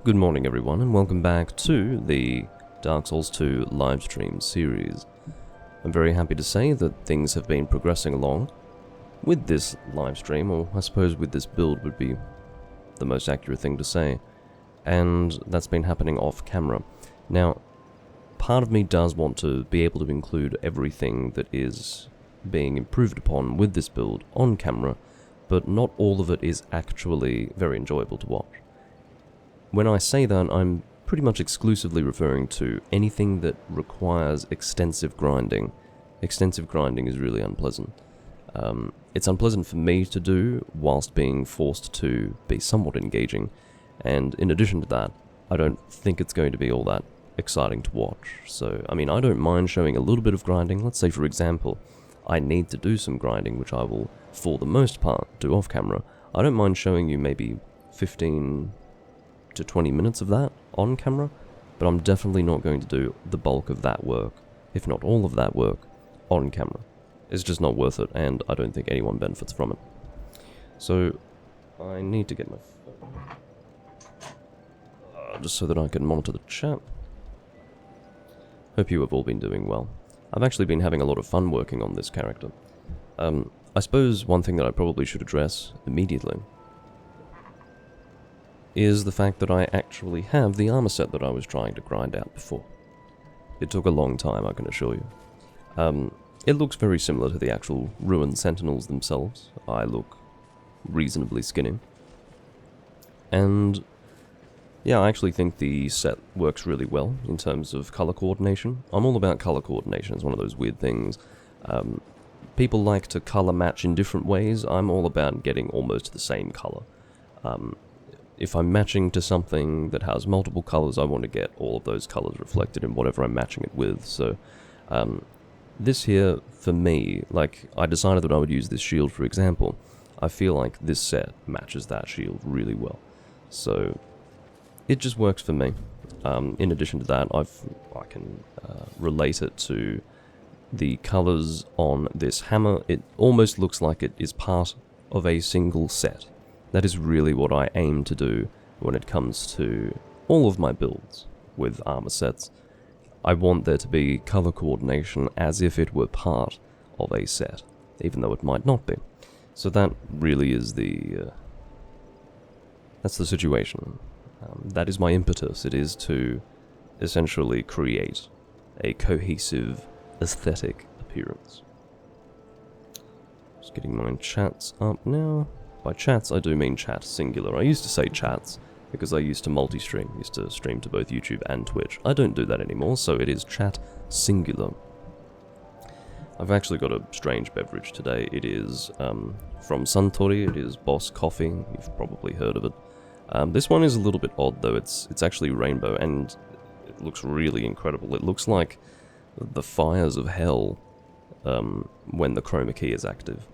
Good morning everyone, and welcome back to the Dark Souls 2 livestream series. I'm very happy to say that things have been progressing along with this livestream, or I suppose with this build would be the most accurate thing to say, and that's been happening off camera. Now, part of me does want to be able to include everything that is being improved upon with this build on camera, but not all of it is actually very enjoyable to watch. When I say that, I'm pretty much exclusively referring to anything that requires extensive grinding. Extensive grinding is really unpleasant. It's unpleasant for me to do, whilst being forced to be somewhat engaging, and in addition to that, I don't think it's going to be all that exciting to watch. So, I mean, I don't mind showing a little bit of grinding. Let's say, for example, I need to do some grinding, which I will, for the most part, do off camera. I don't mind showing you maybe 15 to 20 minutes of that on camera, but I'm definitely not going to do the bulk of that work, if not all of that work, on camera. It's just not worth it, and I don't think anyone benefits from it. So, I need to get my phone, just so that I can monitor the chat. Hope you have all been doing well. I've actually been having a lot of fun working on this character. I suppose one thing that I probably should address immediately is the fact that I actually have the armor set that I was trying to grind out before. It took a long time, I can assure you. It looks very similar to the actual ruined sentinels themselves. I look reasonably skinny. And yeah, I actually think the set works really well in terms of color coordination. I'm all about color coordination. It's one of those weird things. People like to color match in different ways. I'm all about getting almost the same color. If I'm matching to something that has multiple colors, I want to get all of those colors reflected in whatever I'm matching it with. So, this here, for me, like, I decided that I would use this shield, for example. I feel like this set matches that shield really well. So, it just works for me. In addition to that, I can relate it to the colors on this hammer. It almost looks like it is part of a single set. That is really what I aim to do when it comes to all of my builds with armor sets. I want there to be color coordination as if it were part of a set, even though it might not be. So that really is that's the situation. That is my impetus. It is to essentially create a cohesive aesthetic appearance. Just getting my chats up now. By chats, I do mean chat singular. I used to say chats because I used to multi-stream, used to stream to both YouTube and Twitch. I don't do that anymore, so it is chat singular. I've actually got a strange beverage today. It is from Suntory. It is Boss Coffee. You've probably heard of it. This one is a little bit odd, though. It's actually rainbow, and it looks really incredible. It looks like the fires of hell when the chroma key is active.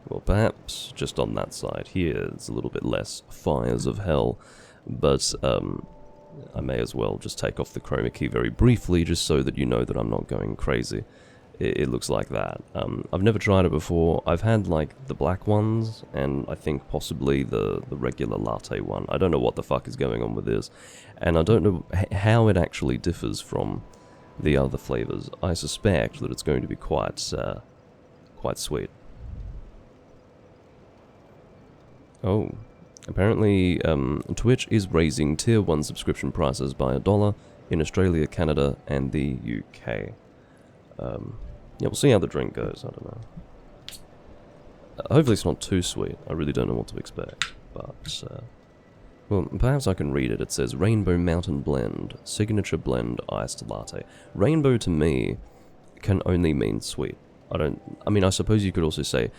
Well, perhaps just on that side here, it's a little bit less fires of hell, but I may as well just take off the chroma key very briefly, just so that you know that I'm not going crazy. It looks like that. I've never tried it before. I've had, like, the black ones, and I think possibly the regular latte one. I don't know what the fuck is going on with this, and I don't know how it actually differs from the other flavors. I suspect that it's going to be quite sweet. Oh, apparently Twitch is raising Tier 1 subscription prices by $1 in Australia, Canada, and the UK. Yeah, we'll see how the drink goes, I don't know. Hopefully it's not too sweet, I really don't know what to expect, but, well, perhaps I can read it. It says, Rainbow Mountain Blend, Signature Blend Iced Latte. Rainbow to me can only mean sweet. I mean, I suppose you could also say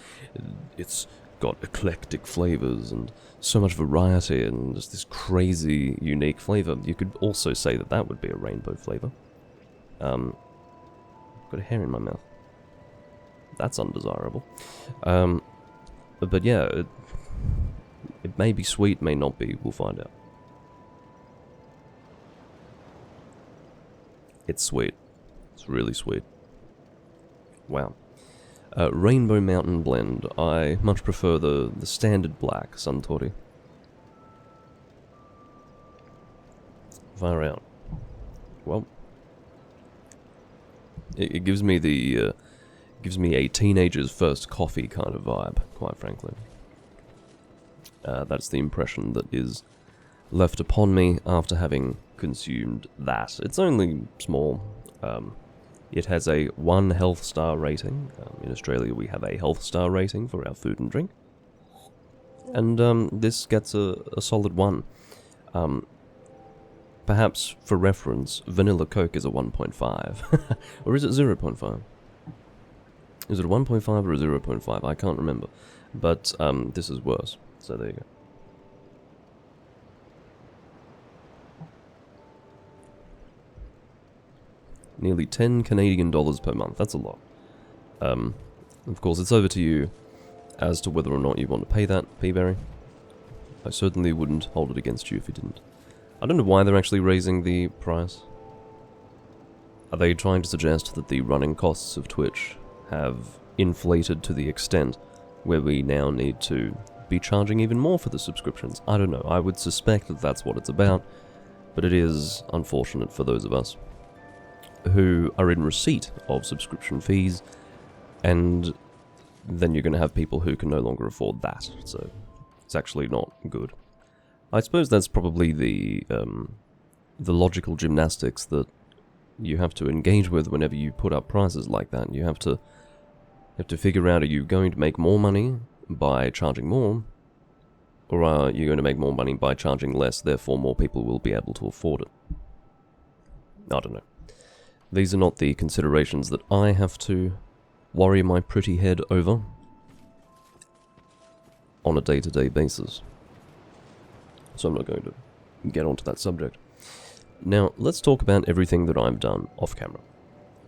it's got eclectic flavors and so much variety and just this crazy, unique flavor. You could also say that that would be a rainbow flavor. Got a hair in my mouth. That's undesirable. But yeah, it may be sweet, may not be. We'll find out. It's sweet. It's really sweet. Wow. Rainbow Mountain Blend. I much prefer the standard black Suntory. Far out. Well, it gives me the gives me a teenager's first coffee kind of vibe, quite frankly. That's the impression that is left upon me after having consumed that. It's only small. It has a 1 health star rating. In Australia, we have a health star rating for our food and drink. And this gets a solid 1. Perhaps, for reference, Vanilla Coke is a 1.5. Or is it 0.5? Is it a 1.5 or a 0.5? I can't remember. But this is worse. So there you go. Nearly 10 Canadian dollars per month. That's a lot. Of course, it's over to you as to whether or not you want to pay that, Peaberry. I certainly wouldn't hold it against you if you didn't. I don't know why they're actually raising the price. Are they trying to suggest that the running costs of Twitch have inflated to the extent where we now need to be charging even more for the subscriptions? I don't know. I would suspect that that's what it's about, but it is unfortunate for those of us who are in receipt of subscription fees, and then you're going to have people who can no longer afford that, so it's actually not good. I suppose that's probably the logical gymnastics that you have to engage with whenever you put up prices like that. You have to figure out, are you going to make more money by charging more, or are you going to make more money by charging less, therefore more people will be able to afford it? I don't know. These are not the considerations that I have to worry my pretty head over on a day-to-day basis. So I'm not going to get onto that subject. Now, let's talk about everything that I've done off-camera.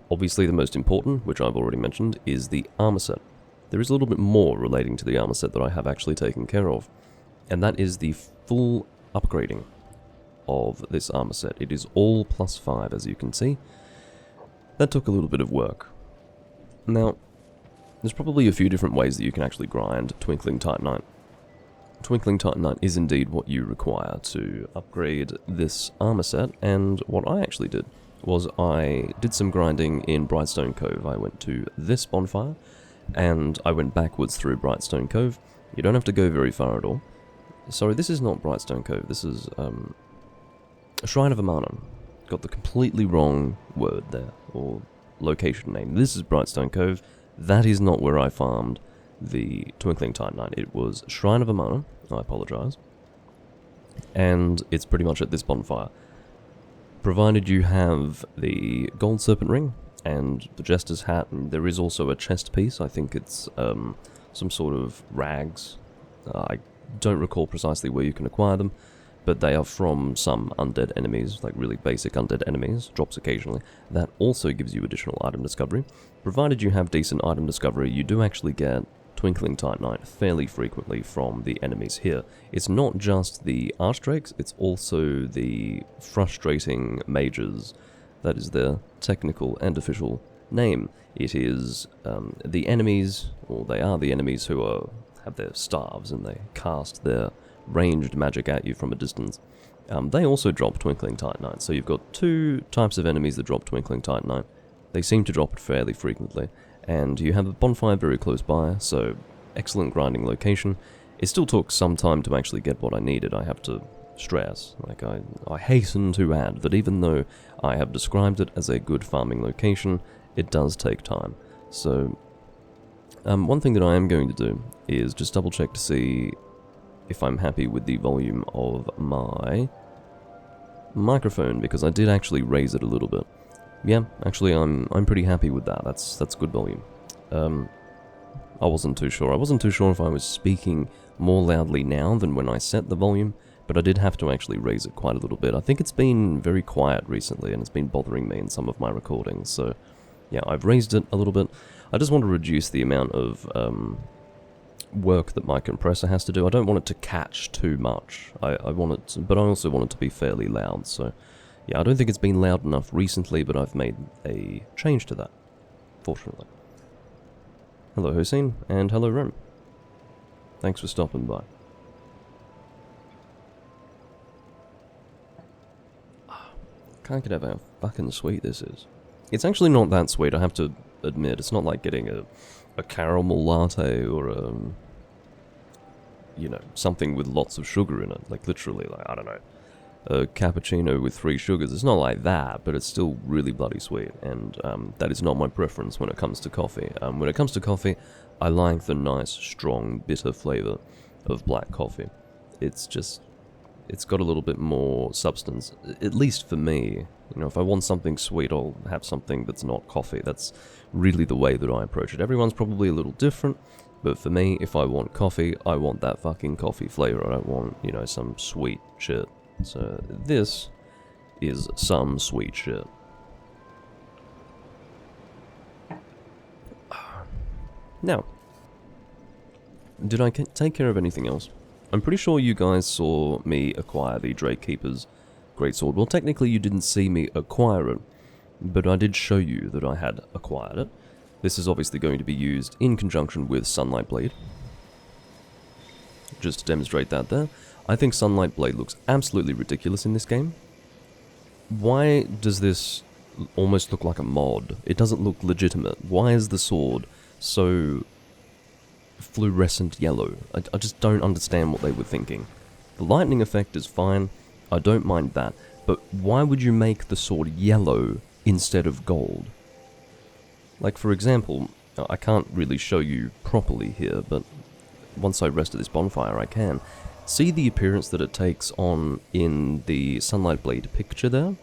Obviously the most important, which I've already mentioned, is the armor set. There is a little bit more relating to the armor set that I have actually taken care of, and that is the full upgrading of this armor set. It is all +5, as you can see. That took a little bit of work. Now, there's probably a few different ways that you can actually grind Twinkling Titanite. Twinkling Titanite is indeed what you require to upgrade this armor set, and what I actually did was I did some grinding in Brightstone Cove. I went to this bonfire, and I went backwards through Brightstone Cove. You don't have to go very far at all. Sorry, this is not Brightstone Cove, this is Shrine of Amana. Got the completely wrong word there, or location name. This is Brightstone Cove. That is not where I farmed the Twinkling Titanite. It was Shrine of Amana. I apologise. And it's pretty much at this bonfire. Provided you have the Gold Serpent Ring and the Jester's Hat, and there is also a chest piece. I think it's some sort of rags. I don't recall precisely where you can acquire them, but they are from some undead enemies, like really basic undead enemies, drops occasionally. That also gives you additional item discovery. Provided you have decent item discovery, you do actually get Twinkling Titanite fairly frequently from the enemies here. It's not just the Archdrakes, it's also the frustrating mages. That is their technical and official name. It is the enemies, or they are the enemies who have their staves and they cast their ranged magic at you from a distance. They also drop Twinkling Titanite, so you've got two types of enemies that drop Twinkling Titanite. They seem to drop it fairly frequently, and you have a bonfire very close by, so excellent grinding location. It still took some time to actually get what I needed, I have to stress. Like, I hasten to add that even though I have described it as a good farming location, it does take time. So, one thing that I am going to do is just double check to see if I'm happy with the volume of my microphone, because I did actually raise it a little bit. Yeah, actually I'm pretty happy with that. That's good volume. I wasn't too sure. I wasn't too sure if I was speaking more loudly now than when I set the volume, but I did have to actually raise it quite a little bit. I think it's been very quiet recently, and it's been bothering me in some of my recordings, so yeah, I've raised it a little bit. I just want to reduce the amount of work that my compressor has to do. I don't want it to catch too much. I want it to, but I also want it to be fairly loud, so yeah, I don't think it's been loud enough recently, but I've made a change to that, fortunately. Hello Hossein, and hello Rem. Thanks for stopping by. Can't get over how fucking sweet this is. It's actually not that sweet, I have to admit. It's not like getting a caramel latte or you know, something with lots of sugar in it. Like, literally, like, I don't know, a cappuccino with 3 sugars. It's not like that, but it's still really bloody sweet, and that is not my preference when it comes to coffee. When it comes to coffee, I like the nice, strong, bitter flavour of black coffee. It's got a little bit more substance, at least for me. You know, if I want something sweet, I'll have something that's not coffee. That's really the way that I approach it. Everyone's probably a little different, but for me, if I want coffee, I want that fucking coffee flavour. I don't want, you know, some sweet shit. So this is some sweet shit. Now, did I take care of anything else? I'm pretty sure you guys saw me acquire the Drakekeeper's Greatsword. Well, technically you didn't see me acquire it, but I did show you that I had acquired it. This is obviously going to be used in conjunction with Sunlight Blade. Just to demonstrate that there. I think Sunlight Blade looks absolutely ridiculous in this game. Why does this almost look like a mod? It doesn't look legitimate. Why is the sword so fluorescent yellow? I just don't understand what they were thinking. The lightning effect is fine, I don't mind that, but why would you make the sword yellow instead of gold? Like, for example, I can't really show you properly here, but once I rest at this bonfire I can. See the appearance that it takes on in the Sunlight Blade picture there?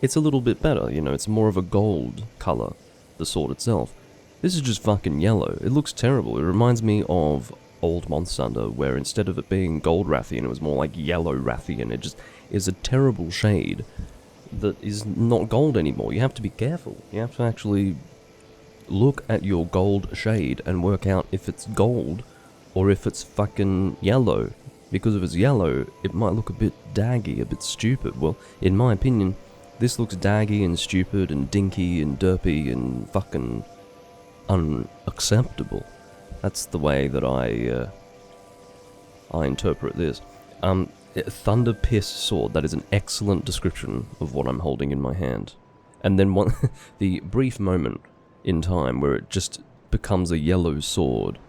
It's a little bit better, you know, it's more of a gold colour, the sword itself. This is just fucking yellow. It looks terrible. It reminds me of old Monster Hunter, where instead of it being gold Rathian, it was more like yellow Rathian. It just is a terrible shade that is not gold anymore. You have to be careful. You have to actually look at your gold shade and work out if it's gold or if it's fucking yellow. Because if it's yellow, it might look a bit daggy, a bit stupid. Well, in my opinion, this looks daggy and stupid and dinky and derpy and fucking unacceptable. That's the way that I interpret this. Thunder Piss Sword, that is an excellent description of what I'm holding in my hand. And then the brief moment in time where it just becomes a yellow sword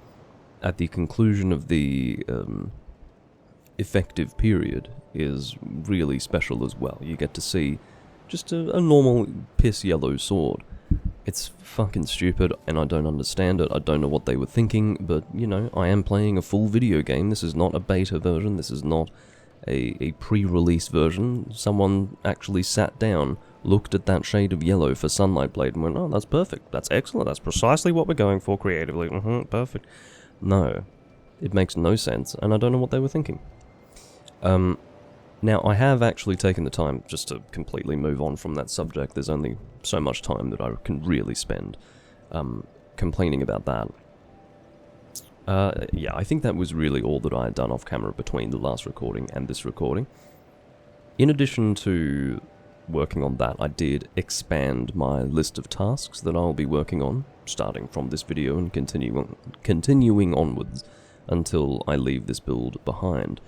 at the conclusion of the effective period is really special as well. You get to see just a normal piss yellow sword. It's fucking stupid, and I don't understand it. I don't know what they were thinking, but, you know, I am playing a full video game. This is not a beta version. This is not a pre-release version. Someone actually sat down, looked at that shade of yellow for Sunlight Blade, and went, oh, that's perfect. That's excellent. That's precisely what we're going for creatively. Perfect. No. It makes no sense, and I don't know what they were thinking. Now, I have actually taken the time just to completely move on from that subject. There's only so much time that I can really spend complaining about that. Yeah, I think that was really all that I had done off camera between the last recording and this recording. In addition to working on that, I did expand my list of tasks that I'll be working on, starting from this video and continuing onwards until I leave this build behind.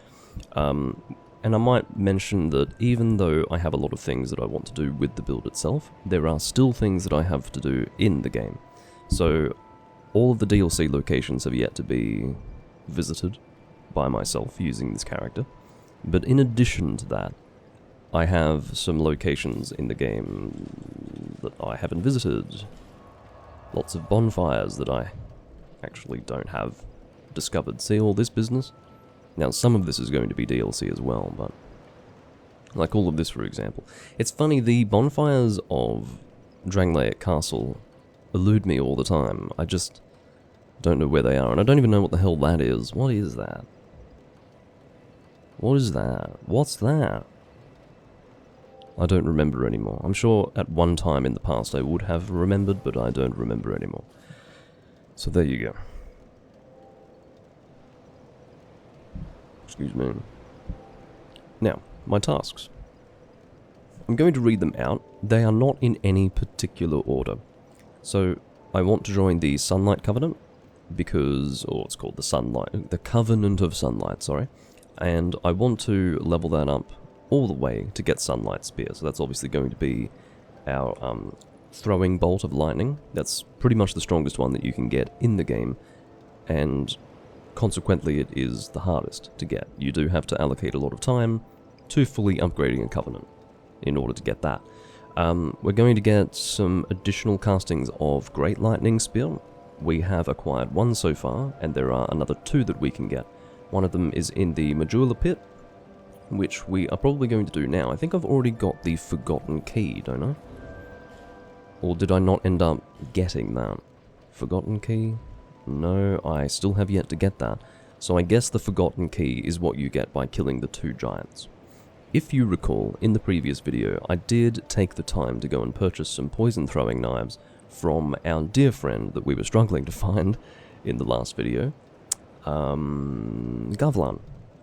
And I might mention that even though I have a lot of things that I want to do with the build itself, there are still things that I have to do in the game. So all of the DLC locations have yet to be visited by myself using this character. But in addition to that, I have some locations in the game that I haven't visited. Lots of bonfires that I actually don't have discovered. See all this business? Now, some of this is going to be DLC as well, but like all of this, for example. It's funny, the bonfires of Drangleic Castle elude me all the time. I just don't know where they are, and I don't even know what the hell that is. What is that? What is that? What's that? I don't remember anymore. I'm sure at one time in the past I would have remembered, but I don't remember anymore. So there you go. Excuse me. Now, my tasks. I'm going to read them out. They are not in any particular order. So, I want to join the Sunlight Covenant, because, or it's called the Covenant of Sunlight, sorry. And I want to level that up all the way to get Sunlight Spear. So that's obviously going to be our throwing bolt of lightning. That's pretty much the strongest one that you can get in the game, and consequently it is the hardest to get. You do have to allocate a lot of time to fully upgrading a Covenant in order to get that. We're going to get some additional castings of Great Lightning Spear. We have acquired one so far, and there are another two that we can get. One of them is in the Medulla Pit, which we are probably going to do now. I think I've already got the Forgotten Key, don't I? Or did I not end up getting that? Forgotten Key? No, I still have yet to get that. So I guess the Forgotten Key is what you get by killing the two giants. If you recall, in the previous video, I did take the time to go and purchase some poison throwing knives from our dear friend that we were struggling to find in the last video, Gavlan.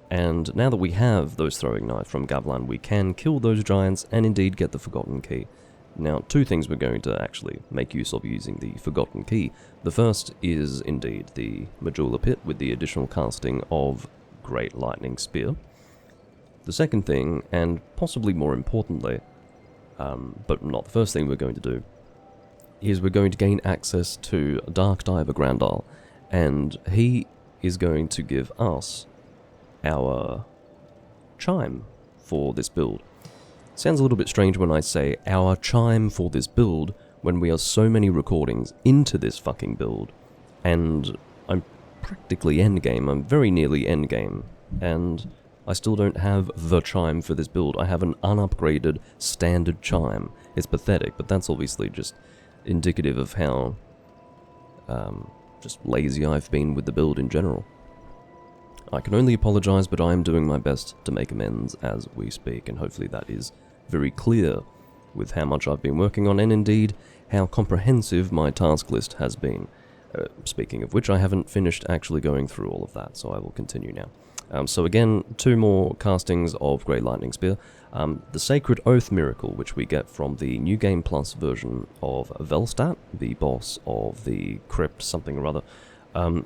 And now that we have those throwing knives from Gavlan, we can kill those giants and indeed get the Forgotten Key. Now, two things we're going to actually make use of using the Forgotten Key. The first is indeed the Medulla Pit with the additional casting of Great Lightning Spear. The second thing, and possibly more importantly, but not the first thing we're going to do, is we're going to gain access to Dark Diver Grandal, and he is going to give us our chime for this build. Sounds a little bit strange when I say our chime for this build when we are so many recordings into this fucking build, and I'm practically endgame. I'm very nearly endgame, and I still don't have the chime for this build. I have an unupgraded standard chime. It's pathetic, but that's obviously just indicative of how just lazy I've been with the build in general. I can only apologize, but I am doing my best to make amends as we speak, and hopefully that is very clear with how much I've been working on, and indeed how comprehensive my task list has been. Speaking of which, I haven't finished actually going through all of that, so I will continue now. So again, two more castings of Great Lightning Spear. The Sacred Oath Miracle, which we get from the New Game Plus version of Velstadt, the boss of the crypt something or other.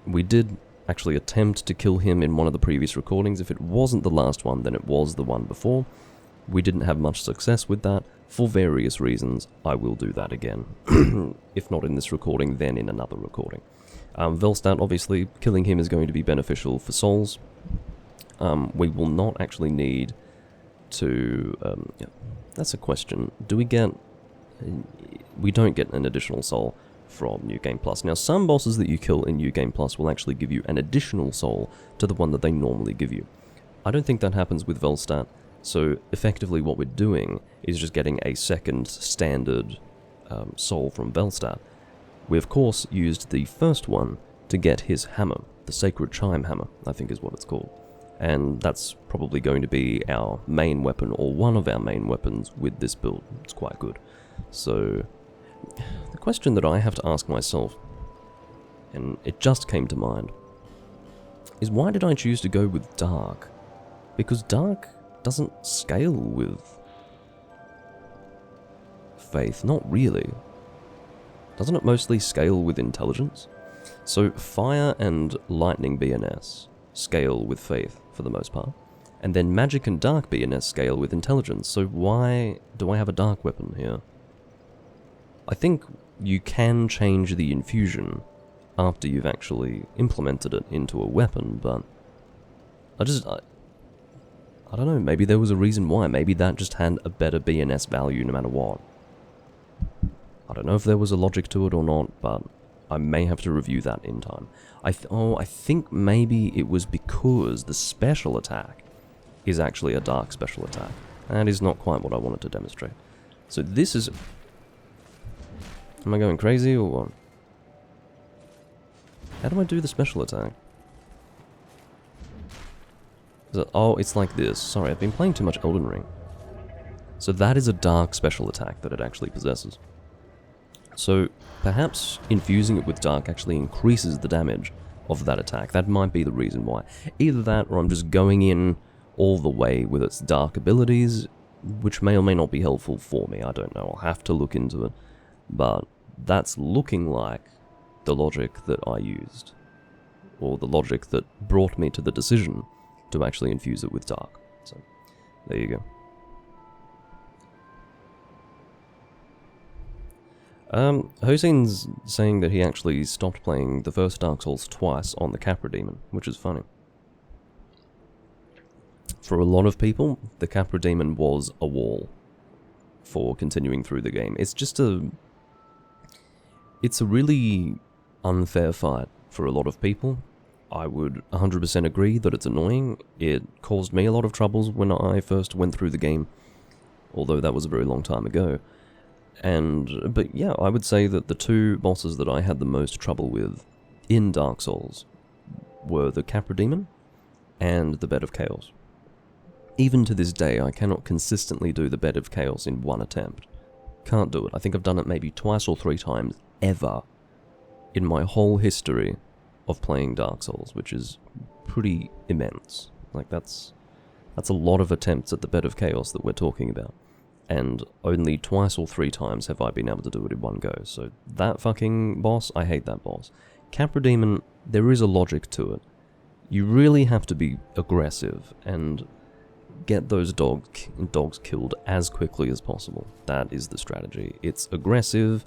We did actually attempt to kill him in one of the previous recordings. If it wasn't the last one, then it was the one before. We didn't have much success with that. For various reasons, I will do that again. If not in this recording, then in another recording. Velstadt, obviously, killing him is going to be beneficial for souls. We will not actually need to... yeah, that's a question. Do we get... We don't get an additional soul from New Game Plus. Now, some bosses that you kill in New Game Plus will actually give you an additional soul to the one that they normally give you. I don't think that happens with Velstadt, so effectively what we're doing is just getting a second standard soul from Velstadt. We of course used the first one to get his hammer, the Sacred Chime Hammer, I think is what it's called. And that's probably going to be our main weapon, or one of our main weapons with this build. It's quite good. So, the question that I have to ask myself, and it just came to mind, is why did I choose to go with Dark? Because Dark doesn't scale with Faith, not really. Doesn't it mostly scale with Intelligence? So Fire and Lightning BNS scale with Faith for the most part, and then Magic and Dark BNS scale with Intelligence, so why do I have a Dark weapon here? I think you can change the infusion after you've actually implemented it into a weapon, but I don't know, maybe there was a reason why. Maybe that just had a better BNS value no matter what. I don't know if there was a logic to it or not, but I may have to review that in time. I think maybe it was because the special attack is actually a dark special attack. That is not quite what I wanted to demonstrate. So this is... Am I going crazy or what? How do I do the special attack? Oh, it's like this. Sorry, I've been playing too much Elden Ring. So that is a dark special attack that it actually possesses. So perhaps infusing it with dark actually increases the damage of that attack. That might be the reason why. Either that, or I'm just going in all the way with its dark abilities, which may or may not be helpful for me. I don't know. I'll have to look into it. But that's looking like the logic that I used, or the logic that brought me to the decision to actually infuse it with dark. So, there you go. Hosein's saying that he actually stopped playing the first Dark Souls twice on the Capra Demon, which is funny. For a lot of people, the Capra Demon was a wall for continuing through the game. It's a really unfair fight for a lot of people. I would 100% agree that it's annoying. It caused me a lot of troubles when I first went through the game, although that was a very long time ago. But yeah, I would say that the two bosses that I had the most trouble with in Dark Souls were the Capra Demon and the Bed of Chaos. Even to this day, I cannot consistently do the Bed of Chaos in one attempt. Can't do it. I think I've done it maybe twice or 3 times ever in my whole history of playing Dark Souls, which is pretty immense. Like, that's a lot of attempts at the Bed of Chaos that we're talking about. And only twice or 3 times have I been able to do it in one go. So that fucking boss, I hate that boss. Capra Demon, there is a logic to it. You really have to be aggressive and get those dogs killed as quickly as possible. That is the strategy. It's aggressive.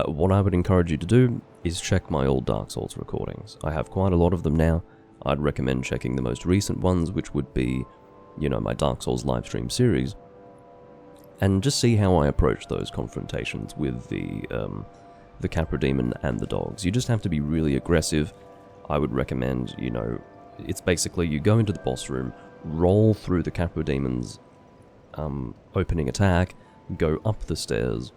What I would encourage you to do is check my old Dark Souls recordings. I have quite a lot of them now. I'd recommend checking the most recent ones, which would be, my Dark Souls livestream series, and just see how I approach those confrontations with the Capra Demon and the dogs. You just have to be really aggressive. I would recommend, it's basically you go into the boss room, roll through the Capra Demon's opening attack, go up the stairs,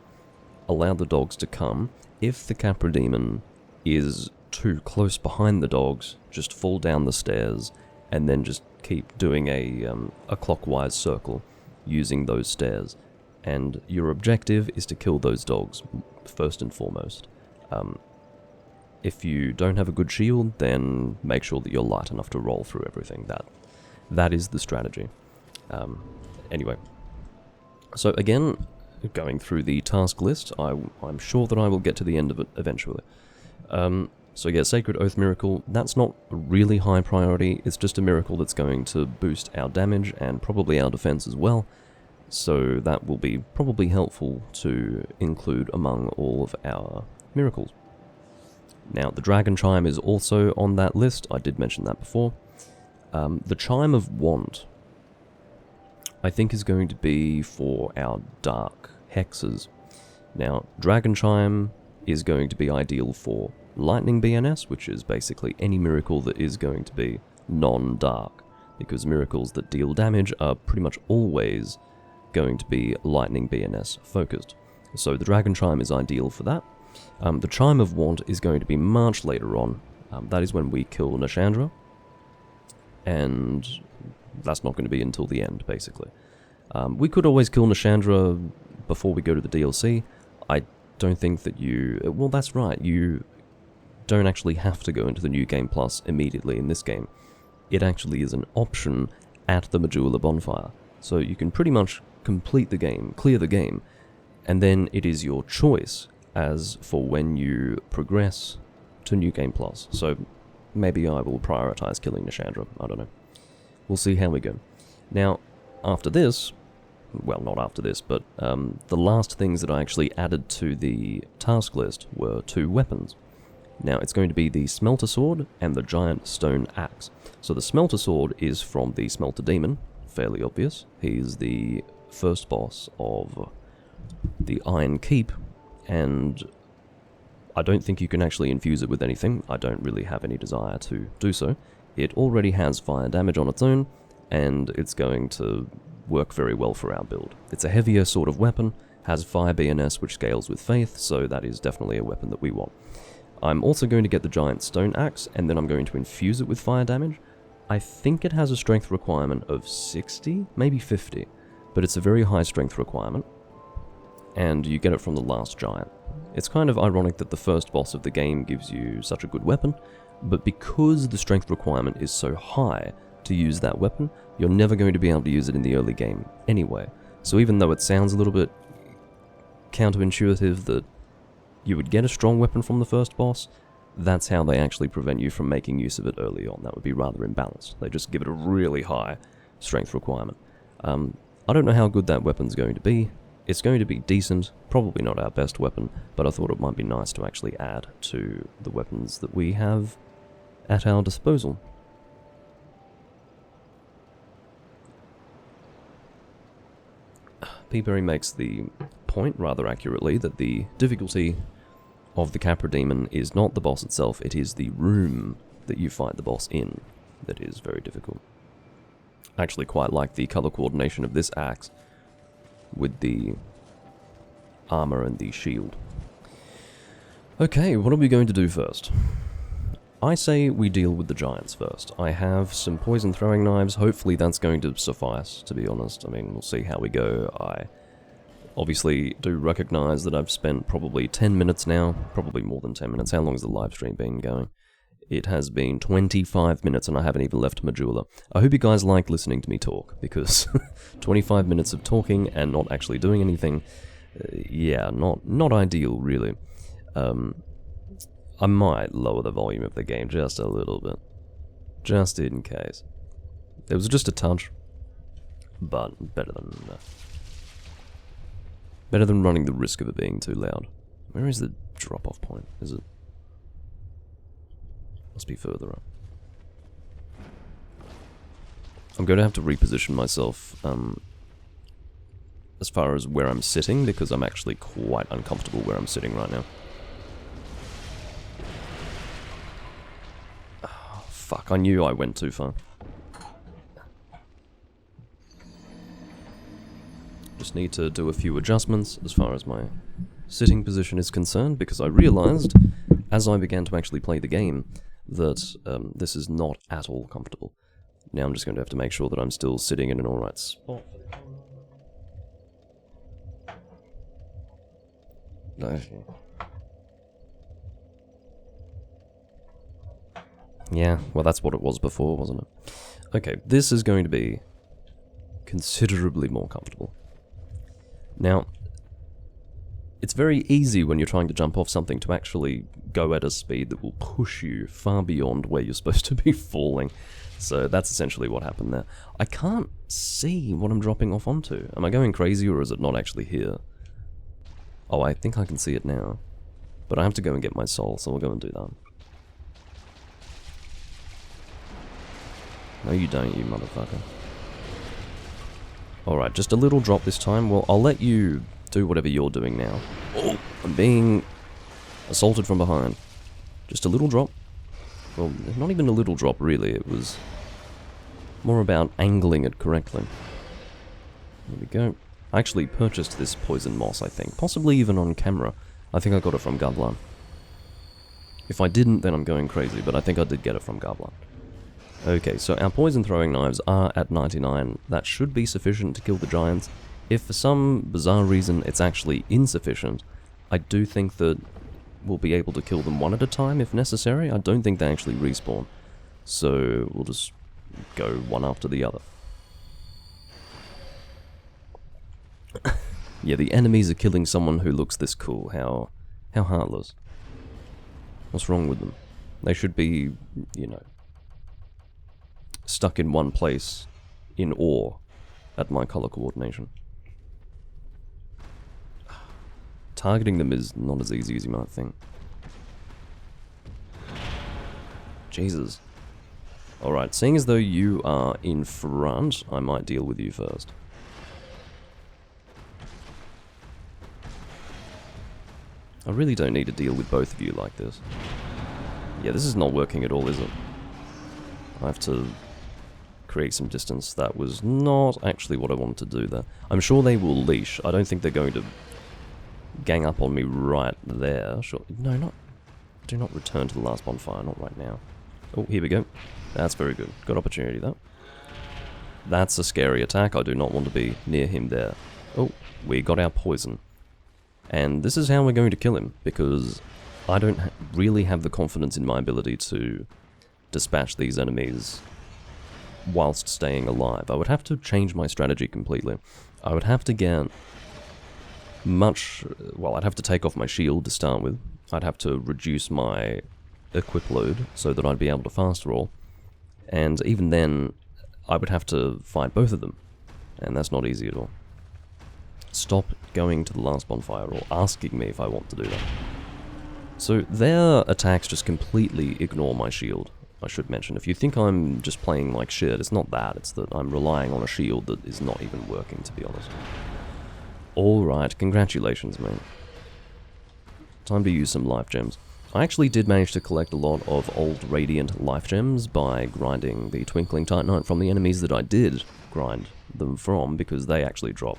allow the dogs to come. If the Capra Demon is too close behind the dogs, just fall down the stairs, and then just keep doing a clockwise circle using those stairs. And your objective is to kill those dogs, first and foremost. If you don't have a good shield, then make sure that you're light enough to roll through everything. That is the strategy. Anyway, so again, going through the task list, I'm sure that I will get to the end of it eventually. So yeah, Sacred Oath Miracle, that's not a really high priority, it's just a miracle that's going to boost our damage and probably our defense as well, so that will be probably helpful to include among all of our miracles. Now, the Dragon Chime is also on that list, I did mention that before. The Chime of Want, I think, is going to be for our dark hexes. Now, Dragon Chime is going to be ideal for Lightning BNS, which is basically any miracle that is going to be non-dark, because miracles that deal damage are pretty much always going to be Lightning BNS focused. So the Dragon Chime is ideal for that. The Chime of Want is going to be much later on. That is when we kill Nashandra, and that's not going to be until the end, basically. We could always kill Nashandra before we go to the DLC. I don't think that well, that's right, you don't actually have to go into the New Game Plus immediately in this game. It actually is an option at the Majula Bonfire. So you can pretty much complete the game, clear the game, and then it is your choice as for when you progress to New Game Plus. So maybe I will prioritize killing Nashandra, I don't know. We'll see how we go. Now, after this, well, not after this, but the last things that I actually added to the task list were 2 weapons. Now, it's going to be the Smelter Sword and the Giant Stone Axe. So the Smelter Sword is from the Smelter Demon, fairly obvious. He's the first boss of the Iron Keep, and I don't think you can actually infuse it with anything. I don't really have any desire to do so. It already has fire damage on its own, and it's going to work very well for our build. It's a heavier sort of weapon, has fire BNS which scales with faith, so that is definitely a weapon that we want. I'm also going to get the Giant Stone Axe, and then I'm going to infuse it with fire damage. I think it has a strength requirement of 60, maybe 50, but it's a very high strength requirement, and you get it from the last giant. It's kind of ironic that the first boss of the game gives you such a good weapon, but because the strength requirement is so high to use that weapon, you're never going to be able to use it in the early game anyway. So even though it sounds a little bit counterintuitive that you would get a strong weapon from the first boss, that's how they actually prevent you from making use of it early on. That would be rather imbalanced. They just give it a really high strength requirement. I don't know how good that weapon's going to be. It's going to be decent, probably not our best weapon, but I thought it might be nice to actually add to the weapons that we have at our disposal. Peaberry makes the point rather accurately that the difficulty of the Capra Demon is not the boss itself, it is the room that you fight the boss in that is very difficult. I actually quite like the color coordination of this axe with the armor and the shield. Okay, what are we going to do first? I say we deal with the giants first. I have some poison throwing knives, hopefully that's going to suffice, to be honest. I mean, we'll see how we go. I obviously do recognize that I've spent probably 10 minutes now, probably more than 10 minutes. How long has the live stream been going? It has been 25 minutes and I haven't even left Majula. I hope you guys like listening to me talk, because 25 minutes of talking and not actually doing anything, yeah, not ideal, really. I might lower the volume of the game just a little bit, just in case. It was just a touch, but better than running the risk of it being too loud. Where is the drop-off point? Is it? Must be further up. I'm going to have to reposition myself as far as where I'm sitting, because I'm actually quite uncomfortable where I'm sitting right now. Oh, fuck, I knew I went too far. Just need to do a few adjustments as far as my sitting position is concerned, because I realized, as I began to actually play the game, that this is not at all comfortable. Now I'm just going to have to make sure that I'm still sitting in an alright spot. Yeah, well that's what it was before, wasn't it? Okay, this is going to be considerably more comfortable. Now, it's very easy when you're trying to jump off something to actually go at a speed that will push you far beyond where you're supposed to be falling. So that's essentially what happened there. I can't see what I'm dropping off onto. Am I going crazy or is it not actually here? Oh, I think I can see it now. But I have to go and get my soul, so I'll go and do that. No you don't, you motherfucker. Alright, just a little drop this time. Well, I'll let you do whatever you're doing now. Oh, I'm being assaulted from behind. Just a little drop. Well, not even a little drop, really. It was more about angling it correctly. There we go. I actually purchased this poison moss, I think. Possibly even on camera. I think I got it from Gablan. If I didn't, then I'm going crazy, but I think I did get it from Gablan. Okay, so our poison throwing knives are at 99. That should be sufficient to kill the giants. If for some bizarre reason it's actually insufficient, I do think that we'll be able to kill them one at a time if necessary. I don't think they actually respawn. So we'll just go one after the other. Yeah, the enemies are killing someone who looks this cool. How heartless. What's wrong with them? They should be, you know, stuck in one place in awe at my color coordination. Targeting them is not as easy as you might think. Jesus. Alright, seeing as though you are in front, I might deal with you first. I really don't need to deal with both of you like this. Yeah, this is not working at all, is it? I have to create some distance. That was not actually what I wanted to do there. I'm sure they will leash. I don't think they're going to gang up on me right there. Sure. No, not. Do not return to the last bonfire. Not right now. Oh, here we go. That's very good. Good opportunity, though. That's a scary attack. I do not want to be near him there. Oh, we got our poison. And this is how we're going to kill him, because I don't really have the confidence in my ability to dispatch these enemies whilst staying alive. I would have to change my strategy completely. I would have to get well, I'd have to take off my shield to start with. I'd have to reduce my equip load so that I'd be able to fast roll. And even then, I would have to fight both of them. And that's not easy at all. stop going to the last bonfire or asking me if I want to do that. So their attacks just completely ignore my shield, I should mention. If you think I'm just playing like shit, it's not that, it's that I'm relying on a shield that is not even working, to be honest. Alright, congratulations, mate. Time to use some life gems. I actually did manage to collect a lot of old Radiant life gems by grinding the Twinkling Titanite from the enemies that I did grind them from, because they actually drop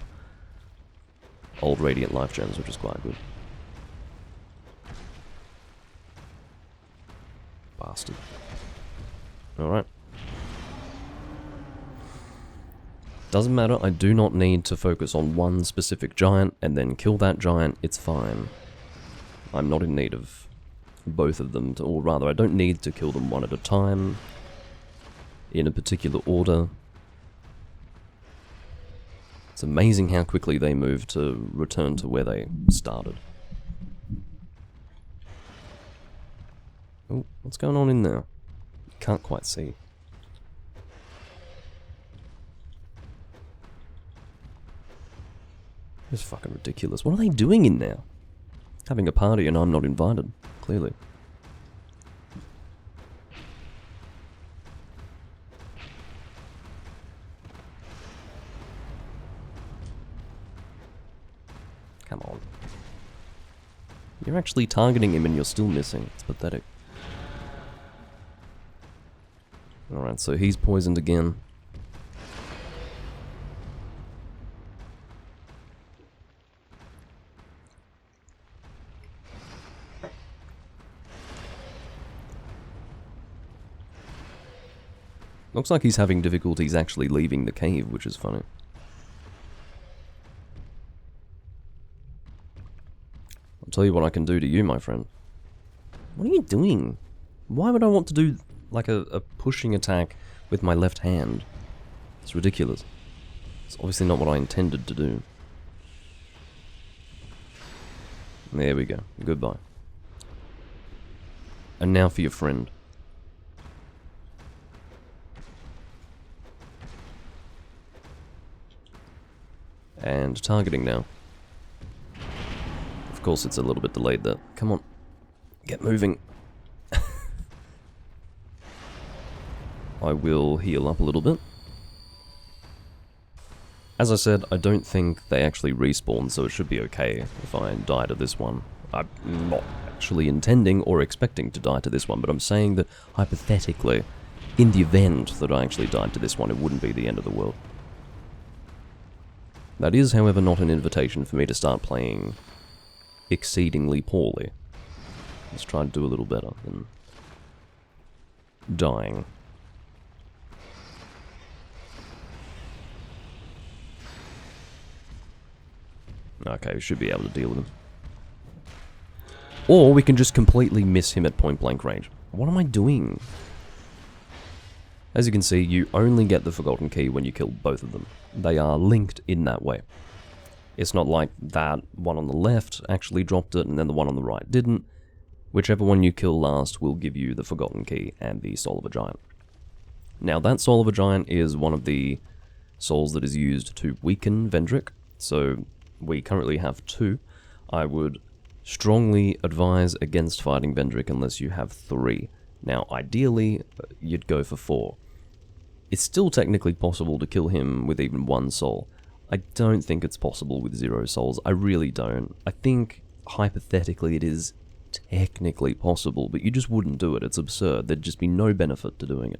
old Radiant life gems, which is quite good. Bastard. Alright. Doesn't matter, I do not need to focus on one specific giant and then kill that giant, it's fine. I'm not in need of both of them, or rather, I don't need to kill them one at a time, in a particular order. It's amazing how quickly they move to return to where they started. Oh, what's going on in there? Can't quite see. It's fucking ridiculous. What are they doing in there? Having a party and I'm not invited, clearly. Come on. You're actually targeting him and you're still missing. It's pathetic. Alright, so he's poisoned again. Looks like he's having difficulties actually leaving the cave, which is funny. I'll tell you what I can do to you, my friend. What are you doing? Why would I want to do, like, a pushing attack with my left hand? It's ridiculous. It's obviously not what I intended to do. There we go. Goodbye. And now for your friend. And targeting now. Of course it's a little bit delayed there. Come on. Get moving. I will heal up a little bit. As I said, I don't think they actually respawn, so it should be okay if I die to this one. I'm not actually intending or expecting to die to this one, but I'm saying that hypothetically, in the event that I actually died to this one, it wouldn't be the end of the world. That is, however, not an invitation for me to start playing exceedingly poorly. Let's try to do a little better than dying. Okay, we should be able to deal with him. Or we can just completely miss him at point blank range. What am I doing? As you can see, you only get the Forgotten Key when you kill both of them. They are linked in that way. It's not like that one on the left actually dropped it and then the one on the right didn't. Whichever one you kill last will give you the Forgotten Key and the Soul of a Giant. Now that Soul of a Giant is one of the souls that is used to weaken Vendrick, so we currently have 2. I would strongly advise against fighting Vendrick unless you have 3. Now ideally, you'd go for 4. It's still technically possible to kill him with even 1 soul. I don't think it's possible with 0 souls, I really don't. I think, hypothetically, it is technically possible, but you just wouldn't do it, it's absurd, there'd just be no benefit to doing it.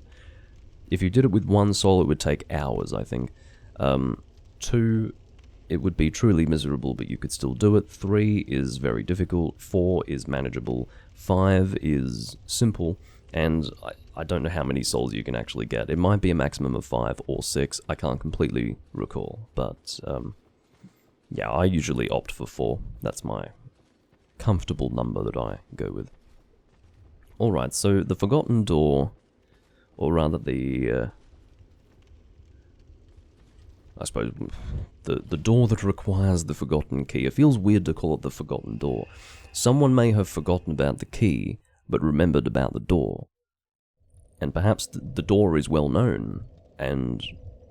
If you did it with 1 soul, it would take hours, I think. 2, it would be truly miserable, but you could still do it. 3 is very difficult, 4 is manageable, 5 is simple, and I don't know how many souls you can actually get. It might be a maximum of 5 or 6, I can't completely recall, but yeah, I usually opt for 4. That's my comfortable number that I go with. Alright, so the Forgotten Door, or rather the, I suppose, the door that requires the Forgotten Key. It feels weird to call it the Forgotten Door. Someone may have forgotten about the key, but remembered about the door. And perhaps the door is well known, and,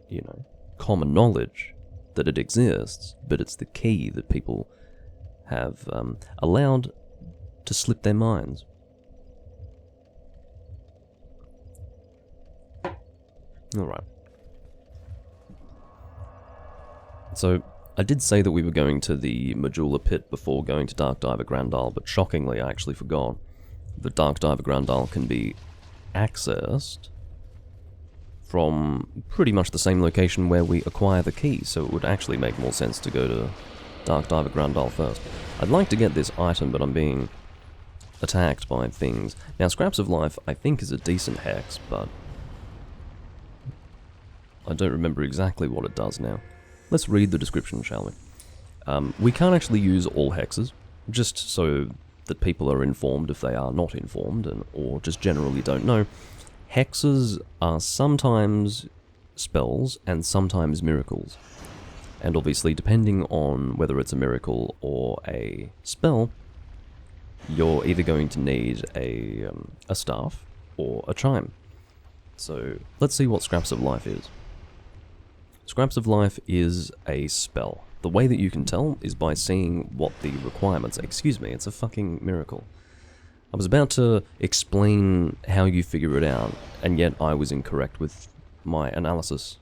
you know, common knowledge, that it exists, but it's the key that people have allowed to slip their minds. Alright. So, I did say that we were going to the Majula Pit before going to Dark Diver Grand Isle, but shockingly I actually forgot that Dark Diver Grand Isle can be accessed from pretty much the same location where we acquire the key, so it would actually make more sense to go to Dark Diver Grand Isle first. I'd like to get this item, but I'm being attacked by things. Now, Scraps of Life I think is a decent hex, but I don't remember exactly what it does now. Let's read the description, shall we? We can't actually use all hexes, just so that people are informed if they are not informed, or just generally don't know. Hexes are sometimes spells and sometimes miracles. And obviously, depending on whether it's a miracle or a spell, you're either going to need a staff or a chime. So, let's see what Scraps of Life is. Scraps of Life is a spell. The way that you can tell is by seeing what the requirements are. Excuse me, it's a fucking miracle. I was about to explain how you figure it out, and yet I was incorrect with my analysis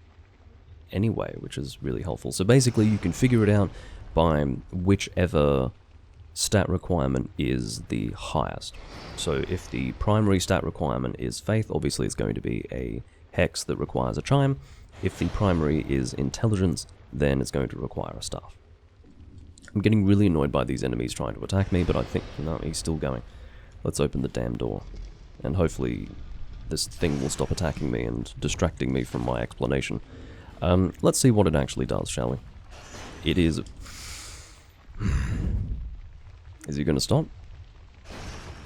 anyway, which is really helpful. So basically you can figure it out by whichever stat requirement is the highest. So if the primary stat requirement is Faith, obviously it's going to be a hex that requires a chime. If the primary is Intelligence, then it's going to require a staff. I'm getting really annoyed by these enemies trying to attack me, but I think, no, he's still going. Let's open the damn door, and hopefully this thing will stop attacking me and distracting me from my explanation. Let's see what it actually does, shall we? It is... Is he going to stop?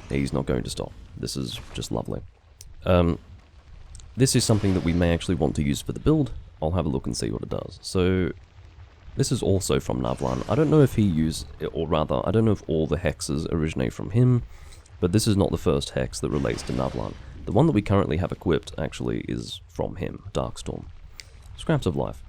He's not going to stop. This is just lovely. This is something that we may actually want to use for the build. I'll have a look and see what it does. So, this is also from Navlan. I don't know if he used, or rather, I don't know if all the hexes originate from him, but this is not the first hex that relates to Navlan. The one that we currently have equipped, actually, is from him, Darkstorm. Scraps of Life.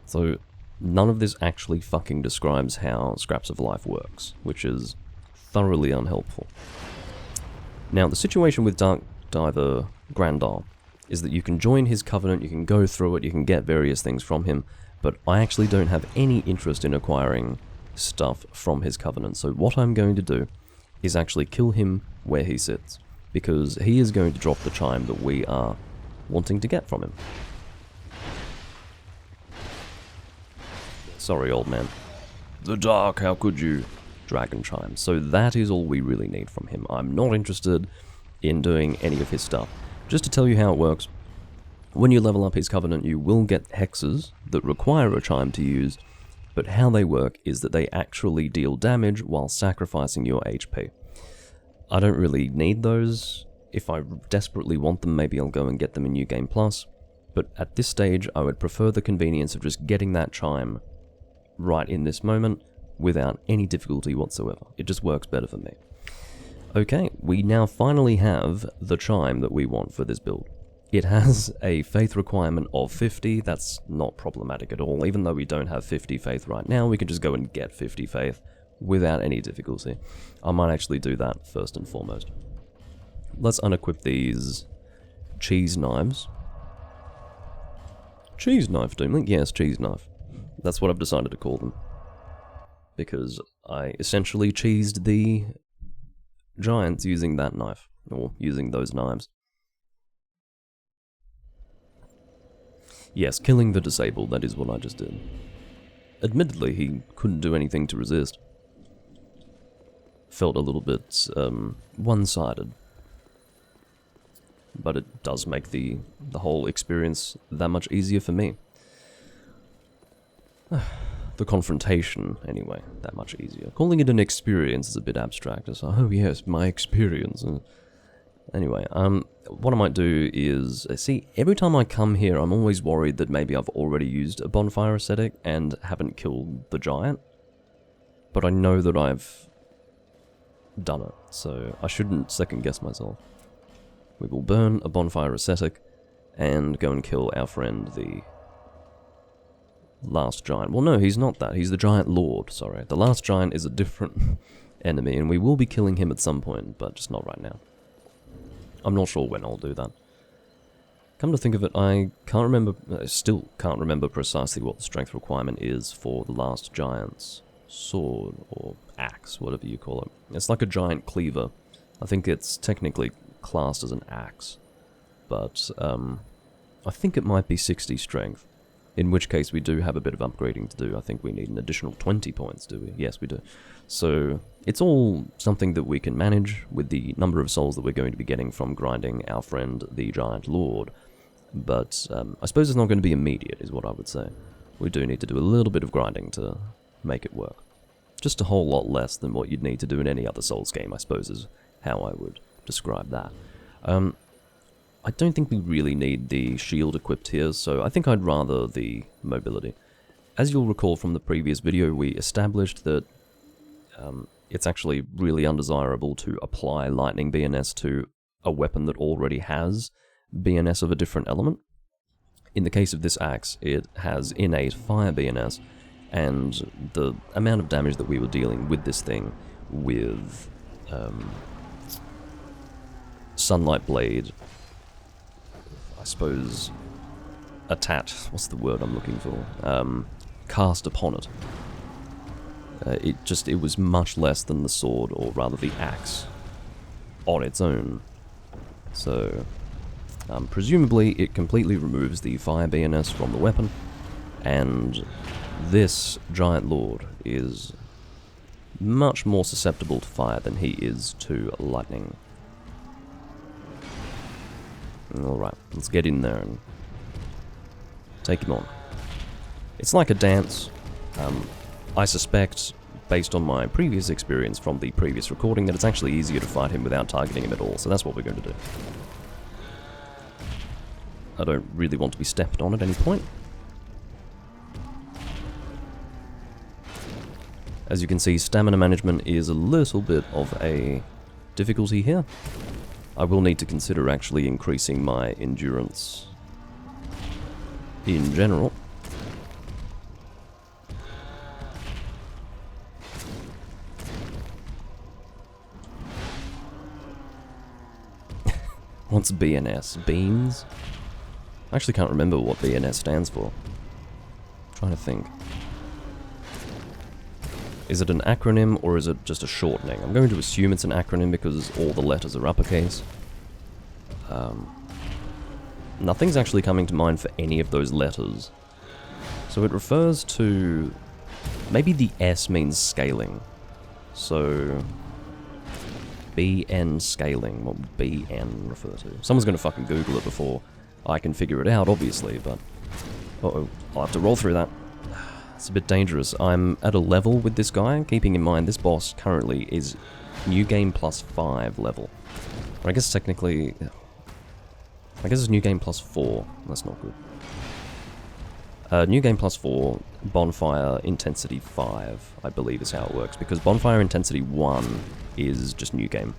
So, none of this actually fucking describes how Scraps of Life works, which is thoroughly unhelpful. Now, the situation with Dark Diver Grand Isle is that you can join his covenant, you can go through it, you can get various things from him, but I actually don't have any interest in acquiring stuff from his covenant, so what I'm going to do is actually kill him where he sits, because he is going to drop the chime that we are wanting to get from him. Sorry, old man. The dark, how could you? Dragon chime. So that is all we really need from him. I'm not interested in doing any of his stuff. Just to tell you how it works, when you level up his covenant, you will get hexes that require a chime to use, but how they work is that they actually deal damage while sacrificing your HP. I don't really need those. If I desperately want them, maybe I'll go and get them in New Game Plus, but at this stage, I would prefer the convenience of just getting that chime right in this moment without any difficulty whatsoever. It just works better for me. Okay, we now finally have the chime that we want for this build. It has a faith requirement of 50, that's not problematic at all. Even though we don't have 50 faith right now, we can just go and get 50 faith without any difficulty. I might actually do that first and foremost. Let's unequip these cheese knives. Cheese knife, Doomlink? Yes, cheese knife. That's what I've decided to call them. Because I essentially cheesed the giants using that knife, or using those knives. Yes, killing the disabled, that is what I just did. Admittedly, he couldn't do anything to resist. Felt a little bit, one-sided. But it does make the whole experience that much easier for me. The confrontation, anyway, that much easier. Calling it an experience is a bit abstract. It's like, oh yes, my experience. Anyway, what I might do is, see, every time I come here, I'm always worried that maybe I've already used a bonfire ascetic and haven't killed the giant. But I know that I've done it, so I shouldn't second guess myself. We will burn a bonfire ascetic, and go and kill our friend, the last giant. Well, no, he's not that. He's the giant lord, sorry. The last giant is a different enemy, and we will be killing him at some point, but just not right now. I'm not sure when I'll do that. Come to think of it, I still can't remember precisely what the strength requirement is for the last giant's sword, or axe, whatever you call it. It's like a giant cleaver. I think it's technically classed as an axe, but I think it might be 60 strength, in which case we do have a bit of upgrading to do. I think we need an additional 20 points, do we? Yes, we do. So it's all something that we can manage with the number of souls that we're going to be getting from grinding our friend, the Giant Lord. But I suppose it's not going to be immediate, is what I would say. We do need to do a little bit of grinding to make it work. Just a whole lot less than what you'd need to do in any other Souls game, I suppose, is how I would describe that. I don't think we really need the shield equipped here, so I think I'd rather the mobility. As you'll recall from the previous video, we established that it's actually really undesirable to apply lightning BNS to a weapon that already has BNS of a different element. In the case of this axe, it has innate fire BNS, and the amount of damage that we were dealing with this thing with Sunlight Blade, I suppose, what's the word I'm looking for? Cast upon it. It was much less than the sword, or rather the axe, on its own. So, presumably it completely removes the fire BNS from the weapon, and this Giant Lord is much more susceptible to fire than he is to lightning. Alright, let's get in there and take him on. It's like a dance. I suspect, based on my previous experience from the previous recording, that it's actually easier to fight him without targeting him at all, so that's what we're going to do. I don't really want to be stepped on at any point. As you can see, stamina management is a little bit of a difficulty here. I will need to consider actually increasing my endurance in general. What's BNS? Beans? I actually can't remember what BNS stands for. I'm trying to think. Is it an acronym or is it just a shortening? I'm going to assume it's an acronym because all the letters are uppercase. Nothing's actually coming to mind for any of those letters. So it refers to... maybe the S means scaling. So... BN scaling. What would BN refer to? Someone's going to fucking Google it before I can figure it out, obviously, but... uh-oh, I'll have to roll through that. It's a bit dangerous. I'm at a level with this guy, keeping in mind this boss currently is New Game plus 5 level. Or I guess technically... I guess it's New Game plus 4. That's not good. New Game plus 4, Bonfire Intensity 5, I believe is how it works, because Bonfire Intensity 1 is just New Game.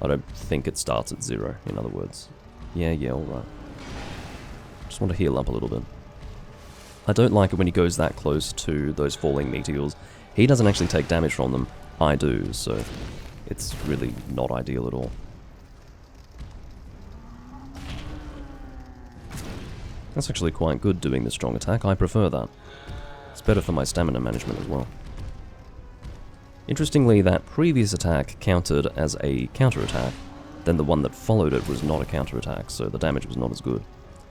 I don't think it starts at 0, in other words. Yeah, alright. Just want to heal up a little bit. I don't like it when he goes that close to those falling meteors. He doesn't actually take damage from them. I do, so it's really not ideal at all. That's actually quite good doing the strong attack. I prefer that. It's better for my stamina management as well. Interestingly, that previous attack countered as a counterattack, then the one that followed it was not a counterattack, so the damage was not as good.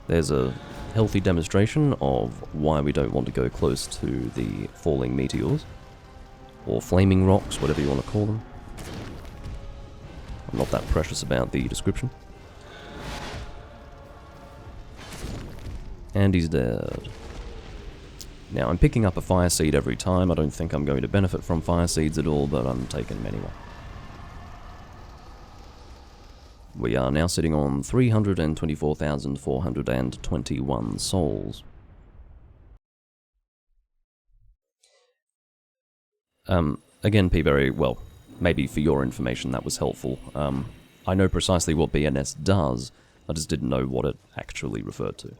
There's a healthy demonstration of why we don't want to go close to the falling meteors, or flaming rocks, whatever you want to call them. I'm not that precious about the description. And he's dead. Now, I'm picking up a fire seed every time. I don't think I'm going to benefit from fire seeds at all, but I'm taking them anyway. We are now sitting on 324,421 souls. Again, P-Berry, well, maybe for your information that was helpful. I know precisely what BNS does, I just didn't know what it actually referred to.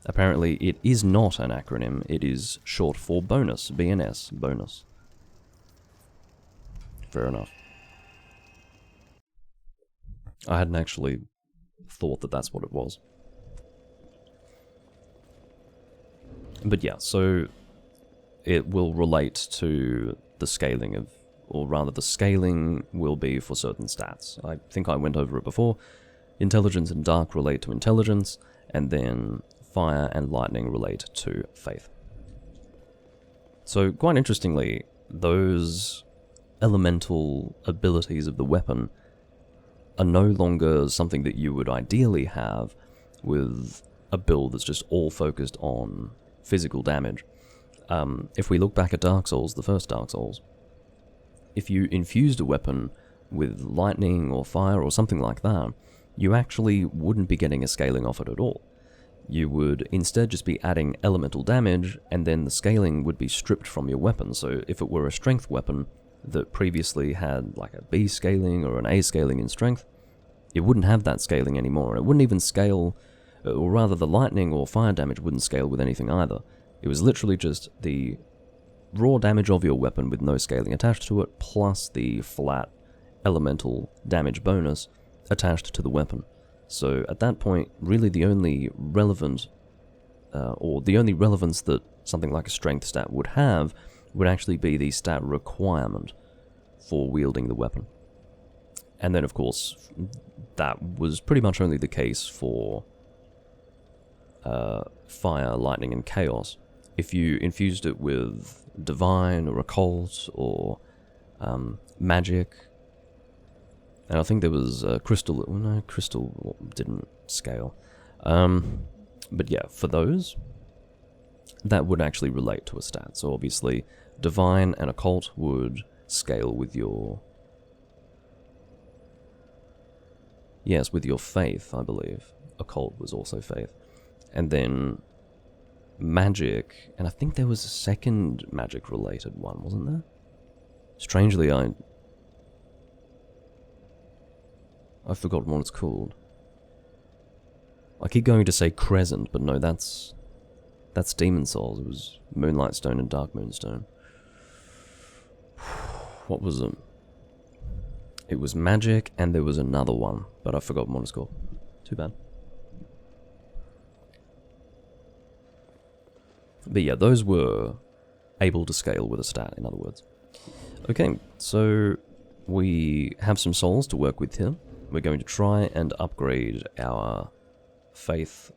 Apparently, it is not an acronym, it is short for bonus, BNS, bonus. Fair enough. I hadn't actually thought that that's what it was. But yeah, so it will relate to the scaling of, or rather the scaling will be for certain stats. I think I went over it before. Intelligence and dark relate to intelligence, and then fire and lightning relate to faith. So quite interestingly, those elemental abilities of the weapon are no longer something that you would ideally have with a build that's just all focused on physical damage. If we look back at Dark Souls, the first Dark Souls, if you infused a weapon with lightning or fire or something like that, you actually wouldn't be getting a scaling off it at all. You would instead just be adding elemental damage, and then the scaling would be stripped from your weapon. So if it were a strength weapon that previously had like a B scaling or an A scaling in strength, it wouldn't have that scaling anymore. It wouldn't even scale, or rather the lightning or fire damage wouldn't scale with anything either. It was literally just the raw damage of your weapon with no scaling attached to it, plus the flat elemental damage bonus attached to the weapon. So at that point, really the only relevant, or the only relevance that something like a strength stat would have would actually be the stat requirement for wielding the weapon. And then of course, that was pretty much only the case for fire, lightning, and chaos. If you infused it with divine or occult or magic, and I think there was crystal. No, crystal didn't scale. But yeah, for those, that would actually relate to a stat. So obviously, divine and occult would scale with your... Yes, with your faith, I believe. Occult was also faith. And then magic, and I think there was a second magic-related one, wasn't there? Strangely, I've forgotten what it's called. I keep going to say Crescent, but no, that's Demon Souls. It was Moonlight Stone and Dark Moonstone. What was it? It was magic, and there was another one, but I've forgotten what it's called. Too bad. But yeah, those were able to scale with a stat, in other words. Okay, so we have some souls to work with here. We're going to try and upgrade our faith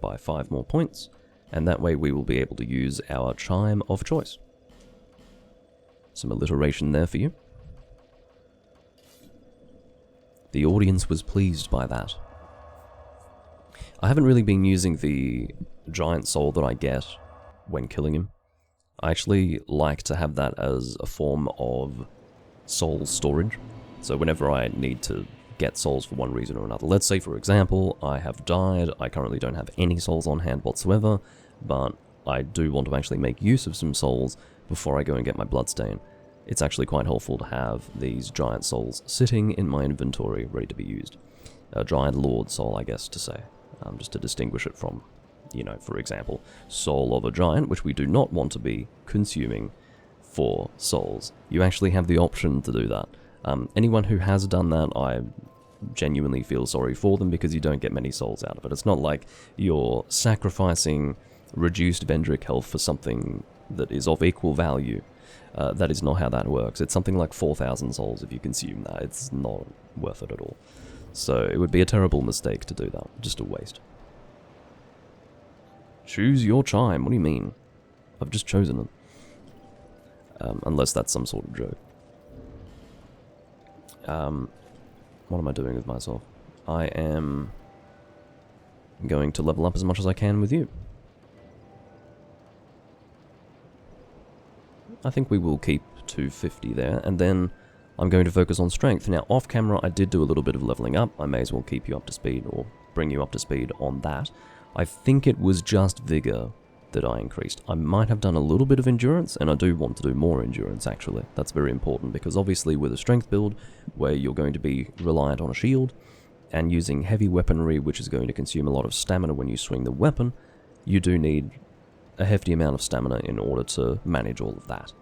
by 5 more points, and that way we will be able to use our chime of choice. Some alliteration there for you. The audience was pleased by that. I haven't really been using the giant soul that I get when killing him. I actually like to have that as a form of soul storage. So whenever I need to get souls for one reason or another, let's say for example, I have died, I currently don't have any souls on hand whatsoever, but I do want to actually make use of some souls before I go and get my bloodstain. It's actually quite helpful to have these giant souls sitting in my inventory ready to be used. A giant lord soul, I guess to say, just to distinguish it from, you know, for example, soul of a giant, which we do not want to be consuming for souls. You actually have the option to do that. Anyone who has done that, I genuinely feel sorry for them because you don't get many souls out of it. It's not like you're sacrificing reduced Vendrick health for something that is of equal value. That is not how that works. It's something like 4,000 souls if you consume that. It's not worth it at all. So it would be a terrible mistake to do that. Just a waste. Choose your chime. What do you mean? I've just chosen it. Unless that's some sort of joke. What am I doing with myself? I am going to level up as much as I can with you. I think we will keep 250 there, and then I'm going to focus on strength. Now, off camera, I did do a little bit of leveling up. I may as well keep you up to speed, or bring you up to speed on that. I think it was just vigor that I increased. I might have done a little bit of endurance, and I do want to do more endurance, actually. That's very important, because obviously with a strength build, where you're going to be reliant on a shield, and using heavy weaponry, which is going to consume a lot of stamina when you swing the weapon, you do need a hefty amount of stamina in order to manage all of that.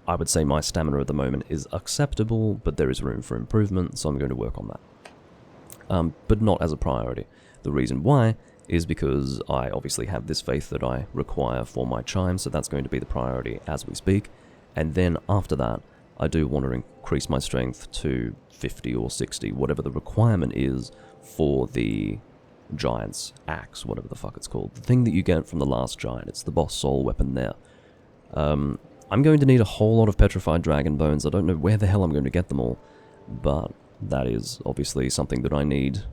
I would say my stamina at the moment is acceptable, but there is room for improvement, so I'm going to work on that. But not as a priority. The reason why is because I obviously have this faith that I require for my chime, so that's going to be the priority as we speak. And then after that, I do want to increase my strength to 50 or 60, whatever the requirement is for the giant's axe, whatever the fuck it's called. The thing that you get from the last giant, it's the boss soul weapon there. I'm going to need a whole lot of petrified dragon bones. I don't know where the hell I'm going to get them all, but that is obviously something that I need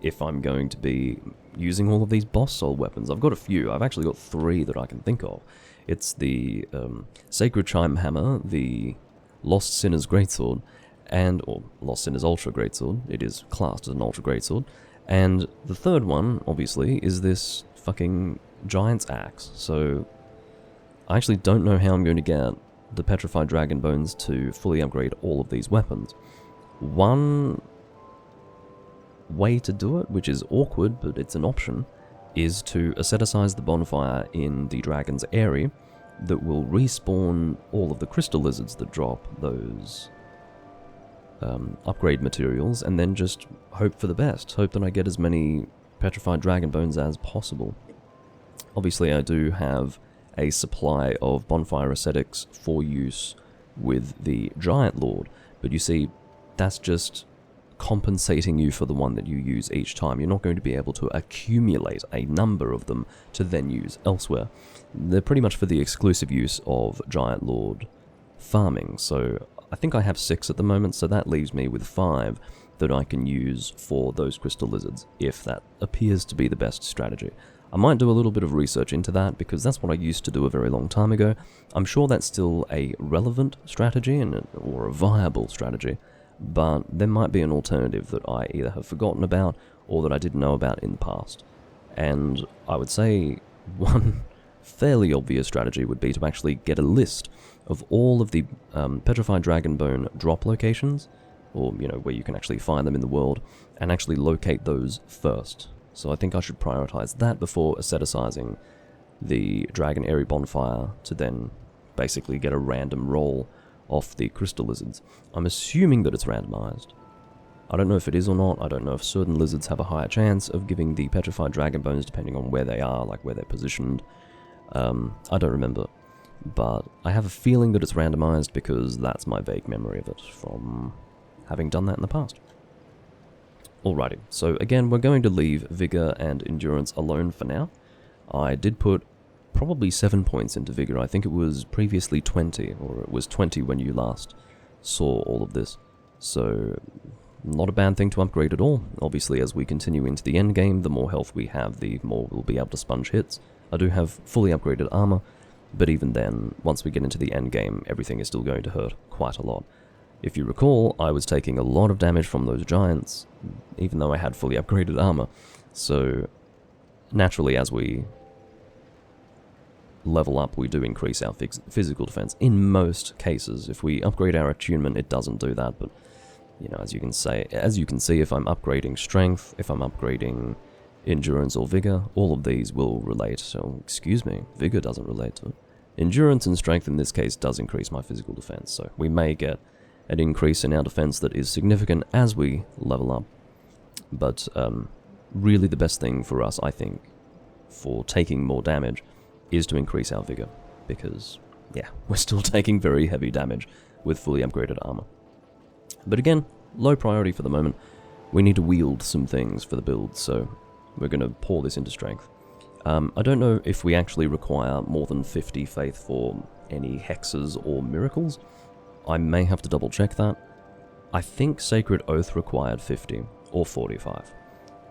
if I'm going to be using all of these boss soul weapons. I've got a few. I've actually got 3 that I can think of. It's the Sacred Chime Hammer, the Lost Sinner's Greatsword, or Lost Sinner's Ultra Greatsword. It is classed as an Ultra Greatsword. And the third one, obviously, is this fucking Giant's Axe. So I actually don't know how I'm going to get the Petrified Dragon Bones to fully upgrade all of these weapons. One way to do it, which is awkward, but it's an option, is to asceticize the bonfire in the dragon's area that will respawn all of the crystal lizards that drop those upgrade materials, and then just hope for the best. Hope that I get as many petrified dragon bones as possible. Obviously, I do have a supply of bonfire ascetics for use with the Giant Lord, but you see, that's just compensating you for the one that you use each time. You're not going to be able to accumulate a number of them to then use elsewhere. They're pretty much for the exclusive use of Giant Lord farming, so I think I have 6 at the moment, so that leaves me with 5 that I can use for those crystal lizards, if that appears to be the best strategy. I might do a little bit of research into that, because that's what I used to do a very long time ago. I'm sure that's still a relevant strategy, or a viable strategy, but there might be an alternative that I either have forgotten about, or that I didn't know about in the past. And I would say one fairly obvious strategy would be to actually get a list of all of the Petrified Dragon Bone drop locations, or, where you can actually find them in the world, and actually locate those first. So I think I should prioritize that before asceticizing the Dragon Airy Bonfire to then basically get a random roll off the crystal lizards. I'm assuming that it's randomized. I don't know if it is or not. I don't know if certain lizards have a higher chance of giving the Petrified Dragon Bones depending on where they are, like where they're positioned. I don't remember. But I have a feeling that it's randomized because that's my vague memory of it from having done that in the past. Alrighty, so again, we're going to leave Vigor and Endurance alone for now. I did put probably 7 points into Vigor. I think it was previously 20, or it was 20 when you last saw all of this. So, not a bad thing to upgrade at all. Obviously, as we continue into the end game, the more health we have, the more we'll be able to sponge hits. I do have fully upgraded armor, but even then, once we get into the end game, everything is still going to hurt quite a lot. If you recall, I was taking a lot of damage from those giants, even though I had fully upgraded armor. So, naturally, as we level up, we do increase our physical defense. In most cases, if we upgrade our attunement, it doesn't do that, but, as you can see, if I'm upgrading strength, if I'm upgrading endurance or vigor, all of these will relate. So, excuse me, vigor doesn't relate to it. Endurance and strength in this case does increase my physical defense, so we may get an increase in our defense that is significant as we level up. But really the best thing for us, I think, for taking more damage is to increase our vigor, because, yeah, we're still taking very heavy damage with fully upgraded armor. But again, low priority for the moment. We need to wield some things for the build, so we're going to pour this into strength. I don't know if we actually require more than 50 faith for any hexes or miracles. I may have to double check that. I think Sacred Oath required 50 or 45,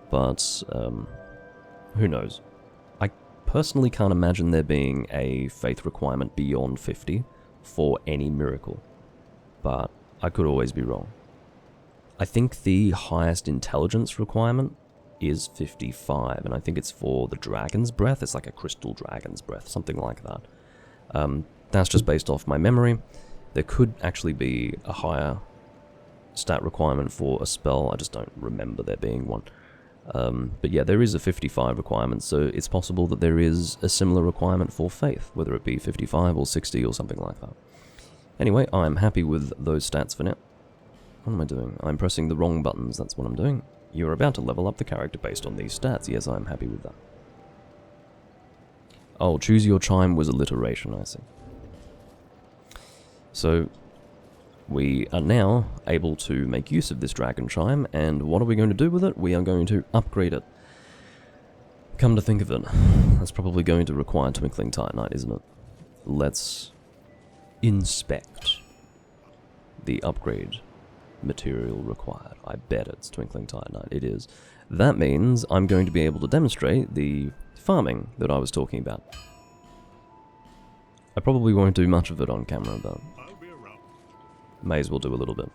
but who knows. I personally can't imagine there being a faith requirement beyond 50 for any miracle, but I could always be wrong. I think the highest intelligence requirement is 55, and I think it's for the Dragon's Breath. It's like a Crystal Dragon's Breath, something like that. That's just based off my memory. There could actually be a higher stat requirement for a spell. I just don't remember there being one. But yeah, there is a 55 requirement, so it's possible that there is a similar requirement for Faith, whether it be 55 or 60 or something like that. Anyway, I'm happy with those stats for now. What am I doing? I'm pressing the wrong buttons, that's what I'm doing. You're about to level up the character based on these stats. Yes, I'm happy with that. Oh, choose your chime was alliteration, I see. So, we are now able to make use of this dragon chime, and what are we going to do with it? We are going to upgrade it. Come to think of it, that's probably going to require Twinkling Titanite, isn't it? Let's inspect the upgrade material required. I bet it's Twinkling Titanite. It is. That means I'm going to be able to demonstrate the farming that I was talking about. I probably won't do much of it on camera, but may as well do a little bit.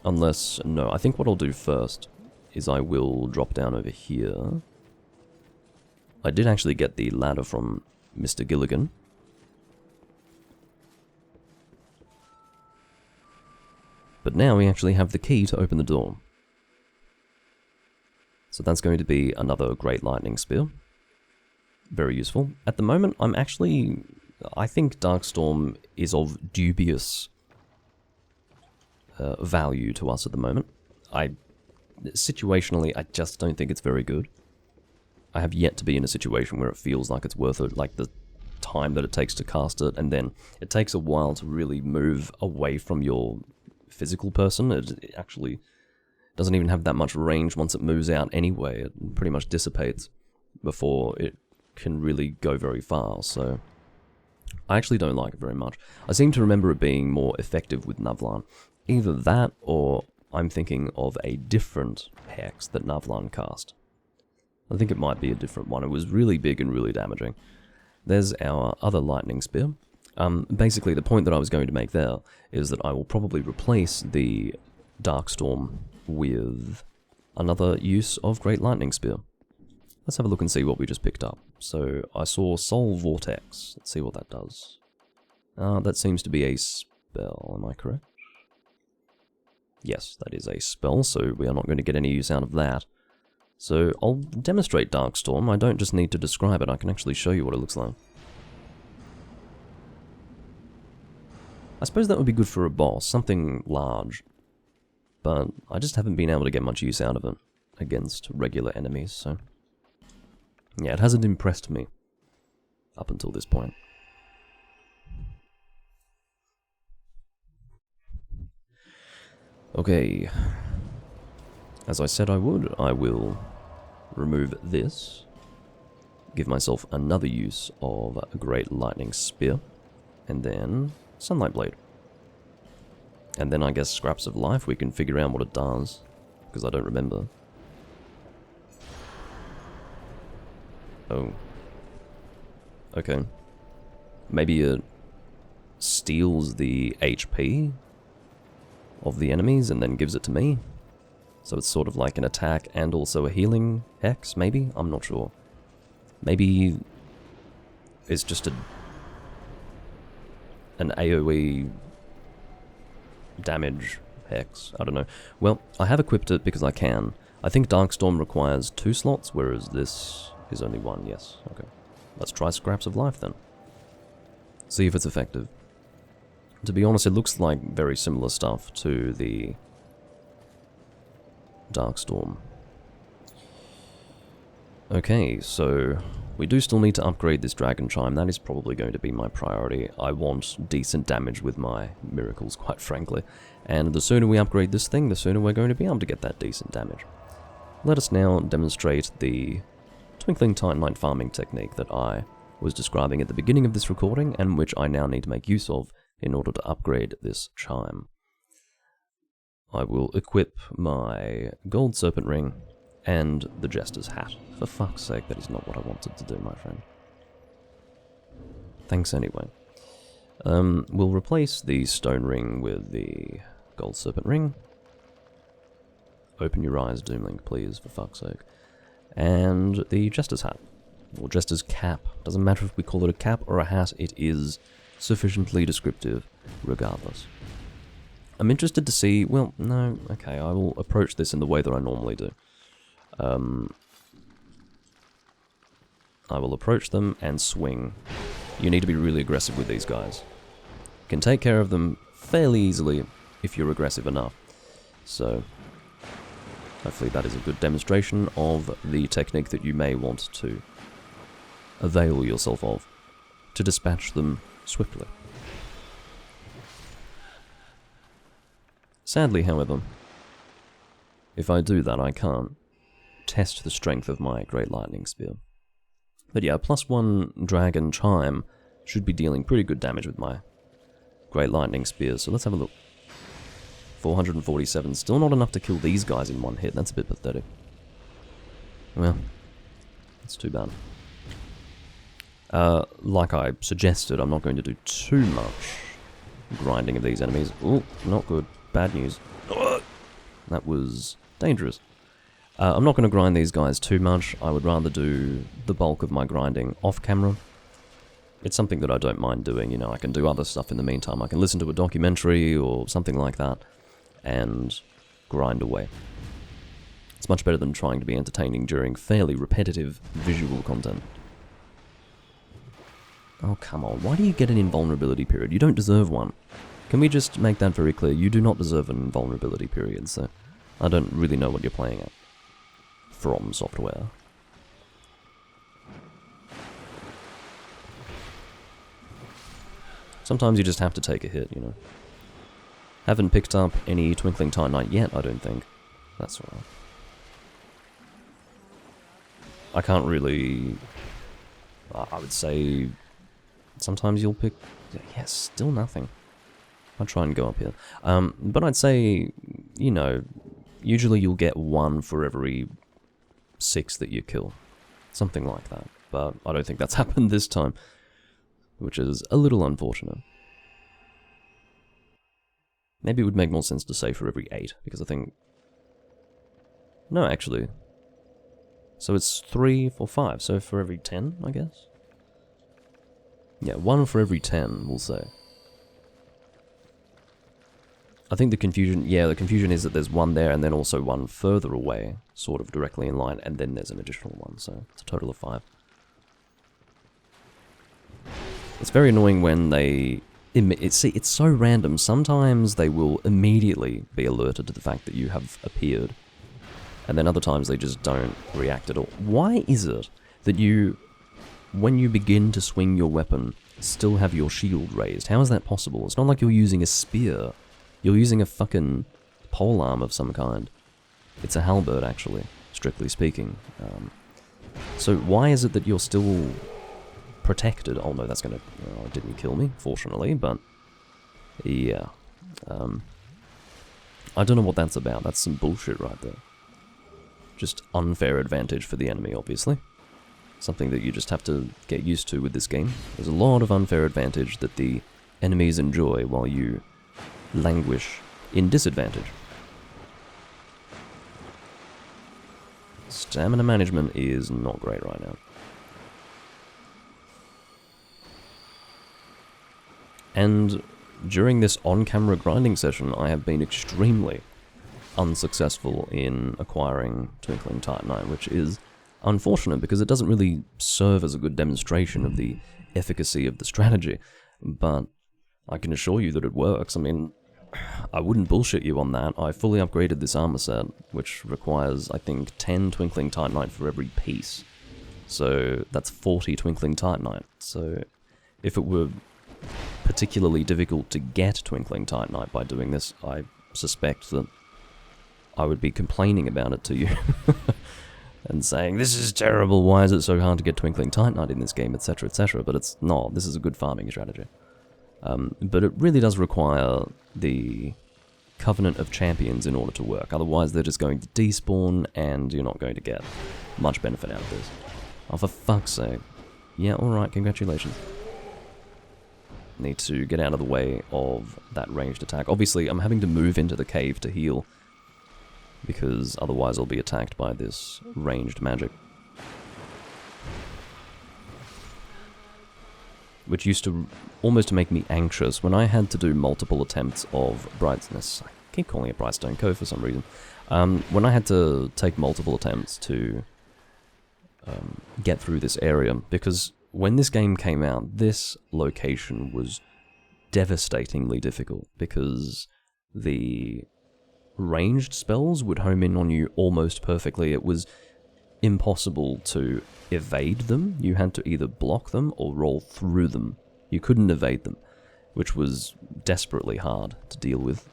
Unless, no, I think what I'll do first is I will drop down over here. I did actually get the ladder from Mr. Gilligan. But now we actually have the key to open the door. So that's going to be another Great Lightning Spear. Very useful. At the moment, I think Darkstorm is of dubious value to us at the moment. Situationally, I just don't think it's very good. I have yet to be in a situation where it feels like it's worth it, like the time that it takes to cast it, and then it takes a while to really move away from your physical person. It actually doesn't even have that much range once it moves out anyway. It pretty much dissipates before it can really go very far, so I actually don't like it very much. I seem to remember it being more effective with Navlan. Either that, or I'm thinking of a different hex that Navlan cast. I think it might be a different one. It was really big and really damaging. There's our other lightning spear. Basically, the point that I was going to make there is that I will probably replace the Darkstorm with another use of Great Lightning Spear. Let's have a look and see what we just picked up. So, I saw Soul Vortex. Let's see what that does. That seems to be a spell, am I correct? Yes, that is a spell, so we are not going to get any use out of that. So, I'll demonstrate Darkstorm. I don't just need to describe it, I can actually show you what it looks like. I suppose that would be good for a boss, something large. But I just haven't been able to get much use out of it against regular enemies, so... yeah, it hasn't impressed me up until this point. Okay. As I said I would, I will remove this. Give myself another use of a Great Lightning Spear. And then Sunlight Blade. And then I guess Scraps of Life, we can figure out what it does. Because I don't remember. Oh. Okay. Maybe it steals the HP of the enemies and then gives it to me. So it's sort of like an attack and also a healing hex, maybe? I'm not sure. Maybe it's just an AoE damage hex. I don't know. Well, I have equipped it because I can. I think Darkstorm requires 2 slots, whereas this is only 1, yes. Okay. Let's try Scraps of Life then. See if it's effective. To be honest, it looks like very similar stuff to the Darkstorm. Okay, so we do still need to upgrade this Dragon Chime. That is probably going to be my priority. I want decent damage with my miracles, quite frankly. And the sooner we upgrade this thing, the sooner we're going to be able to get that decent damage. Let us now demonstrate the Twinkling Titanite farming technique that I was describing at the beginning of this recording, and which I now need to make use of in order to upgrade this chime. I will equip my Gold Serpent Ring and the Jester's Hat. For fuck's sake, that is not what I wanted to do, my friend. Thanks anyway. We'll replace the Stone Ring with the Gold Serpent Ring. Open your eyes, Doomlink, please, for fuck's sake. And the Jester's Hat. Or Jester's Cap. Doesn't matter if we call it a cap or a hat, it is sufficiently descriptive regardless. I'm interested to see... Well, no, okay, I will approach this in the way that I normally do. I will approach them and swing. You need to be really aggressive with these guys. You can take care of them fairly easily if you're aggressive enough. So, hopefully that is a good demonstration of the technique that you may want to avail yourself of to dispatch them swiftly. Sadly, however, if I do that, I can't test the strength of my Great Lightning Spear. But yeah, +1 Dragon Chime should be dealing pretty good damage with my Great Lightning Spear, so let's have a look. 447, still not enough to kill these guys in one hit, that's a bit pathetic. Well, that's too bad. Like I suggested, I'm not going to do too much grinding of these enemies. Ooh, not good. Bad news. That was dangerous. I'm not going to grind these guys too much. I would rather do the bulk of my grinding off camera. It's something that I don't mind doing, you know, I can do other stuff in the meantime. I can listen to a documentary or something like that and grind away. It's much better than trying to be entertaining during fairly repetitive visual content. Oh, come on. Why do you get an invulnerability period? You don't deserve one. Can we just make that very clear? You do not deserve an invulnerability period, so I don't really know what you're playing at. From Software. Sometimes you just have to take a hit, you know. Haven't picked up any Twinkling Titanite yet, I don't think. That's alright. I can't really... I would say... Sometimes you'll pick... Yes, still nothing. I'll try and go up here. But I'd say, you know, usually you'll get 1 for every 6 that you kill. Something like that. But I don't think that's happened this time, which is a little unfortunate. Maybe it would make more sense to say for every 8, because I think... No, actually. So it's 3 for 5, so for every 10, I guess? Yeah, 1 for every 10, we'll say. I think the confusion is that there's 1 there and then also 1 further away, sort of directly in line, and then there's an additional 1, so it's a total of 5. It's very annoying when they... it's so random. Sometimes they will immediately be alerted to the fact that you have appeared, and then other times they just don't react at all. Why is it that you, when you begin to swing your weapon, still have your shield raised? How is that possible? It's not like you're using a spear. You're using a fucking polearm of some kind. It's a halberd, actually, strictly speaking. So why is it that you're still protected? Oh no, that's gonna... it didn't kill me, fortunately, but... Yeah. I don't know what that's about. That's some bullshit right there. Just unfair advantage for the enemy, obviously. Something that you just have to get used to with this game. There's a lot of unfair advantage that the enemies enjoy while you languish in disadvantage. Stamina management is not great right now. And during this on-camera grinding session, I have been extremely unsuccessful in acquiring Twinkling Titanite, which is unfortunate because it doesn't really serve as a good demonstration of the efficacy of the strategy, but I can assure you that it works. I mean, I wouldn't bullshit you on that. I fully upgraded this armor set, which requires, I think, 10 Twinkling Titanite for every piece. So that's 40 Twinkling Titanite. So if it were particularly difficult to get Twinkling Titanite by doing this, I suspect that I would be complaining about it to you. And saying, this is terrible, why is it so hard to get Twinkling Titanite in this game, etc, etc. But it's not. This is a good farming strategy. But it really does require the Covenant of Champions in order to work. Otherwise, they're just going to despawn, and you're not going to get much benefit out of this. Oh, for fuck's sake. Yeah, alright, congratulations. Need to get out of the way of that ranged attack. Obviously, I'm having to move into the cave to heal, because otherwise I'll be attacked by this ranged magic. which used to almost make me anxious when I had to do multiple attempts of Brightness. I keep calling it Brightstone Cove for some reason. When I had to take multiple attempts to get through this area, because when this game came out, this location was devastatingly difficult, because the ranged spells would home in on you almost perfectly. It was impossible to evade them. You had to either block them or roll through them. You couldn't evade them, which was desperately hard to deal with.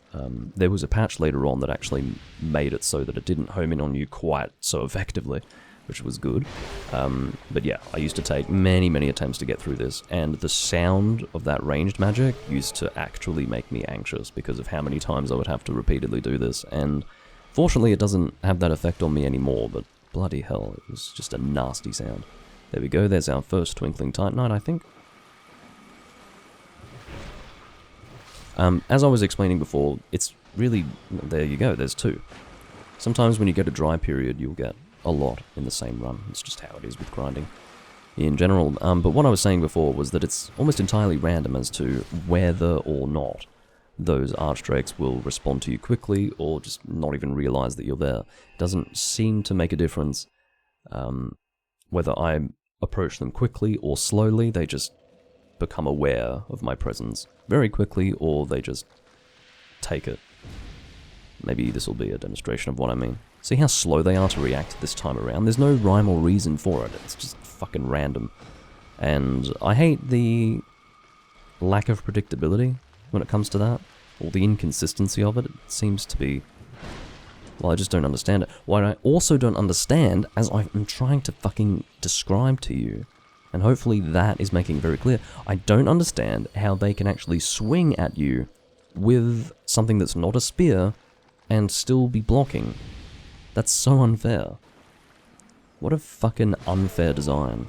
There was a patch later on that actually made it so that it didn't home in on you quite so effectively, which was good. But yeah, I used to take many, many attempts to get through this, and the sound of that ranged magic used to actually make me anxious because of how many times I would have to repeatedly do this, and fortunately it doesn't have that effect on me anymore, but bloody hell, it was just a nasty sound. There we go, there's our first Twinkling Titanite, I think. As I was explaining before, it's really... there you go, there's two. Sometimes when you get a dry period, you'll get a lot in the same run. It's just how it is with grinding in general. But what I was saying before was that it's almost entirely random as to whether or not those archdrakes will respond to you quickly or just not even realize that you're there. It doesn't seem to make a difference whether I approach them quickly or slowly. They just become aware of my presence very quickly, or they just take it. Maybe this will be a demonstration of what I mean. See how slow they are to react this time around? There's no rhyme or reason for it. It's just fucking random. And I hate the lack of predictability when it comes to that, or the inconsistency of it. It seems to be... well, I just don't understand it. What I also don't understand, as I'm trying to fucking describe to you, and hopefully that is making very clear, I don't understand how they can actually swing at you with something that's not a spear and still be blocking. That's so unfair. What a fucking unfair design.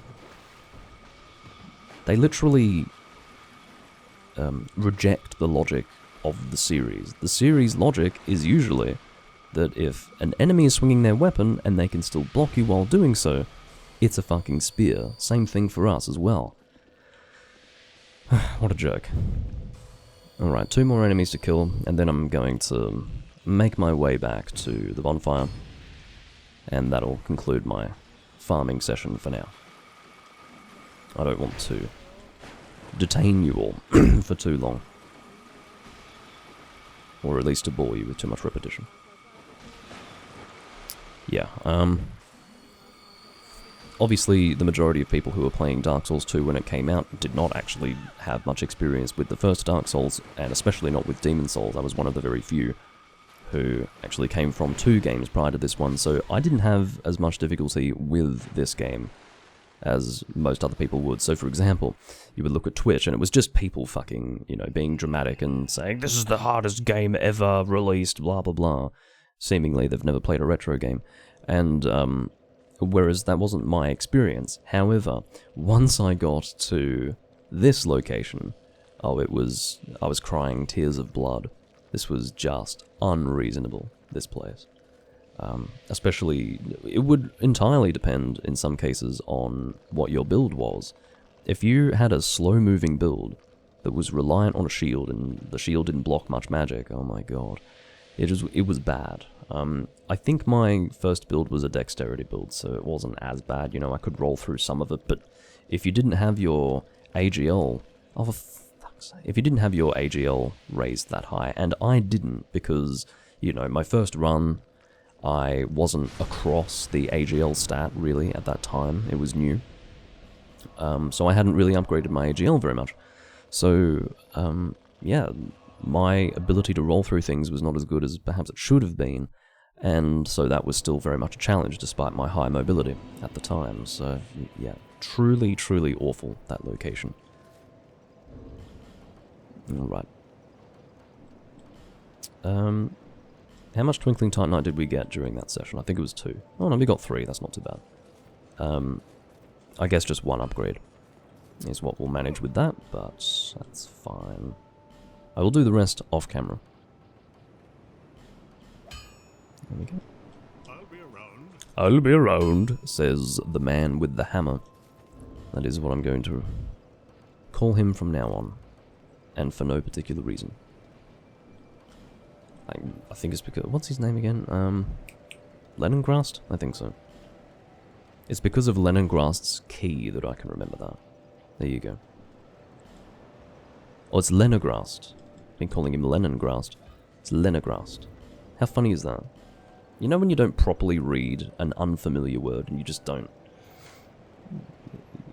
They literally reject the logic of the series. The series logic is usually that if an enemy is swinging their weapon and they can still block you while doing so, it's a fucking spear. Same thing for us as well. What a joke. Alright, 2 more enemies to kill, and then I'm going to make my way back to the bonfire, and that'll conclude my farming session for now. I don't want to detain you all for too long, or at least to bore you with too much repetition. Yeah, obviously the majority of people who were playing Dark Souls 2 when it came out did not actually have much experience with the first Dark Souls, and especially not with Demon Souls. I was one of the very few who actually came from 2 games prior to this one, so I didn't have as much difficulty with this game as most other people would. So for example, you would look at Twitch and it was just people fucking, you know, being dramatic and saying, this is the hardest game ever released, blah blah blah. Seemingly they've never played a retro game. And whereas that wasn't my experience. However, once I got to this location, I was crying tears of blood. This was just unreasonable, this place. Especially, it would entirely depend, in some cases, on what your build was. If you had a slow-moving build that was reliant on a shield, and the shield didn't block much magic, oh my god, it was bad. I think my first build was a dexterity build, so it wasn't as bad, you know, I could roll through some of it, but if you didn't have your AGL, oh for fuck's sake, if you didn't have your AGL raised that high, and I didn't, because, you know, my first run, I wasn't across the AGL stat, really, at that time, it was new, so I hadn't really upgraded my AGL very much, so, yeah, my ability to roll through things was not as good as perhaps it should have been, and so that was still very much a challenge despite my high mobility at the time. So yeah, truly, truly awful, that location. Alright. How much Twinkling Titanite did we get during that session? I think it was 2. Oh no, we got 3, that's not too bad. I guess just 1 upgrade is what we'll manage with that, but that's fine. I will do the rest off camera. There we go. I'll be around, says the man with the hammer. That is what I'm going to call him from now on, and for no particular reason. I think it's because... What's his name again? Leningrast? I think so. It's because of Leningrast's key that I can remember that. There you go. Oh, it's Leningrast. I've been calling him Leningrast. It's Leningrast. How funny is that? You know when you don't properly read an unfamiliar word and you just don't...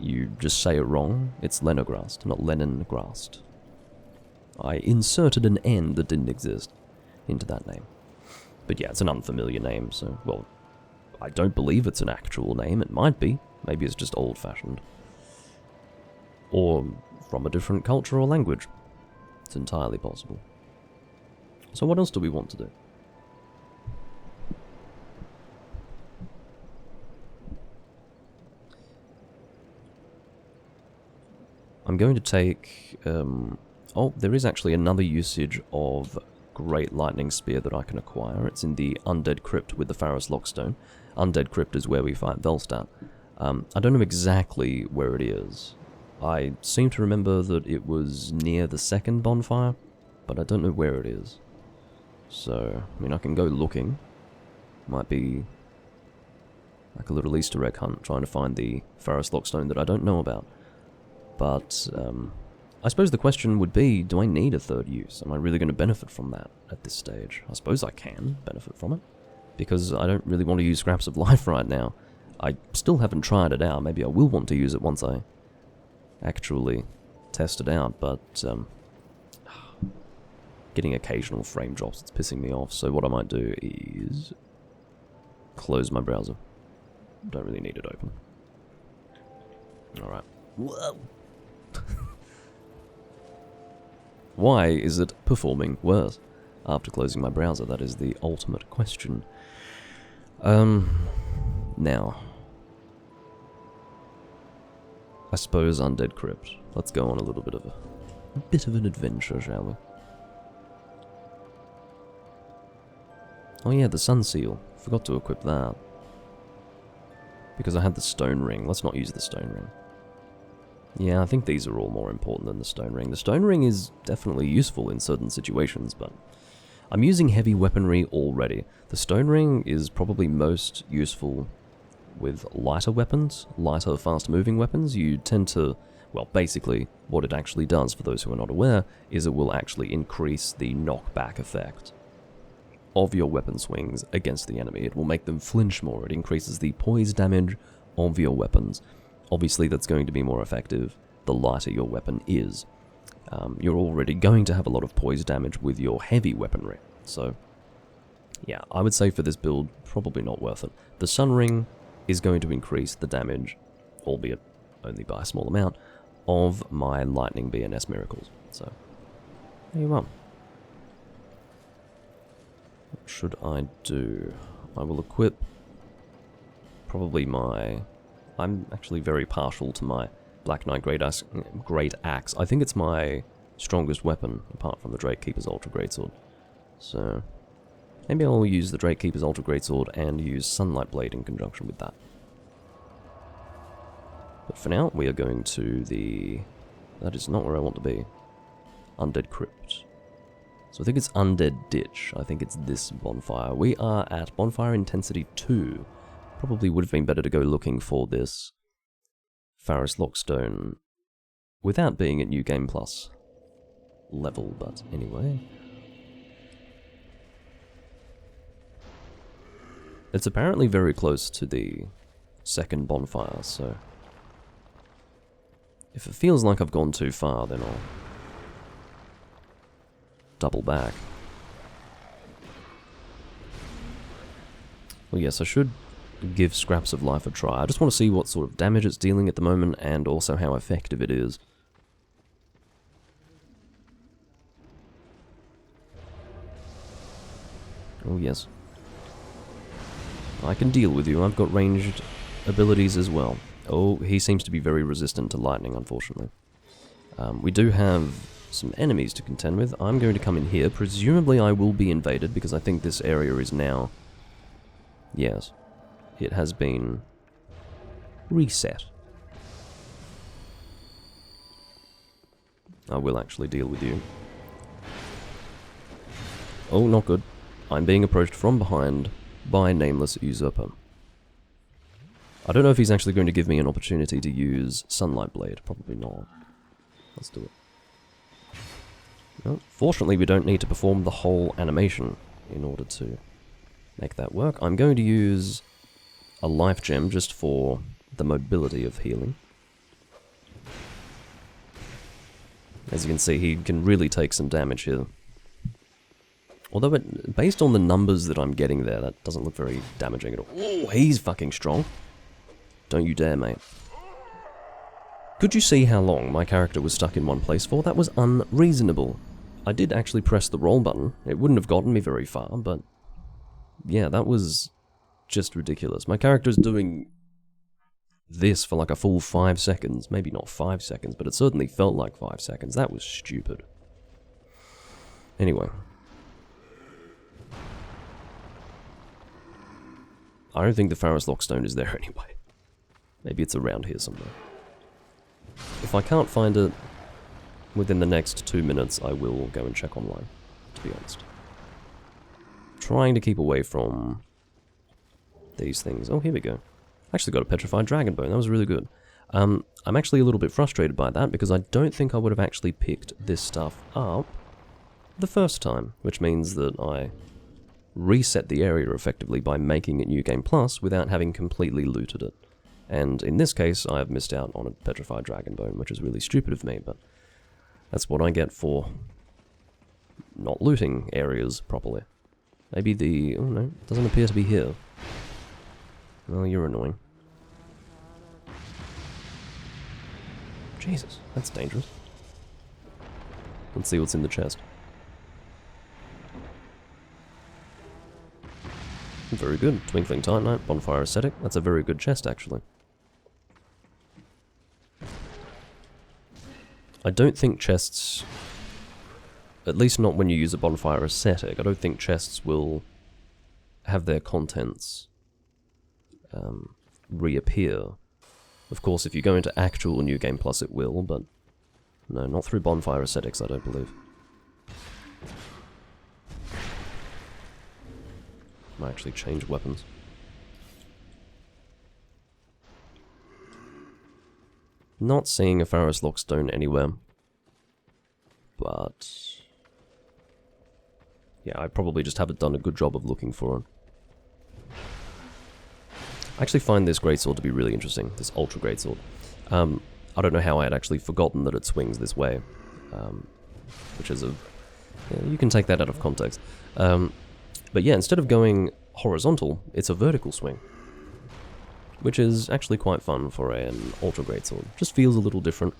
You just say it wrong? It's Leningrast, not Leningrast. I inserted an N that didn't exist into that name. But yeah, it's an unfamiliar name, so, well, I don't believe it's an actual name. It might be. Maybe it's just old-fashioned. Or from a different culture or language. It's entirely possible. So what else do we want to do? I'm going to take... oh, there is actually another usage of Great Lightning Spear that I can acquire. It's in the Undead Crypt with the Pharos Lockstone. Undead Crypt is where we fight Velstadt. I don't know exactly where it is. I seem to remember that it was near the second bonfire, but I don't know where it is. So, I mean, I can go looking. Might be like a little Easter egg hunt, trying to find the Pharos Lockstone that I don't know about. But, I suppose the question would be, do I need a third use? Am I really going to benefit from that at this stage? I suppose I can benefit from it, because I don't really want to use Scraps of Life right now. I still haven't tried it out. Maybe I will want to use it once I actually test it out, but getting occasional frame drops, it's pissing me off. So what I might do is close my browser. Don't really need it open. Alright. Whoa! Why is it performing worse after closing my browser? That is the ultimate question. Now, I suppose Undead Crypt. Let's go on a bit of an adventure, shall we? Oh yeah, the Sun Seal. Forgot to equip that. Because I had the Stone Ring. Let's not use the Stone Ring. Yeah, I think these are all more important than the Stone Ring. The Stone Ring is definitely useful in certain situations, but I'm using heavy weaponry already. The Stone Ring is probably most useful with lighter weapons, lighter, fast-moving weapons. You tend to, well, basically, what it actually does, for those who are not aware, is it will actually increase the knockback effect of your weapon swings against the enemy. It will make them flinch more. It increases the poise damage of your weapons. Obviously, that's going to be more effective the lighter your weapon is. You're already going to have a lot of poise damage with your heavy weaponry. So, yeah, I would say for this build, probably not worth it. The Sun Ring is going to increase the damage, albeit only by a small amount, of my Lightning BNS Miracles. So, there you are. What should I do? I will equip probably my... I'm actually very partial to my Black Knight Great Axe. I think it's my strongest weapon, apart from the Drake Keeper's Ultra Greatsword. So, maybe I'll use the Drake Keeper's Ultra Greatsword and use Sunlight Blade in conjunction with that. But for now, we are going to the... That is not where I want to be. Undead Crypt. So I think it's Undead Ditch. I think it's this bonfire. We are at Bonfire Intensity 2. Probably would have been better to go looking for this Pharos Lockstone without being at New Game Plus level, but anyway. It's apparently very close to the second bonfire, so if it feels like I've gone too far, then I'll double back. Well, yes, I should give Scraps of Life a try. I just want to see what sort of damage it's dealing at the moment, and also how effective it is. Oh yes. I can deal with you. I've got ranged abilities as well. Oh, he seems to be very resistant to lightning, unfortunately. We do have some enemies to contend with. I'm going to come in here. Presumably I will be invaded, because I think this area is now... Yes. It has been reset. I will actually deal with you. Oh, not good. I'm being approached from behind by Nameless Usurper. I don't know if he's actually going to give me an opportunity to use Sunlight Blade. Probably not. Let's do it. No, fortunately, we don't need to perform the whole animation in order to make that work. I'm going to use a life gem just for the mobility of healing. As you can see, he can really take some damage here. Although, based on the numbers that I'm getting there, that doesn't look very damaging at all. Oh, he's fucking strong. Don't you dare, mate. Could you see how long my character was stuck in one place for? That was unreasonable. I did actually press the roll button. It wouldn't have gotten me very far, but... yeah, that was just ridiculous. My character's doing this for like a full 5 seconds. Maybe not 5 seconds, but it certainly felt like 5 seconds. That was stupid. Anyway. I don't think the Pharos Lockstone is there anyway. Maybe it's around here somewhere. If I can't find it within the next 2 minutes, I will go and check online, to be honest. Trying to keep away from these things. Oh, here we go. Actually got a Petrified Dragon Bone. That was really good. I'm actually a little bit frustrated by that, because I don't think I would have actually picked this stuff up the first time, which means that I reset the area effectively by making it New Game Plus without having completely looted it. And in this case, I have missed out on a Petrified Dragon Bone, which is really stupid of me, but that's what I get for not looting areas properly. Maybe the... oh no, it doesn't appear to be here. Well, you're annoying. Jesus, that's dangerous. Let's see what's in the chest. Very good. Twinkling Titanite, Bonfire Ascetic. That's a very good chest, actually. I don't think chests... at least not when you use a Bonfire Ascetic. I don't think chests will have their contents reappear. Of course, if you go into actual New Game Plus, it will, but no, not through Bonfire Ascetics, I don't believe. Might actually change weapons. Not seeing a Pharos Lockstone anywhere. But... yeah, I probably just haven't done a good job of looking for it. I actually find this greatsword to be really interesting, this ultra greatsword. I don't know how I had actually forgotten that it swings this way. Which is a... yeah, you can take that out of context. But yeah, instead of going horizontal, it's a vertical swing. Which is actually quite fun for an ultra greatsword. Just feels a little different.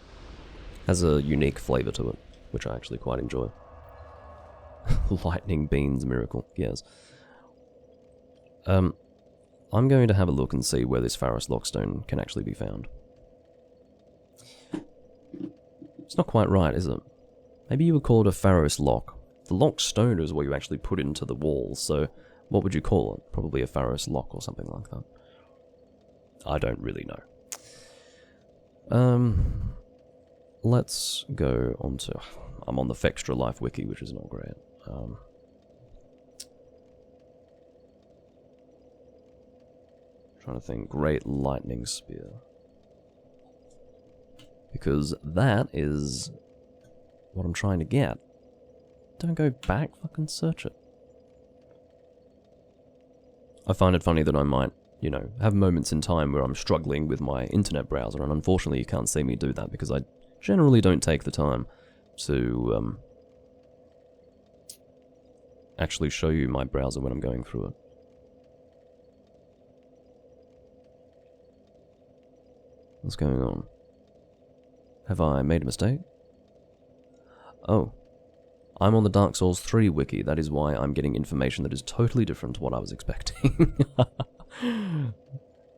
Has a unique flavour to it, which I actually quite enjoy. Lightning Beans Miracle, yes. I'm going to have a look and see where this Pharos Lockstone can actually be found. It's not quite right, is it? Maybe you would call it a Pharos Lock. The Lockstone is what you actually put into the walls, so what would you call it? Probably a Pharos Lock or something like that. I don't really know. Let's go on to... I'm on the Fextra Life wiki, which is not great. Trying to think. Great Lightning Spear. Because that is what I'm trying to get. Don't go back, fucking search it. I find it funny that I might, you know, have moments in time where I'm struggling with my internet browser, and unfortunately you can't see me do that because I generally don't take the time to actually show you my browser when I'm going through it. What's going on? Have I made a mistake? Oh. I'm on the Dark Souls 3 wiki, that is why I'm getting information that is totally different to what I was expecting.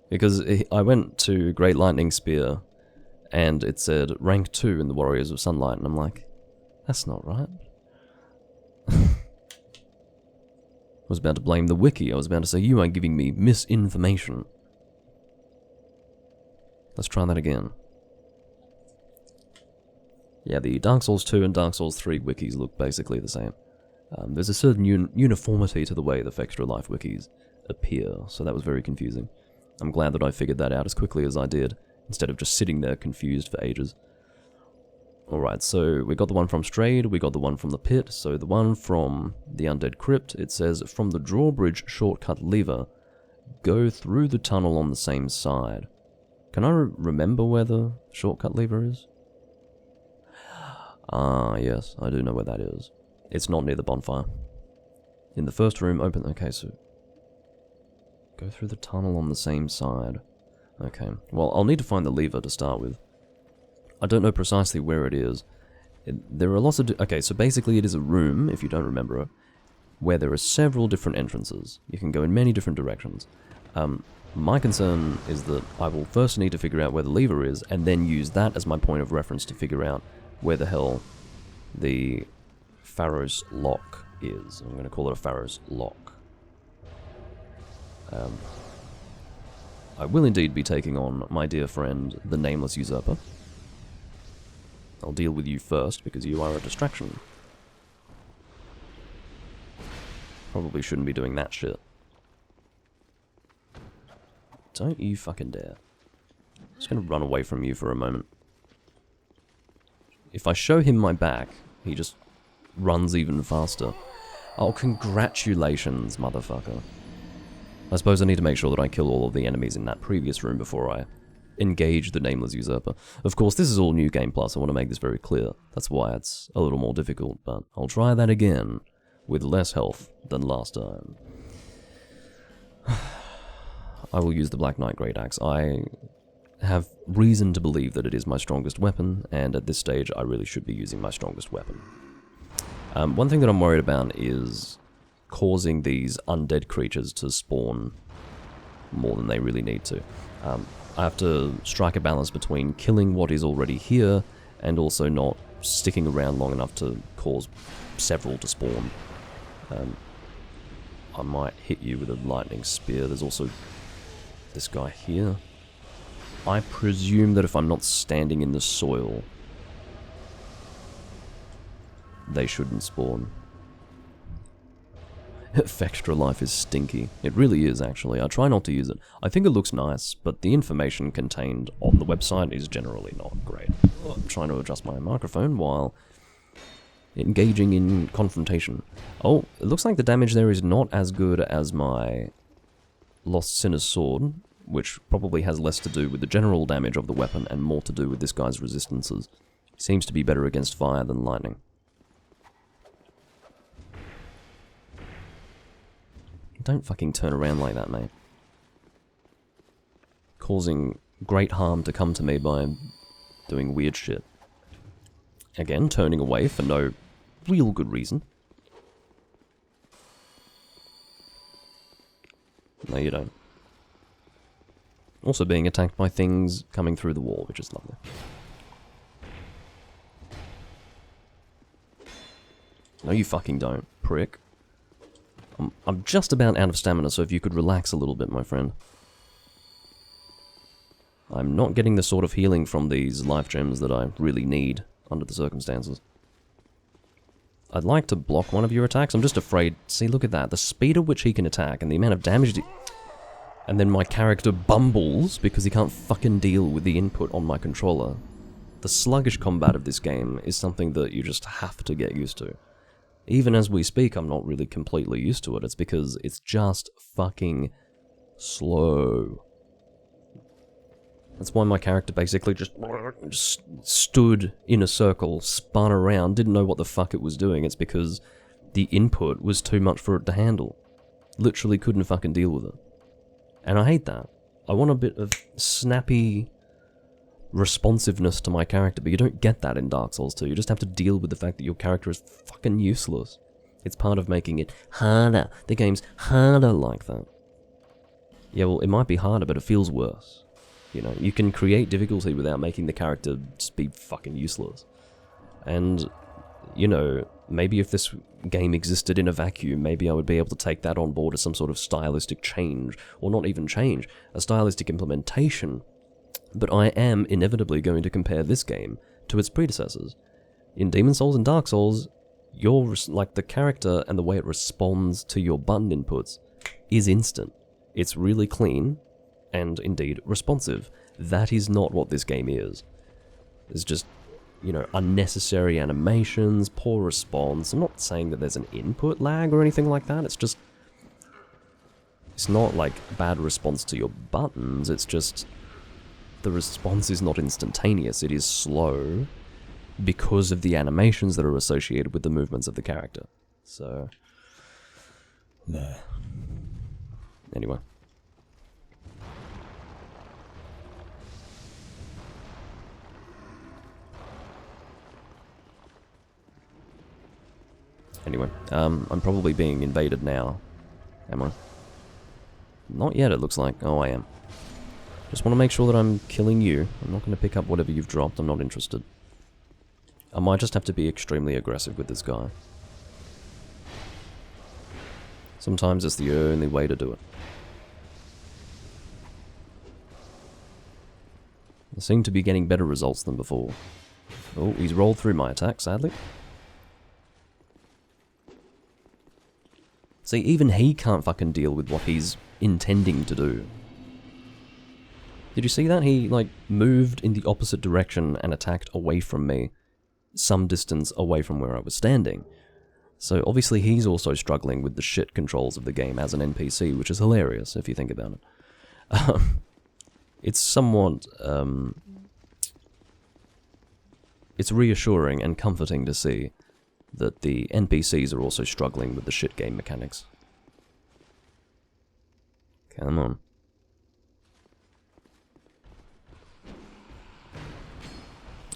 Because I went to Great Lightning Spear, and it said rank 2 in the Warriors of Sunlight, and I'm like, that's not right. I was about to blame the wiki, I was about to say, you are giving me misinformation. Let's try that again. Yeah, the Dark Souls 2 and Dark Souls 3 wikis look basically the same. There's a certain uniformity to the way the Extra Life wikis appear, so that was very confusing. I'm glad that I figured that out as quickly as I did, instead of just sitting there confused for ages. Alright, so we got the one from Strayed, we got the one from the Pit, so the one from the Undead Crypt, it says, from the drawbridge shortcut lever, go through the tunnel on the same side. Can I remember where the shortcut lever is? Ah, yes, I do know where that is. It's not near the bonfire. In the first room, open... Okay, so... Go through the tunnel on the same side. Okay, well, I'll need to find the lever to start with. I don't know precisely where it is. There are lots of... Okay, so basically it is a room, if you don't remember it, where there are several different entrances. You can go in many different directions. My concern is that I will first need to figure out where the lever is, and then use that as my point of reference to figure out where the hell the Pharaoh's Lock is. I'm going to call it a Pharaoh's Lock. I will indeed be taking on my dear friend, the Nameless Usurper. I'll deal with you first, because you are a distraction. Probably shouldn't be doing that shit. Don't you fucking dare. I'm just gonna run away from you for a moment. If I show him my back, he just runs even faster. Oh, congratulations, motherfucker. I suppose I need to make sure that I kill all of the enemies in that previous room before I engage the Nameless Usurper. Of course, this is all New Game Plus, I want to make this very clear. That's why it's a little more difficult, but I'll try that again, with less health than last time. I will use the Black Knight Great Axe. I have reason to believe that it is my strongest weapon, and at this stage I really should be using my strongest weapon. One thing that I'm worried about is causing these undead creatures to spawn more than they really need to. I have to strike a balance between killing what is already here and also not sticking around long enough to cause several to spawn. I might hit you with a lightning spear. There's also this guy here. I presume that if I'm not standing in the soil, they shouldn't spawn. Extra Life is stinky. It really is, actually. I try not to use it. I think it looks nice, but the information contained on the website is generally not great. I'm trying to adjust my microphone while engaging in confrontation. Oh, it looks like the damage there is not as good as my Lost Sinner's Sword, which probably has less to do with the general damage of the weapon and more to do with this guy's resistances. Seems to be better against fire than lightning. Don't fucking turn around like that, mate. Causing great harm to come to me by doing weird shit. Again, turning away for no real good reason. No, you don't. Also being attacked by things coming through the wall, which is lovely. No, you fucking don't, prick. I'm just about out of stamina, so if you could relax a little bit, my friend. I'm not getting the sort of healing from these life gems that I really need under the circumstances. I'd like to block one of your attacks. I'm just afraid. See, look at that. The speed at which he can attack and the amount of damage... And then my character bumbles because he can't fucking deal with the input on my controller. The sluggish combat of this game is something that you just have to get used to. Even as we speak, I'm not really completely used to it. It's because it's just fucking slow. That's why my character basically just stood in a circle, spun around, didn't know what the fuck it was doing. It's because the input was too much for it to handle. Literally couldn't fucking deal with it. And I hate that. I want a bit of snappy responsiveness to my character, but you don't get that in Dark Souls 2. You just have to deal with the fact that your character is fucking useless. It's part of making it harder. The game's harder like that. Yeah, well, it might be harder, but it feels worse. You know, you can create difficulty without making the character just be fucking useless. And, you know, maybe if this game existed in a vacuum, maybe I would be able to take that on board as some sort of stylistic change, or not even change, a stylistic implementation. But I am inevitably going to compare this game to its predecessors, In Demon Souls and Dark Souls, like the character and the way it responds to your button inputs is instant. It's really clean and indeed responsive. That is not what this game is. It's just, you know, unnecessary animations, poor response. I'm not saying that there's an input lag or anything like that. It's just, it's not like bad response to your buttons. It's just the response is not instantaneous. It is slow because of the animations that are associated with the movements of the character. So, nah. Anyway. Anyway, I'm probably being invaded now. Am I? Not yet, it looks like. Oh, I am. Just want to make sure that I'm killing you. I'm not going to pick up whatever you've dropped. I'm not interested. I might just have to be extremely aggressive with this guy. Sometimes it's the only way to do it. I seem to be getting better results than before. Oh, he's rolled through my attack, sadly. See, even he can't fucking deal with what he's intending to do. Did you see that? He, like, moved in the opposite direction and attacked away from me, some distance away from where I was standing. So obviously he's also struggling with the shit controls of the game as an NPC, which is hilarious if you think about it. It's somewhat, it's reassuring and comforting to see that the NPCs are also struggling with the shit game mechanics. Come on.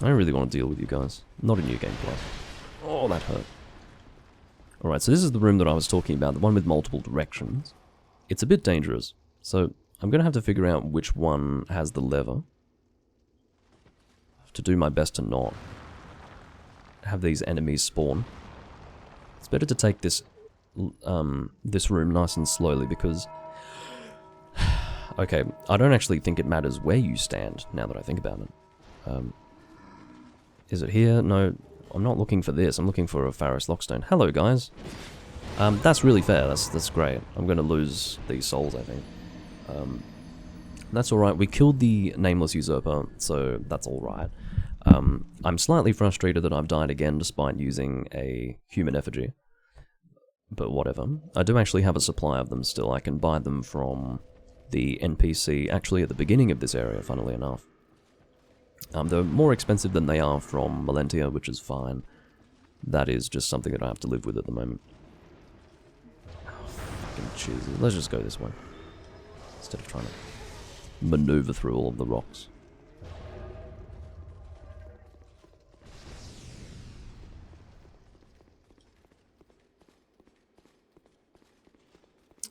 I don't really want to deal with you guys. Not in New Game Plus. Oh, that hurt. Alright, so this is the room that I was talking about, the one with multiple directions. It's a bit dangerous, so I'm going to have to figure out which one has the lever. I have to do my best to not have these enemies spawn. It's better to take this this room nice and slowly because... Okay, I don't actually think it matters where you stand, now that I think about it. Is it here? No, I'm not looking for this. I'm looking for a Pharos Lockstone. Hello, guys. That's really fair. That's great. I'm going to lose these souls, I think. That's alright. We killed the Nameless Usurper, so that's alright. I'm slightly frustrated that I've died again despite using a human effigy. But whatever. I do actually have a supply of them still. I can buy them from the NPC actually at the beginning of this area, funnily enough. They're more expensive than they are from Malentia, which is fine. That is just something that I have to live with at the moment. Oh, fucking Jesus. Let's just go this way. Instead of trying to maneuver through all of the rocks.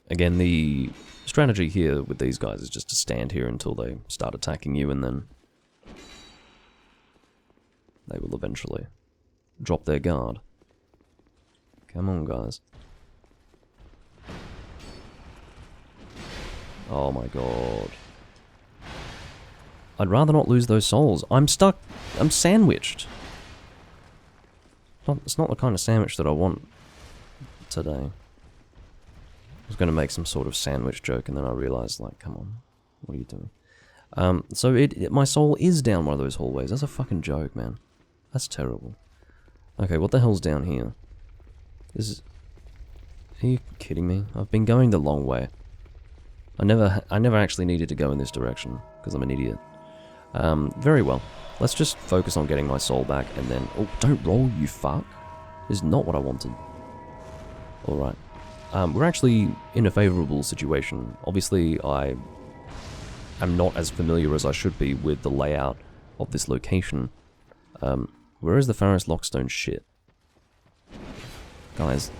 Again, the strategy here with these guys is just to stand here until they start attacking you, and then they will eventually drop their guard. Come on, guys. Oh my god. I'd rather not lose those souls. I'm stuck. I'm sandwiched. It's not the kind of sandwich that I want today. I was going to make some sort of sandwich joke, and then I realized, like, come on, what are you doing? So my soul is down one of those hallways. That's a fucking joke, man. That's terrible. Okay, what the hell's down here? Are you kidding me? I've been going the long way. I never actually needed to go in this direction, because I'm an idiot. Very well. Let's just focus on getting my soul back, and then... Oh, don't roll, you fuck. This is not what I wanted. Alright. We're actually in a favorable situation. Obviously, I am not as familiar as I should be with the layout of this location. Where is the Pharos Lockstone shit? Guys,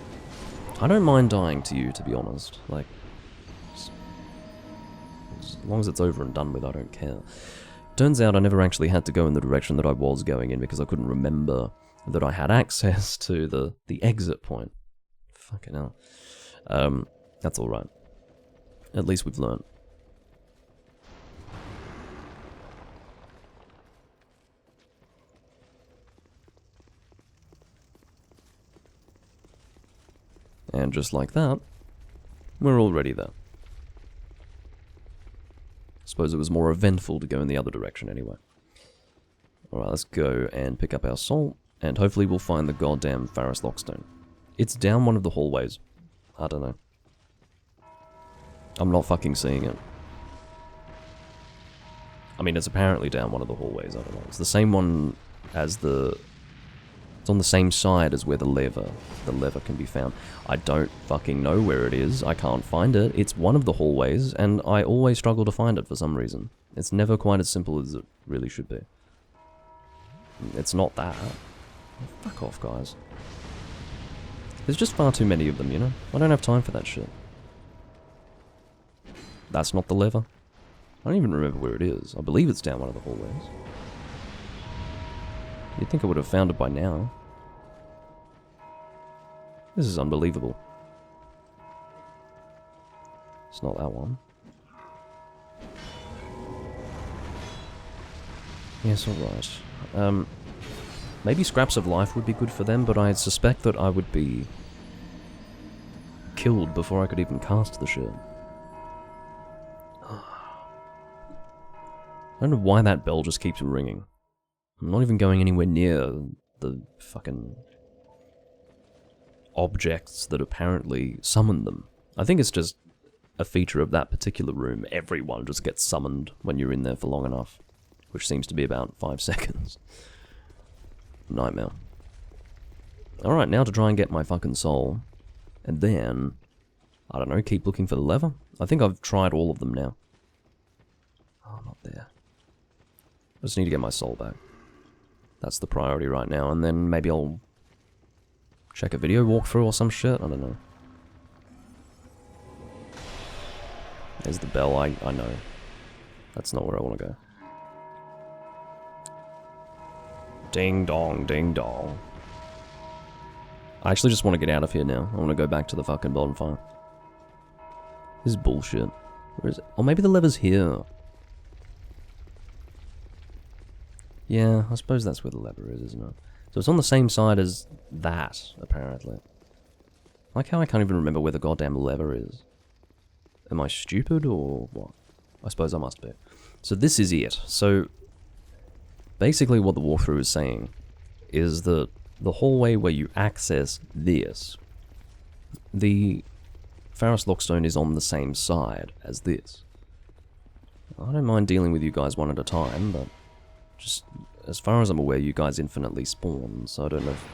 I don't mind dying to you, to be honest. Like, as long as it's over and done with, I don't care. Turns out I never actually had to go in the direction that I was going in because I couldn't remember that I had access to the exit point. Fucking hell. That's alright. At least we've learned. And just like that, we're already there. Suppose it was more eventful to go in the other direction anyway. Alright, let's go and pick up our salt, and hopefully we'll find the goddamn Pharos Lockstone. It's down one of the hallways. I don't know. I'm not fucking seeing it. I mean, it's apparently down one of the hallways, I don't know. It's the same one as the... It's on the same side as where the lever can be found. I don't fucking know where it is. I can't find it. It's one of the hallways, and I always struggle to find it for some reason. It's never quite as simple as it really should be. It's not that. Fuck off, guys. There's just far too many of them, you know? I don't have time for that shit. That's not the lever. I don't even remember where it is. I believe it's down one of the hallways. You'd think I would have found it by now. This is unbelievable. It's not that one. Yes, alright. Maybe scraps of life would be good for them, but I suspect that I would be killed before I could even cast the shit. I don't know why that bell just keeps ringing. I'm not even going anywhere near the fucking objects that apparently summon them. I think it's just a feature of that particular room. Everyone just gets summoned when you're in there for long enough, which seems to be about 5 seconds. Nightmare. Alright, now to try and get my fucking soul. And then, I don't know, keep looking for the lever? I think I've tried all of them now. Oh, not there. I just need to get my soul back. That's the priority right now, and then maybe I'll check a video walkthrough or some shit, I don't know. There's the bell, I know. That's not where I want to go. Ding dong, ding dong. I actually just want to get out of here now. I want to go back to the fucking bonfire. This is bullshit. Where is it? Oh, maybe the lever's here. Yeah, I suppose that's where the lever is, isn't it? So it's on the same side as that, apparently. Like how I can't even remember where the goddamn lever is. Am I stupid, or what? I suppose I must be. So this is it. So, basically what the walkthrough is saying is that the hallway where you access this, the Pharos Lockstone is on the same side as this. I don't mind dealing with you guys one at a time, but just as far as I'm aware, you guys infinitely spawn, so I don't know if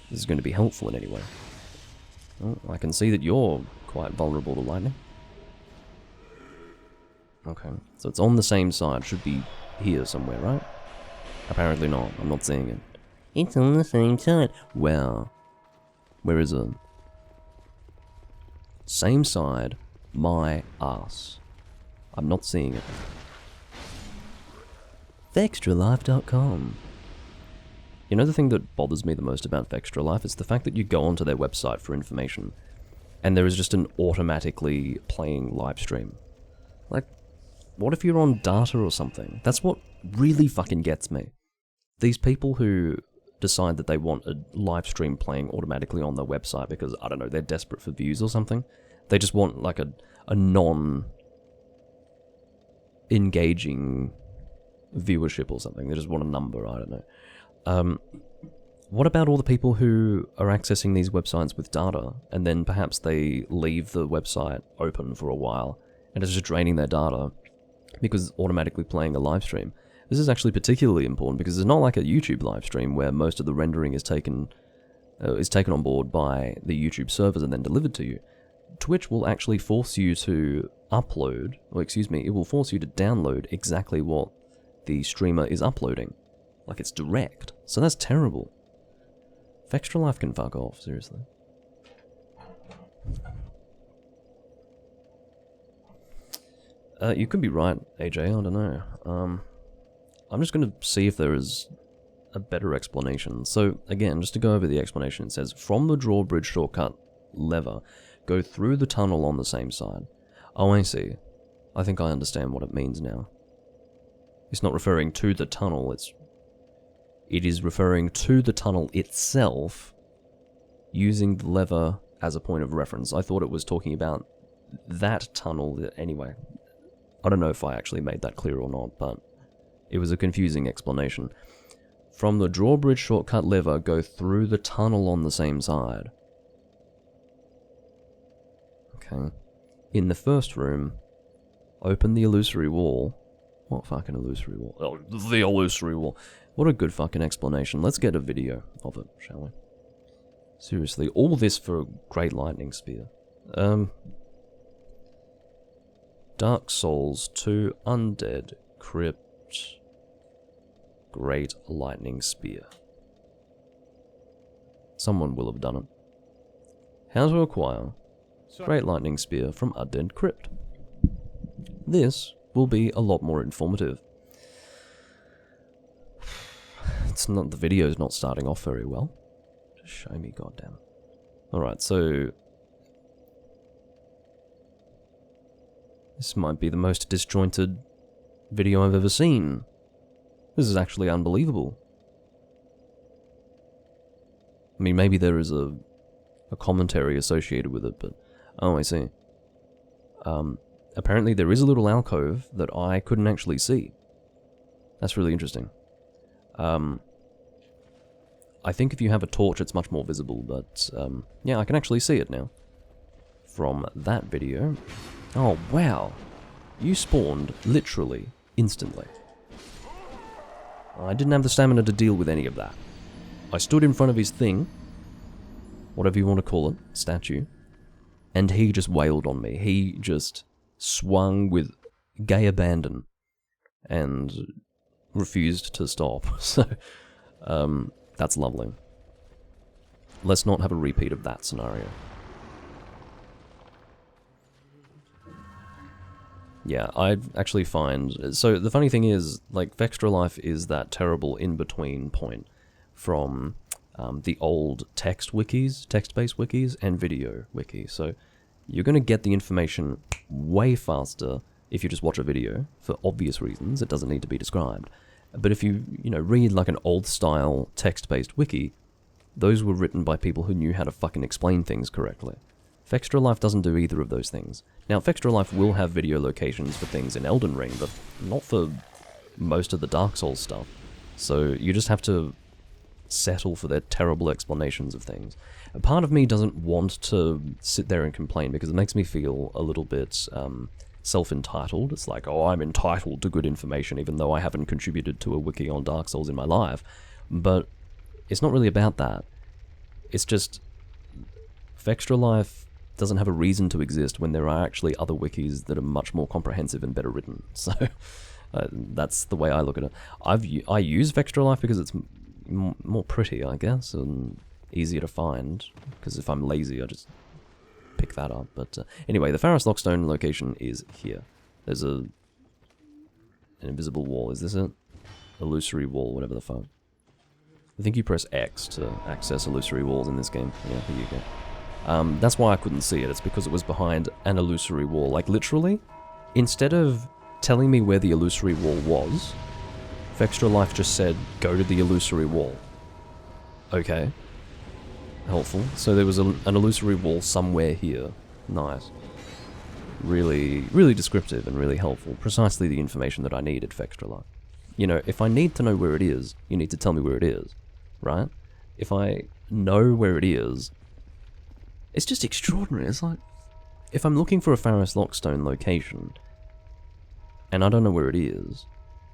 this is going to be helpful in any way. Oh, I can see that you're quite vulnerable to lightning. Okay, so it's on the same side, should be here somewhere, right? Apparently not, I'm not seeing it. It's on the same side. Well, where is it? Same side, my ass. I'm not seeing it. Vextralife.com. You know the thing that bothers me the most about Vextralife is the fact that you go onto their website for information, and there is just an automatically playing live stream. Like, what if you're on data or something? That's what really fucking gets me. These people who decide that they want a live stream playing automatically on their website because, I don't know, they're desperate for views or something. They just want like a non-engaging viewership or something. They just want a number, I don't know. What about all the people who are accessing these websites with data, and then perhaps they leave the website open for a while, and it's just draining their data because it's automatically playing a live stream? This is actually particularly important because it's not like a YouTube live stream where most of the rendering is taken on board by the YouTube servers and then delivered to you. Twitch will actually force you to upload, or excuse me, it will force you to download exactly what the streamer is uploading. Like it's direct. So that's terrible. Vextralife can fuck off, seriously. You could be right, AJ, I don't know. I'm just going to see if there is a better explanation. So, again, just to go over the explanation, it says, from the drawbridge shortcut lever, go through the tunnel on the same side. Oh, I see. I think I understand what it means now. It's not referring to the tunnel, it is referring to the tunnel itself using the lever as a point of reference. I thought it was talking about that tunnel. Anyway, I don't know if I actually made that clear or not, but it was a confusing explanation. From the drawbridge shortcut lever, go through the tunnel on the same side. Okay. In the first room, open the illusory wall. What fucking illusory wall? Oh, the illusory wall. What a good fucking explanation. Let's get a video of it, shall we? Seriously, all this for a Great Lightning Spear. Dark Souls 2 Undead Crypt Great Lightning Spear. Someone will have done it. How to acquire Great Lightning Spear from Undead Crypt. This will be a lot more informative. It's not, the video's not starting off very well. Just show me, goddamn. Alright, so this might be the most disjointed video I've ever seen. This is actually unbelievable. I mean, maybe there is a commentary associated with it, but... Oh, I see. Apparently there is a little alcove that I couldn't actually see. That's really interesting. I think if you have a torch it's much more visible, but yeah, I can actually see it now. From that video. Oh, wow. You spawned literally instantly. I didn't have the stamina to deal with any of that. I stood in front of his thing, whatever you want to call it, statue, and he just wailed on me. He just swung with gay abandon and refused to stop. So, that's lovely. Let's not have a repeat of that scenario. Yeah, I actually find... So, the funny thing is, like, Vextra Life is that terrible in-between point from the old text wikis, text-based wikis, and video wiki. So, you're going to get the information way faster if you just watch a video, for obvious reasons. It doesn't need to be described. But if you read like an old-style text-based wiki, those were written by people who knew how to fucking explain things correctly. Vextra Life doesn't do either of those things. Now, Vextra Life will have video locations for things in Elden Ring, but not for most of the Dark Souls stuff. So you just have to settle for their terrible explanations of things. A part of me doesn't want to sit there and complain because it makes me feel a little bit self-entitled. It's like, oh, I'm entitled to good information even though I haven't contributed to a wiki on Dark Souls in my life. But it's not really about that. It's just Vextra Life doesn't have a reason to exist when there are actually other wikis that are much more comprehensive and better written. So that's the way I look at it. I use Vextra Life because it's more pretty, I guess, and easier to find, because if I'm lazy I just pick that up. But anyway, the Pharos Lockstone location is here. There's an invisible wall. Is this it? Illusory wall, whatever the fuck. I think you press X to access illusory walls in this game. Yeah, here you go. That's why I couldn't see it. It's because it was behind an illusory wall. Like, literally, instead of telling me where the illusory wall was, Vextra Life just said, go to the illusory wall. Okay. Helpful. So there was an illusory wall somewhere here. Nice. Really, really descriptive and really helpful. Precisely the information that I need at Vextra Life. You know, if I need to know where it is, you need to tell me where it is. Right? If I know where it is, it's just extraordinary. It's like, if I'm looking for a Pharos Lockstone location, and I don't know where it is,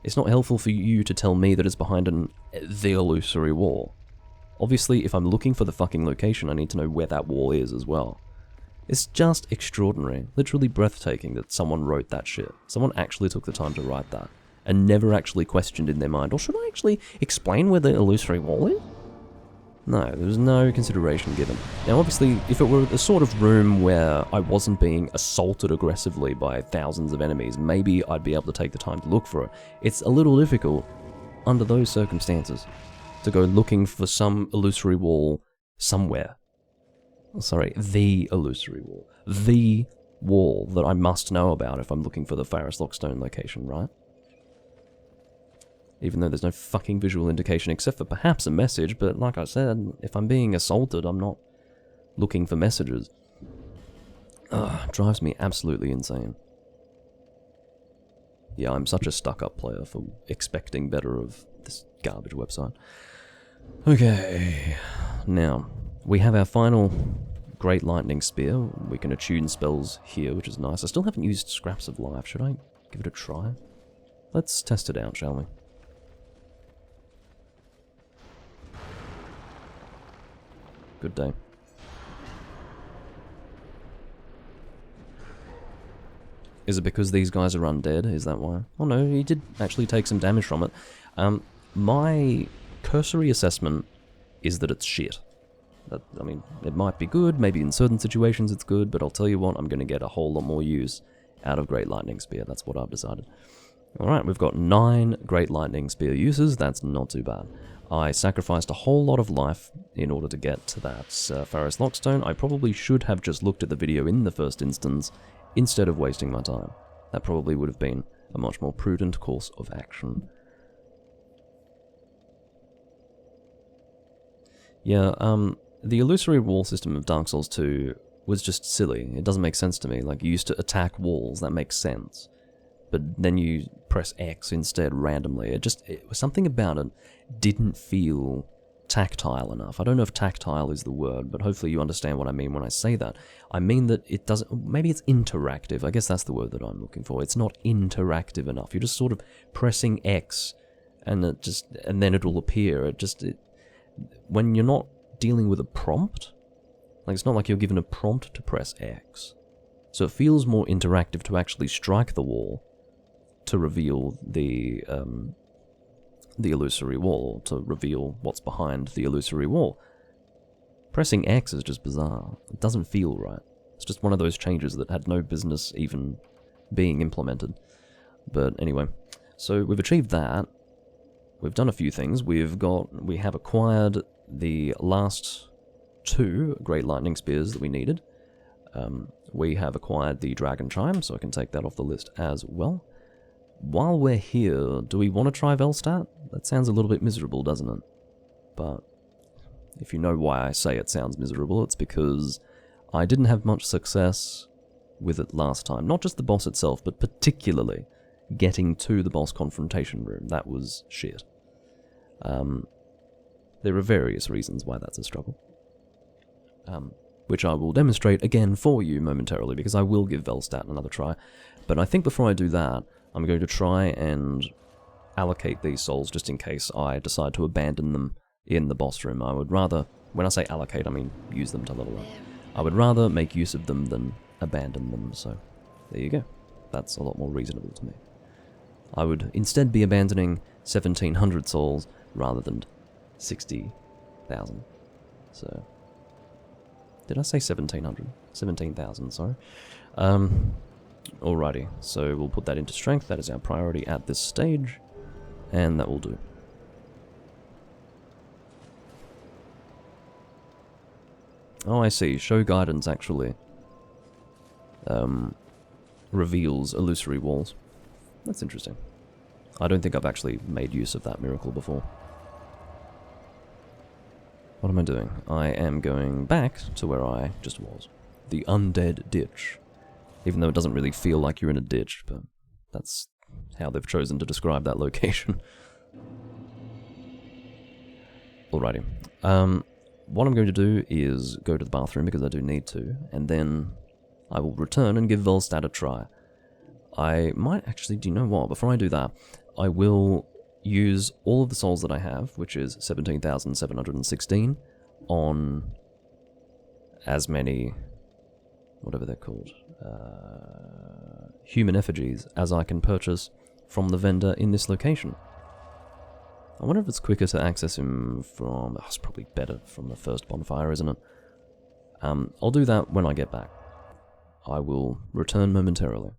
it's not helpful for you to tell me that it's behind the illusory wall. Obviously, if I'm looking for the fucking location, I need to know where that wall is as well. It's just extraordinary, literally breathtaking that someone wrote that shit. Someone actually took the time to write that, and never actually questioned in their mind, or should I actually explain where the illusory wall is? No, there was no consideration given. Now obviously, if it were the sort of room where I wasn't being assaulted aggressively by thousands of enemies, maybe I'd be able to take the time to look for it. It's a little difficult, under those circumstances, to go looking for some illusory wall somewhere. Sorry, the illusory wall. The wall that I must know about if I'm looking for the Pharos Lockstone location, right? Even though there's no fucking visual indication except for perhaps a message, but like I said, if I'm being assaulted, I'm not looking for messages. Drives me absolutely insane. Yeah, I'm such a stuck-up player for expecting better of this garbage website. Okay, now, we have our final Great Lightning Spear. We can attune spells here, which is nice. I still haven't used Scraps of Life. Should I give it a try? Let's test it out, shall we? Good day. Is it because these guys are undead? Is that why? Oh no, he did actually take some damage from it. My cursory assessment is that it's shit. I mean, it might be good, maybe in certain situations it's good, but I'll tell you what, I'm going to get a whole lot more use out of Great Lightning Spear. That's what I've decided. Alright, we've got 9 Great Lightning Spear uses. That's not too bad. I sacrificed a whole lot of life in order to get to that Pharos Lockstone. I probably should have just looked at the video in the first instance instead of wasting my time. That probably would have been a much more prudent course of action. Yeah, the illusory wall system of Dark Souls 2 was just silly. It doesn't make sense to me. Like, you used to attack walls, that makes sense. But then you press X instead randomly. It was something about it didn't feel tactile enough. I don't know if tactile is the word, but hopefully you understand what I mean when I say that. I mean that it doesn't, maybe it's interactive. I guess that's the word that I'm looking for. It's not interactive enough. You're just sort of pressing X and then it'll appear. When you're not dealing with a prompt, like it's not like you're given a prompt to press X. So it feels more interactive to actually strike the wall to reveal the illusory wall, to reveal what's behind the illusory wall. Pressing X is just bizarre. It doesn't feel right. It's just one of those changes that had no business even being implemented. But anyway, so we've achieved that. We've done a few things. We have acquired the last 2 Great Lightning Spears that we needed. We have acquired the Dragon Chime, so I can take that off the list as well. While we're here, do we want to try Velstadt? That sounds a little bit miserable, doesn't it? But if you know why I say it sounds miserable, it's because I didn't have much success with it last time. Not just the boss itself, but particularly getting to the boss confrontation room. That was shit. There are various reasons why that's a struggle. Which I will demonstrate again for you momentarily, because I will give Velstadt another try. But I think before I do that, I'm going to try and allocate these souls just in case I decide to abandon them in the boss room. I would rather, when I say allocate, I mean use them to level up. I would rather make use of them than abandon them, so there you go. That's a lot more reasonable to me. I would instead be abandoning 1,700 souls rather than 60,000. So, did I say 1,700? 17,000, sorry. Alrighty, so we'll put that into strength. That is our priority at this stage, and that will do. Oh, I see. Show guidance actually reveals illusory walls. That's interesting. I don't think I've actually made use of that miracle before. What am I doing? I am going back to where I just was. The Undead Ditch. Even though it doesn't really feel like you're in a ditch, but that's how they've chosen to describe that location. Alrighty. What I'm going to do is go to the bathroom because I do need to, and then I will return and give Velstadt a try. I might actually, do you know what? Before I do that, I will use all of the souls that I have, which is 17,716, on as many, whatever they're called, human effigies as I can purchase from the vendor in this location. I wonder if it's quicker to access him from, it's probably better from the first bonfire, isn't it? I'll do that when I get back. I will return momentarily.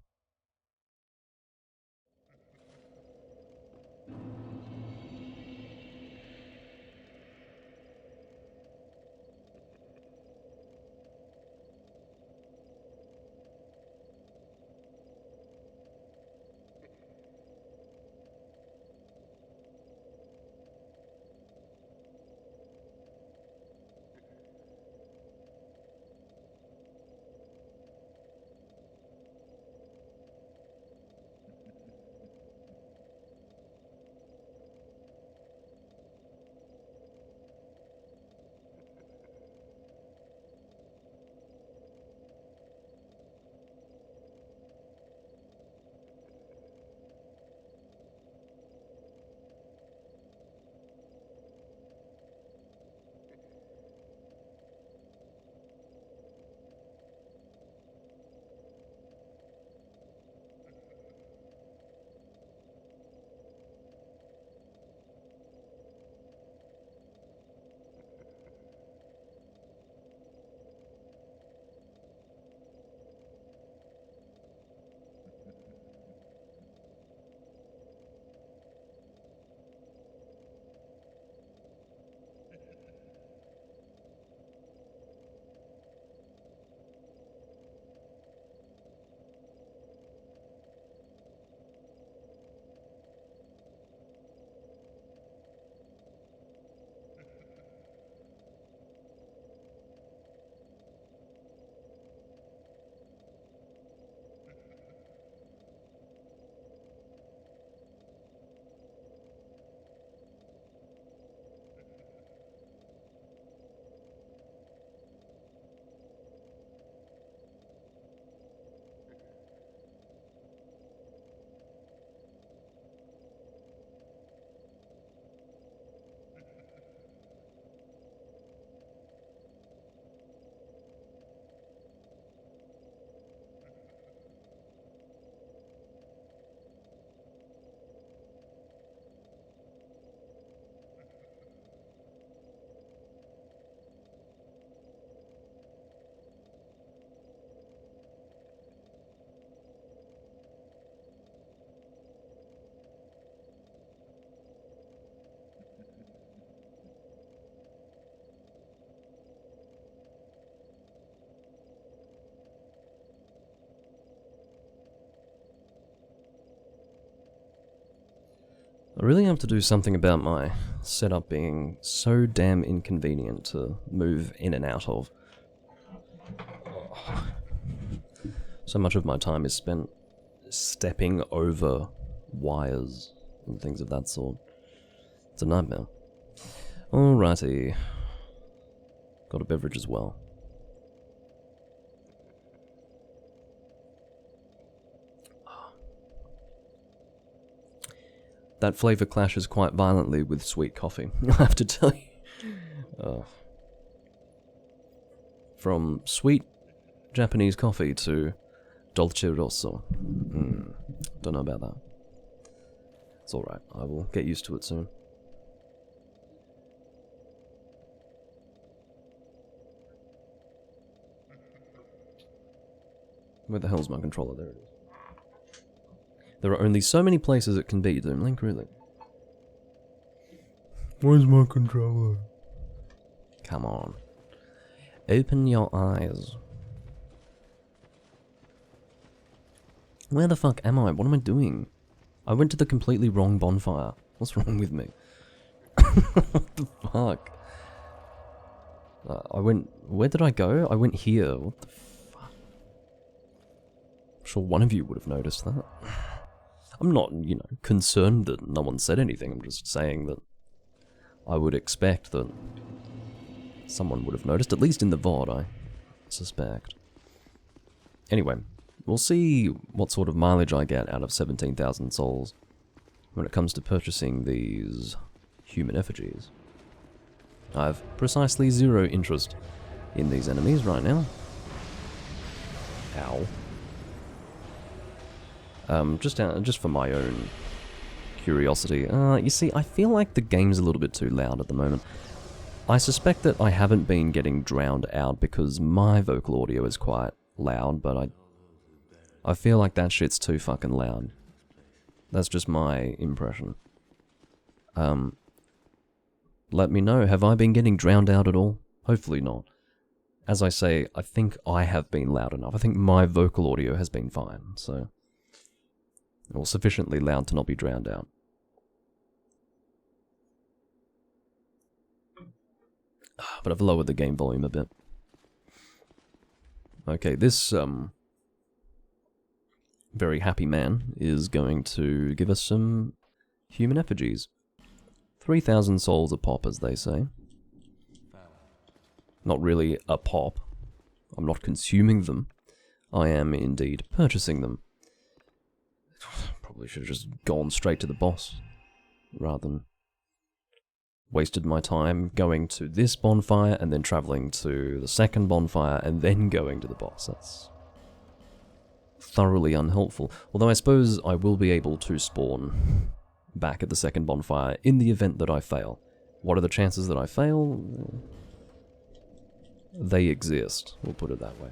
I really have to do something about my setup being so damn inconvenient to move in and out of. So much of my time is spent stepping over wires and things of that sort. It's a nightmare. Alrighty. Got a beverage as well. That flavour clashes quite violently with sweet coffee, I have to tell you. From sweet Japanese coffee to dolce rosso. Don't know about that. It's alright, I will get used to it soon. Where the hell's my controller? There it is. There are only so many places it can be, Doomlink, really. Where's my controller? Come on. Open your eyes. Where the fuck am I? What am I doing? I went to the completely wrong bonfire. What's wrong with me? What the fuck? Where did I go? I went here. What the fuck? I'm sure one of you would have noticed that. I'm not, you know, concerned that no one said anything. I'm just saying that I would expect that someone would have noticed, at least in the VOD, I suspect. Anyway, we'll see what sort of mileage I get out of 17,000 souls when it comes to purchasing these human effigies. I have precisely zero interest in these enemies right now. Ow. Just for my own curiosity. You see, I feel like the game's a little bit too loud at the moment. I suspect that I haven't been getting drowned out because my vocal audio is quite loud, but I feel like that shit's too fucking loud. That's just my impression. Let me know, have I been getting drowned out at all? Hopefully not. As I say, I think I have been loud enough. I think my vocal audio has been fine, so... or sufficiently loud to not be drowned out. But I've lowered the game volume a bit. Okay, this, very happy man is going to give us some human effigies. 3,000 souls a pop, as they say. Not really a pop. I'm not consuming them. I am indeed purchasing them. Probably should have just gone straight to the boss, rather than wasted my time going to this bonfire and then travelling to the second bonfire and then going to the boss. That's thoroughly unhelpful. Although I suppose I will be able to spawn back at the second bonfire in the event that I fail. What are the chances that I fail? They exist, we'll put it that way.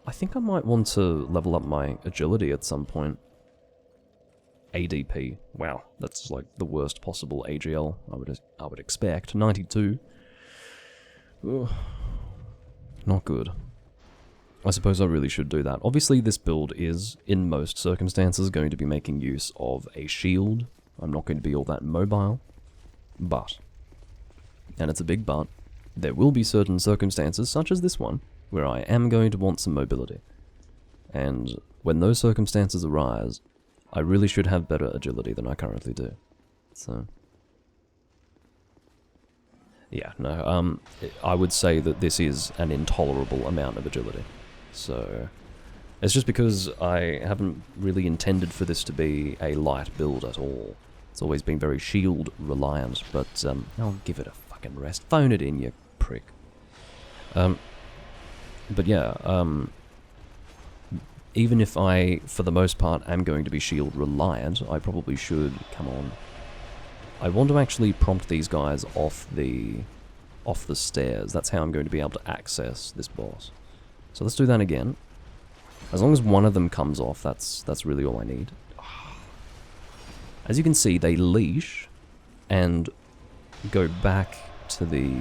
I think I might want to level up my agility at some point. ADP. Wow, that's like the worst possible AGL I would expect. 92. Ugh. Not good. I suppose I really should do that. Obviously this build is, in most circumstances, going to be making use of a shield. I'm not going to be all that mobile. But, and it's a big but, there will be certain circumstances, such as this one, where I am going to want some mobility. And when those circumstances arise, I really should have better agility than I currently do. So... yeah, no, I would say that this is an intolerable amount of agility. So, it's just because I haven't really intended for this to be a light build at all. It's always been very shield reliant, but I'll give it a fucking rest. Phone it in, you prick. But yeah, even if I, for the most part, am going to be shield reliant, I probably should, come on. I want to actually prompt these guys off the stairs. That's how I'm going to be able to access this boss. So let's do that again. As long as one of them comes off, that's really all I need. As you can see, they leash and go back to the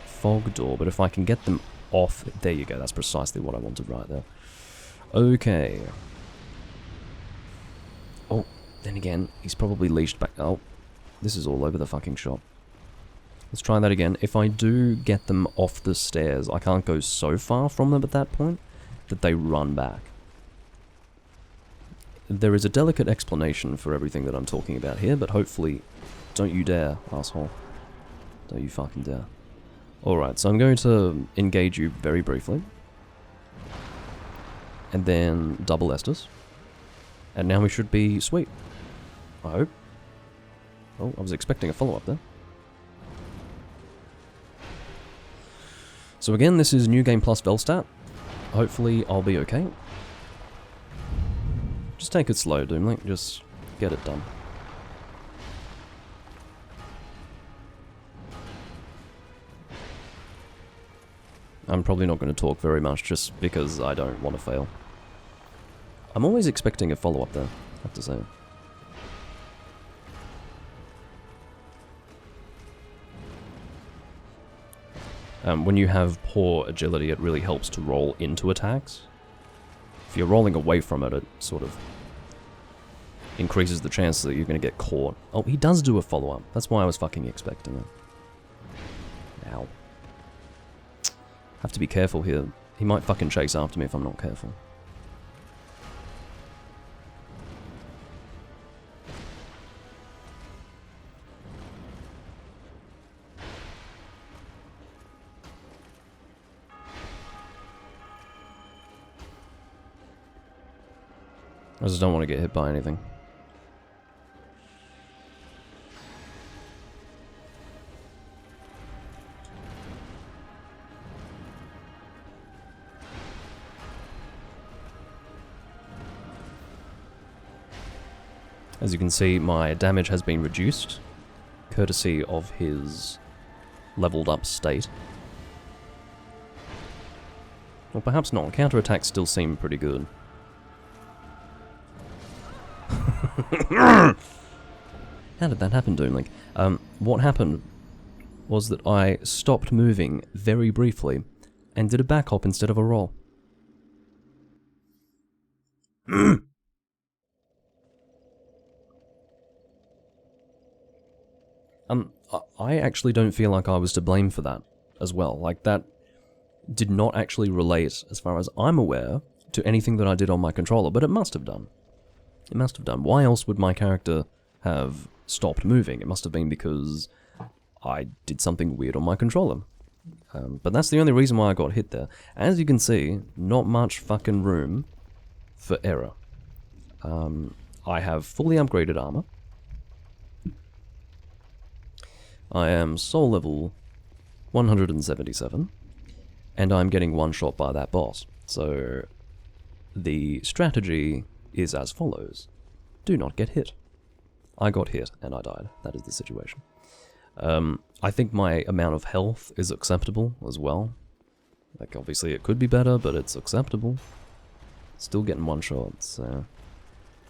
fog door, but if I can get them off, there you go, that's precisely what I wanted right there. Okay. Oh, Then again, he's probably leashed back. Oh, this is all over the fucking shop. Let's try that again. If I do get them off the stairs, I can't go so far from them at that point that they run back. There is a delicate explanation for everything that I'm talking about here, but hopefully... Don't you dare, asshole. Don't you fucking dare. Alright, so I'm going to engage you very briefly. And then double Estus. And now we should be sweet. I hope. Oh, I was expecting a follow-up there. So again, this is New Game Plus Velstat. Hopefully I'll be okay. Just take it slow, Doomlink. Just get it done. I'm probably not going to talk very much just because I don't want to fail. I'm always expecting a follow-up there, I have to say. When you have poor agility, it really helps to roll into attacks. If you're rolling away from it, it sort of increases the chance that you're going to get caught. Oh, he does do a follow-up. That's why I was fucking expecting it. Ow. Have to be careful here. He might fucking chase after me if I'm not careful. I just don't want to get hit by anything. As you can see, my damage has been reduced, courtesy of his leveled up state. Or perhaps not, counterattacks still seem pretty good. How did that happen, Doomlink? What happened was that I stopped moving very briefly and did a back hop instead of a roll. I actually don't feel like I was to blame for that as well. Like, that did not actually relate, as far as I'm aware, to anything that I did on my controller, but it must have done. It must have done. Why else would my character have stopped moving? It must have been because I did something weird on my controller. But that's the only reason why I got hit there. As you can see, not much fucking room for error. I have fully upgraded armor. I am soul level 177, and I'm getting one shot by that boss. So the strategy is as follows. Do not get hit. I got hit and I died. That is the situation. I think my amount of health is acceptable as well. Like, obviously it could be better, but it's acceptable. Still getting one shot, so...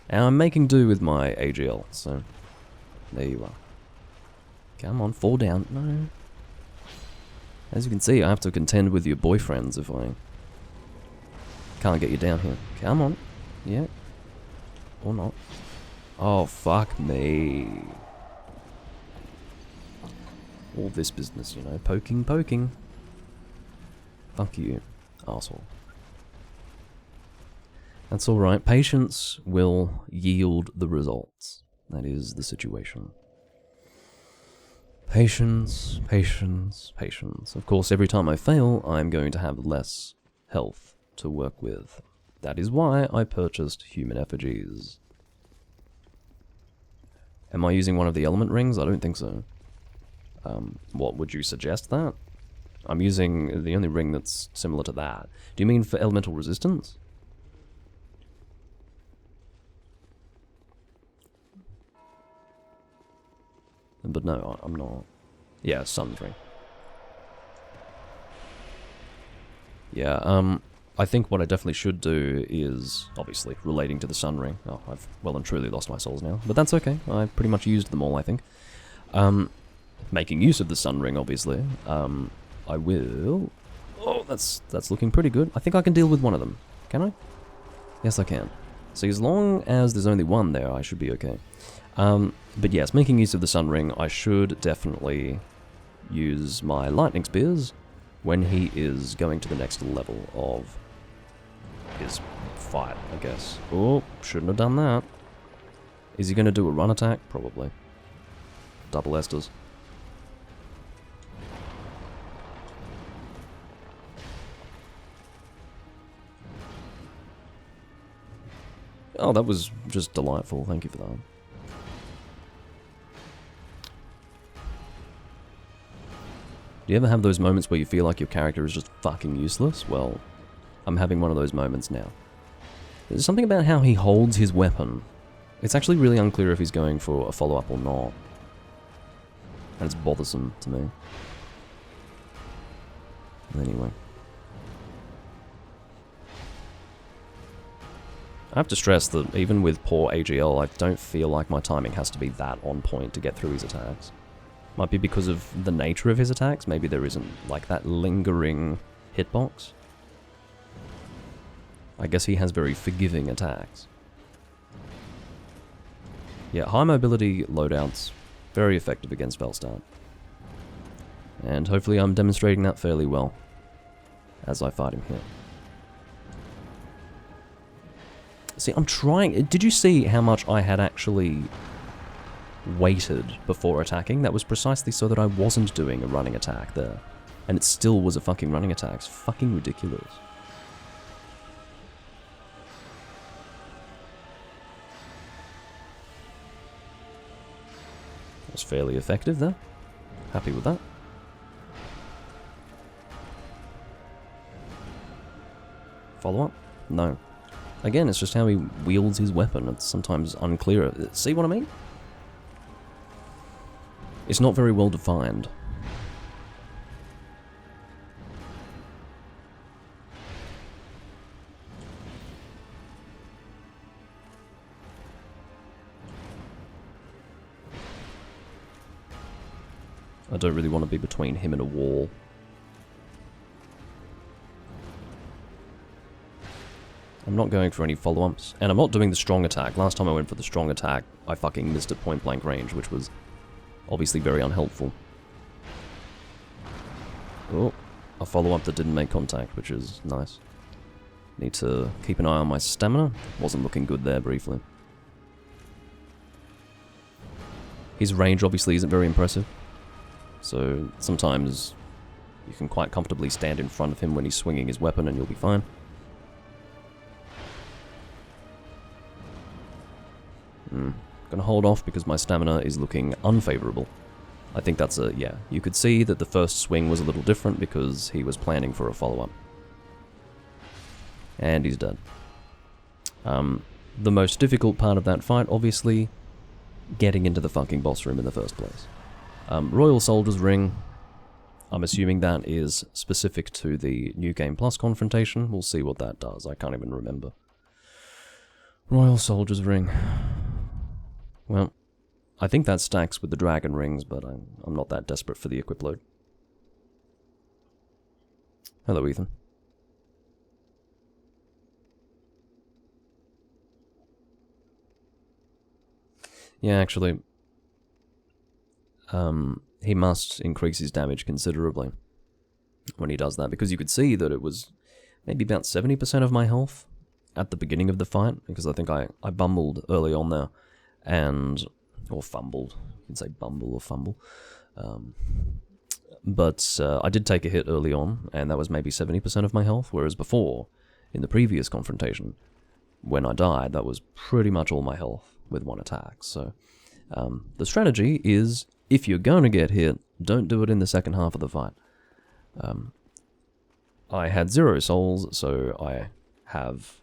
And I'm making do with my AGL, so... There you are. Come on, fall down. No. As you can see, I have to contend with your boyfriends if I can't get you down here. Come on. Yeah. Or not. Oh, fuck me. All this business, you know. Poking, poking. Fuck you, arsehole. That's alright. Patience will yield the results. That is the situation. Patience, patience, patience. Of course, every time I fail, I'm going to have less health to work with. That is why I purchased human effigies. Am I using one of the element rings? I don't think so. What, would you suggest that? I'm using the only ring that's similar to that. Do you mean for elemental resistance? But no, I'm not. Yeah, sun ring. Yeah, I think what I definitely should do is, obviously, relating to the sun ring. Oh, I've well and truly lost my souls now. But that's okay. I pretty much used them all, I think. Making use of the sun ring, obviously. I will... Oh, that's looking pretty good. I think I can deal with one of them. Can I? Yes, I can. See, as long as there's only one there, I should be okay. But yes, making use of the Sun Ring, I should definitely use my Lightning Spears when he is going to the next level of his fight, I guess. Oh, shouldn't have done that. Is he going to do a run attack? Probably. Double Esters. Oh, that was just delightful. Thank you for that. Do you ever have those moments where you feel like your character is just fucking useless? Well, I'm having one of those moments now. There's something about how he holds his weapon. It's actually really unclear if he's going for a follow-up or not. And it's bothersome to me. Anyway. I have to stress that even with poor AGL, I don't feel like my timing has to be that on point to get through his attacks. Might be because of the nature of his attacks. Maybe there isn't like that lingering hitbox. I guess he has very forgiving attacks. Yeah, high mobility loadouts, very effective against Velstad. And hopefully I'm demonstrating that fairly well as I fight him here. See, I'm trying... Did you see how much I had actually waited before attacking? That was precisely so that I wasn't doing a running attack there. And it still was a fucking running attack. It's fucking ridiculous. It was fairly effective there. Happy with that. Follow up? No. Again, it's just how he wields his weapon. It's sometimes unclear. See what I mean? It's not very well defined. I don't really want to be between him and a wall. I'm not going for any follow-ups, and I'm not doing the strong attack. Last time I went for the strong attack, I fucking missed at point-blank range, which was obviously very unhelpful. Oh, a follow-up that didn't make contact, which is nice. Need to keep an eye on my stamina. Wasn't looking good there briefly. His range obviously isn't very impressive, so sometimes you can quite comfortably stand in front of him when he's swinging his weapon and you'll be fine. Gonna hold off because my stamina is looking unfavorable. I think that's a, yeah, you could see that the first swing was a little different because he was planning for a follow-up. And he's dead. The most difficult part of that fight, obviously, getting into the fucking boss room in the first place. Royal Soldier's Ring, I'm assuming that is specific to the New Game Plus confrontation. We'll see what that does, I can't even remember. Royal Soldier's Ring. Well, I think that stacks with the Dragon Rings, but I'm not that desperate for the equip load. Hello, Ethan. Yeah, actually, he must increase his damage considerably when he does that, because you could see that it was maybe about 70% of my health at the beginning of the fight, because I think I bumbled early on there. Or fumbled. You can say bumble or fumble. But I did take a hit early on, and that was maybe 70% of my health, whereas before, in the previous confrontation, when I died, that was pretty much all my health with one attack. So the strategy is, if you're going to get hit, don't do it in the second half of the fight. I had 0 souls, so I have...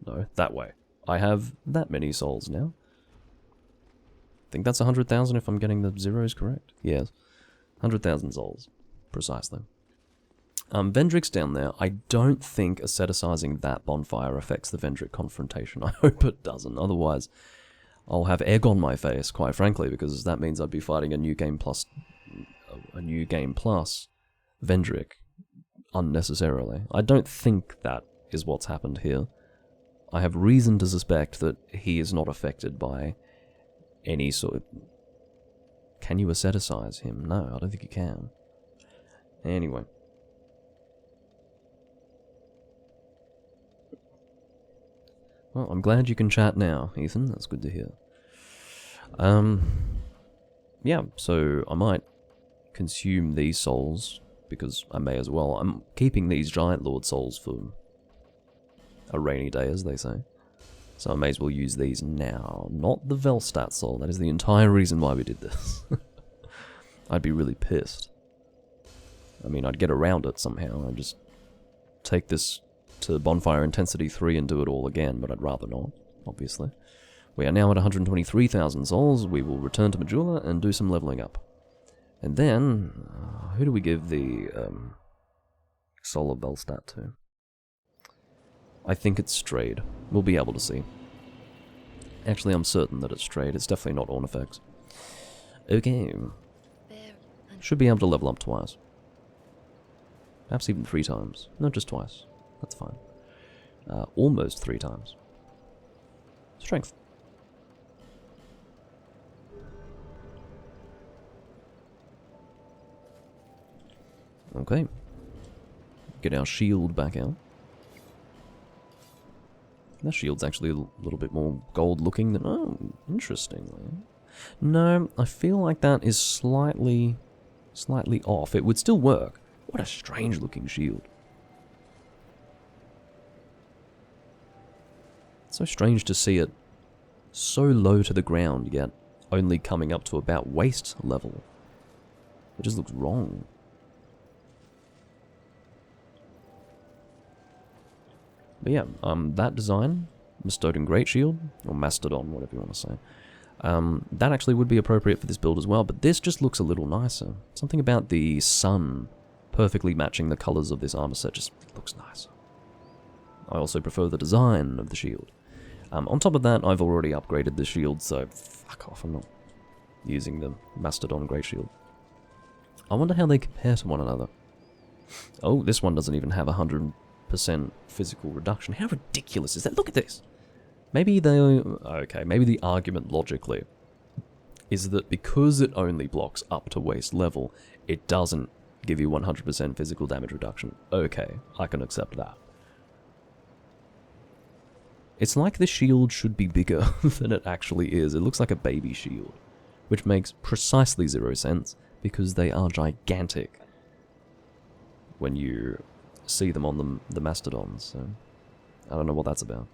No, that way. I have that many souls now. I think that's 100,000 if I'm getting the zeros correct. Yes, 100,000 souls, precisely. Vendrick's down there. I don't think asceticizing that bonfire affects the Vendrick confrontation. I hope it doesn't, otherwise I'll have egg on my face, quite frankly, because that means I'd be fighting a New Game Plus Vendrick unnecessarily. I don't think that is what's happened here. I have reason to suspect that he is not affected by any sort of... Can you asceticize him? No, I don't think you can. Anyway. Well, I'm glad you can chat now, Ethan. That's good to hear. Yeah, so I might consume these souls, because I may as well. I'm keeping these Giant Lord souls for a rainy day, as they say. So I may as well use these now. Not the Velstadt soul. That is the entire reason why we did this. I'd be really pissed. I mean, I'd get around it somehow. I'd just take this to Bonfire Intensity 3 and do it all again, but I'd rather not, obviously. We are now at 123,000 souls. We will return to Majula and do some leveling up. And then, who do we give the Soul of Velstadt to? I think it's Strayed. We'll be able to see. Actually, I'm certain that it's Strayed. It's definitely not Ornifex. Okay. Should be able to level up twice. Perhaps even 3 times. No, just twice. That's fine. Almost 3 times. Strength. Okay. Get our shield back out. That shield's actually a little bit more gold looking than... Oh, interestingly. No, I feel like that is slightly off. It would still work. What a strange looking shield. It's so strange to see it so low to the ground, yet only coming up to about waist level. It just looks wrong. But yeah, that design, Mastodon Great Shield, or Mastodon, whatever you want to say, that actually would be appropriate for this build as well, but this just looks a little nicer. Something about the sun perfectly matching the colours of this armor set just looks nicer. I also prefer the design of the shield. On top of that, I've already upgraded the shield, so fuck off, I'm not using the Mastodon Great Shield. I wonder how they compare to one another. Oh, this one doesn't even have 100% physical reduction. How ridiculous is that? Look at this! Maybe they... Okay, maybe the argument logically is that because it only blocks up to waist level, it doesn't give you 100% physical damage reduction. Okay, I can accept that. It's like the shield should be bigger than it actually is. It looks like a baby shield, which makes precisely 0 sense because they are gigantic when you see them on the mastodons. So I don't know what that's about.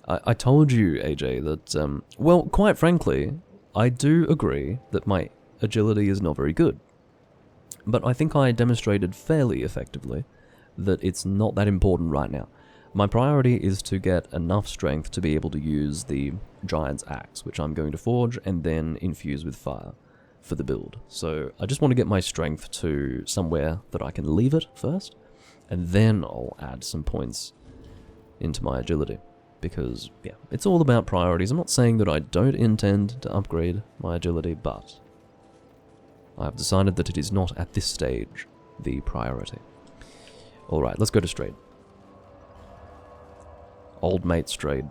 I told you, AJ, that, well, quite frankly, I do agree that my agility is not very good. But I think I demonstrated fairly effectively that it's not that important right now. My priority is to get enough strength to be able to use the Giant's Axe, which I'm going to forge and then infuse with fire for the build. So I just want to get my strength to somewhere that I can leave it first, and then I'll add some points into my agility. Because, yeah, it's all about priorities. I'm not saying that I don't intend to upgrade my agility, but I've decided that it is not at this stage the priority. Alright, let's go to Strayed. Old mate Strayed.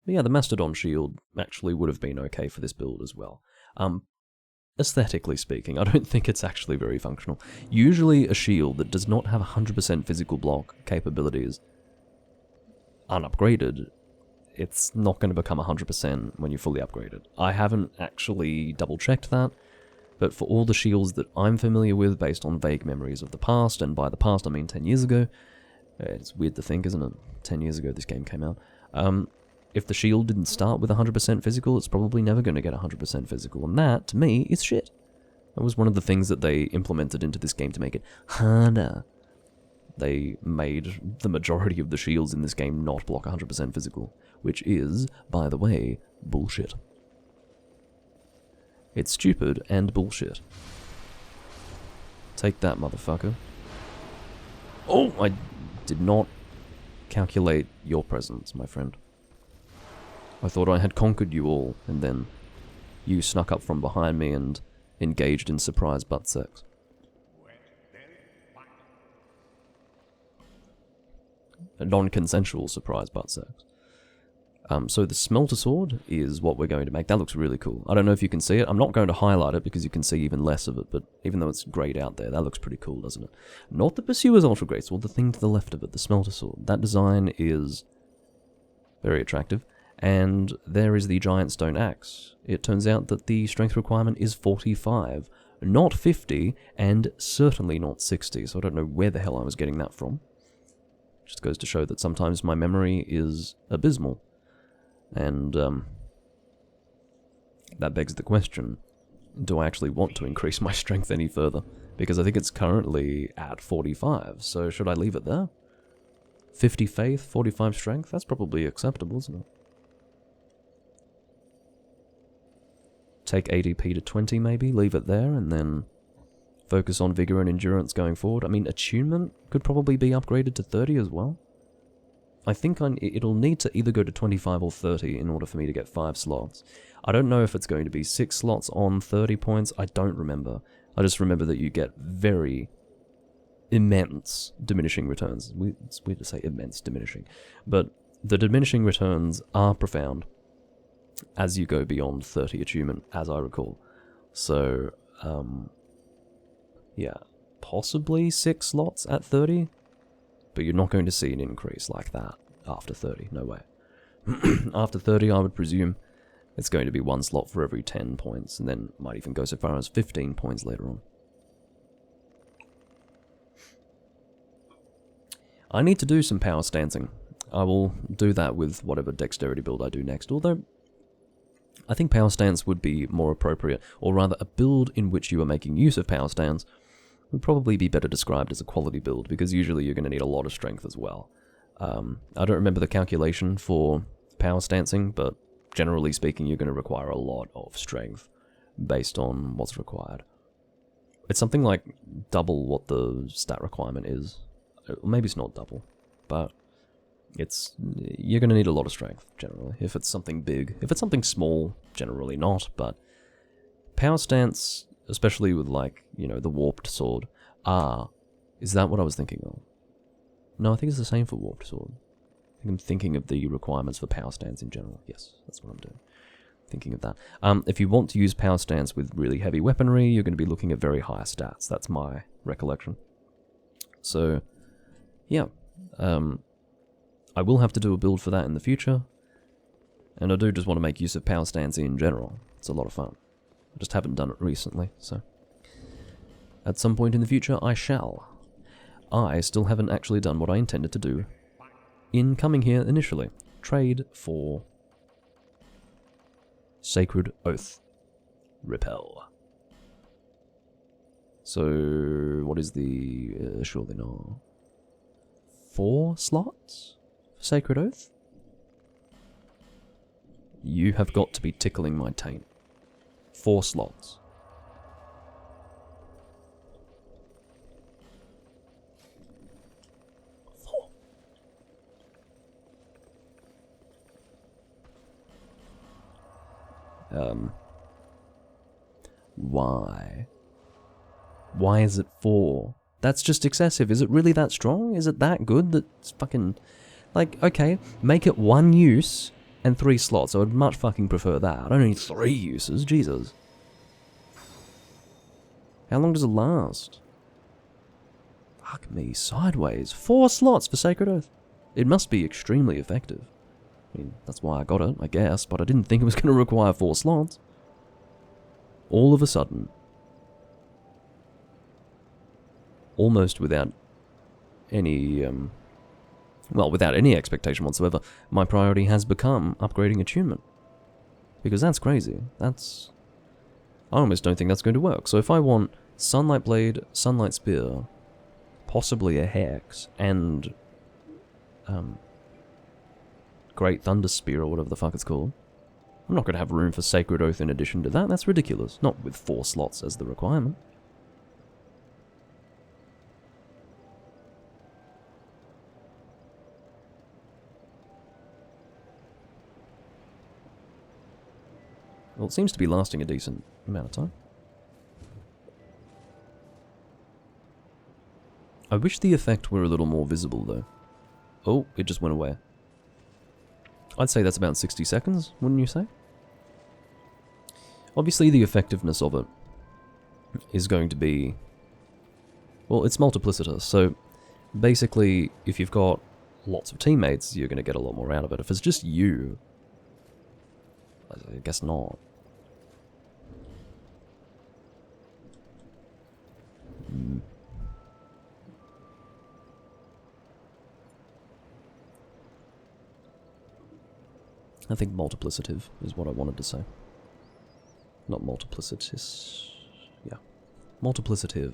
But yeah, the Mastodon shield actually would have been okay for this build as well. Aesthetically speaking, I don't think it's actually very functional. Usually a shield that does not have 100% physical block capabilities unupgraded, it's not going to become 100% when you fully upgrade it. I haven't actually double-checked that, but for all the shields that I'm familiar with based on vague memories of the past, and by the past I mean 10 years ago, it's weird to think, isn't it? 10 years ago this game came out. If the shield didn't start with 100% physical, it's probably never going to get 100% physical, and that, to me, is shit. That was one of the things that they implemented into this game to make it harder. They made the majority of the shields in this game not block 100% physical, which is, by the way, bullshit. It's stupid and bullshit. Take that, motherfucker. Oh, I did not calculate your presence, my friend. I thought I had conquered you all, and then you snuck up from behind me and engaged in surprise butt sex. A non-consensual surprise butt sex. So the smelter sword is what we're going to make. That looks really cool. I don't know if you can see it. I'm not going to highlight it because you can see even less of it, but even though it's grayed out there, that looks pretty cool, doesn't it? Not the Pursuer's Ultra Great Sword, the thing to the left of it, the smelter sword. That design is very attractive. And there is the giant stone axe. It turns out that the strength requirement is 45, not 50, and certainly not 60, so I don't know where the hell I was getting that from. Just goes to show that sometimes my memory is abysmal. And that begs the question, do I actually want to increase my strength any further? Because I think it's currently at 45, so should I leave it there? 50 faith, 45 strength? That's probably acceptable, isn't it? Take ADP to 20 maybe, leave it there, and then focus on vigor and endurance going forward. I mean, attunement could probably be upgraded to 30 as well. I think it'll need to either go to 25 or 30 in order for me to get 5 slots. I don't know if it's going to be 6 slots on 30 points, I don't remember. I just remember that you get very immense diminishing returns. It's weird to say immense diminishing, but the diminishing returns are profound as you go beyond 30 attunement, as I recall. So, yeah, possibly 6 slots at 30? But you're not going to see an increase like that after 30, no way. After 30, I would presume it's going to be 1 slot for every 10 points, and then might even go so far as 15 points later on. I need to do some power stancing. I will do that with whatever dexterity build I do next, although I think power stance would be more appropriate, or rather a build in which you are making use of power stance would probably be better described as a quality build, because usually you're going to need a lot of strength as well. I don't remember the calculation for power stancing, but generally speaking, you're going to require a lot of strength based on what's required. It's something like double what the stat requirement is. Maybe it's not double, but you're going to need a lot of strength, generally, if it's something big. If it's something small, generally not, but power stance, especially with, like, you know, the warped sword. Is that what I was thinking of? No, I think it's the same for warped sword. I think I'm thinking of the requirements for power stance in general. Yes, that's what I'm doing. Thinking of that. If you want to use power stance with really heavy weaponry, you're going to be looking at very high stats. That's my recollection. So, yeah. I will have to do a build for that in the future. And I do just want to make use of power stance in general. It's a lot of fun. I just haven't done it recently, so at some point in the future I shall. I still haven't actually done what I intended to do in coming here initially. Trade for Sacred Oath. Repel. So, what is the... surely not... 4 slots for Sacred Oath? You have got to be tickling my taint. 4 slots. Why? Why is it 4? That's just excessive. Is it really that strong? Is it that good that it's fucking... Like, okay, make it 1 use and 3 slots. I would much fucking prefer that. I don't need 3 uses, Jesus. How long does it last? Fuck me, sideways. 4 slots for Sacred Oath. It must be extremely effective. I mean, that's why I got it, I guess, but I didn't think it was going to require 4 slots. All of a sudden, almost without any, well, without any expectation whatsoever, my priority has become upgrading attunement. Because that's crazy. That's... I almost don't think that's going to work. So if I want Sunlight Blade, Sunlight Spear, possibly a Hex, and Great Thunder Spear, or whatever the fuck it's called, I'm not going to have room for Sacred Oath in addition to that. That's ridiculous. Not with 4 slots as the requirement. Well, it seems to be lasting a decent amount of time. I wish the effect were a little more visible, though. Oh, it just went away. I'd say that's about 60 seconds, wouldn't you say? Obviously, the effectiveness of it is going to be... Well, it's multiplicitous, so basically, if you've got lots of teammates, you're going to get a lot more out of it. If it's just you, I guess not. I think multiplicative is what I wanted to say. Not multiplicitous. Yeah. Multiplicative.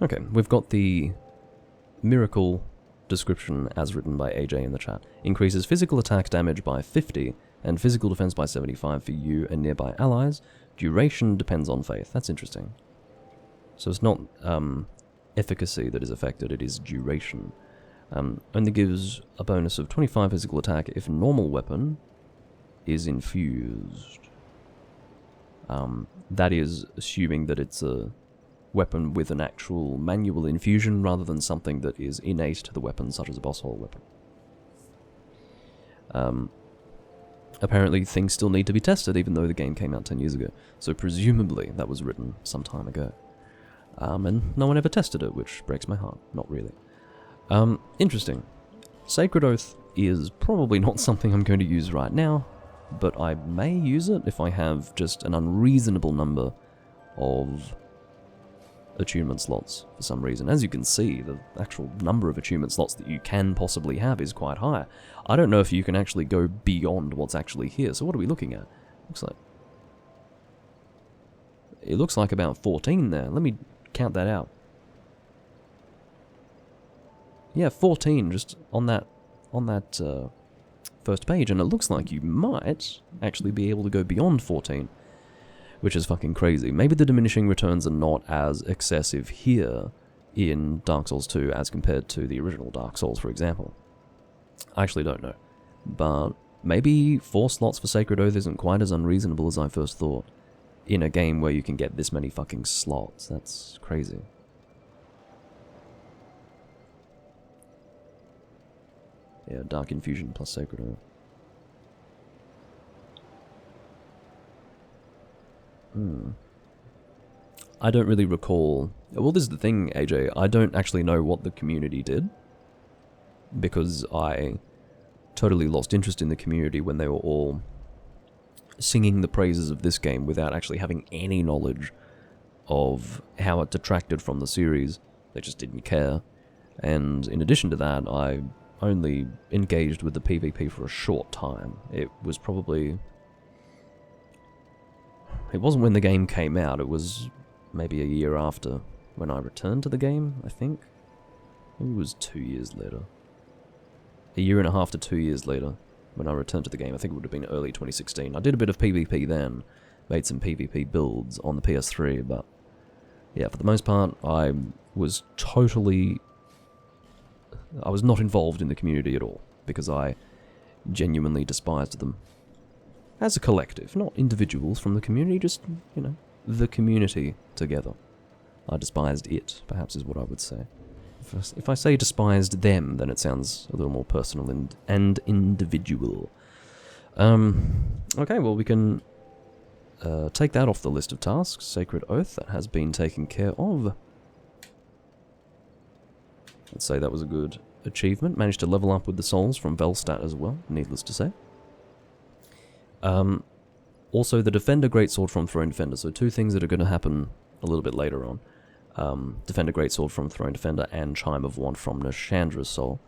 Okay, we've got the miracle description as written by AJ in the chat. Increases physical attack damage by 50 and physical defense by 75 for you and nearby allies. Duration depends on faith. That's interesting. So it's not efficacy that is affected, it is duration. Only gives a bonus of 25 physical attack if normal weapon is infused. That is assuming that it's a weapon with an actual manual infusion rather than something that is innate to the weapon, such as a boss hole weapon. Apparently things still need to be tested even though the game came out 10 years ago, so presumably that was written some time ago. And no one ever tested it, which breaks my heart. Not really. Interesting. Sacred Oath is probably not something I'm going to use right now, but I may use it if I have just an unreasonable number of attunement slots for some reason. As you can see, the actual number of attunement slots that you can possibly have is quite high. I don't know if you can actually go beyond what's actually here, so what are we looking at? It looks like about 14 there. Let me count that out. Yeah, 14 just on that first page, and it looks like you might actually be able to go beyond 14, which is fucking crazy. Maybe the diminishing returns are not as excessive here in Dark Souls 2 as compared to the original Dark Souls, for example. I actually don't know, but maybe 4 slots for Sacred Oath isn't quite as unreasonable as I first thought in a game where you can get this many fucking slots. That's crazy. Yeah, Dark Infusion plus Sacred Oath. I don't really recall... Well, this is the thing, AJ. I don't actually know what the community did, because I totally lost interest in the community when they were all singing the praises of this game without actually having any knowledge of how it detracted from the series. They just didn't care. And in addition to that, I only engaged with the PvP for a short time. It was probably... It wasn't when the game came out, it was maybe a year after when I returned to the game, I think. Maybe it was 2 years later. A year and a half to 2 years later when I returned to the game. I think it would have been early 2016. I did a bit of PvP then, made some PvP builds on the PS3, but yeah, for the most part, I was not involved in the community at all, because I genuinely despised them. As a collective, not individuals from the community, just, you know, the community together. I despised it, perhaps is what I would say. If I say despised them, then it sounds a little more personal and individual. Okay, well we can take that off the list of tasks. Sacred Oath, that has been taken care of. Let's say that was a good achievement. Managed to level up with the souls from Velstadt as well, needless to say. Also, the Defender Greatsword from Throne Defender. So 2 things that are going to happen a little bit later on. Defender Greatsword from Throne Defender and Chime of Want from Nashandra's Soul.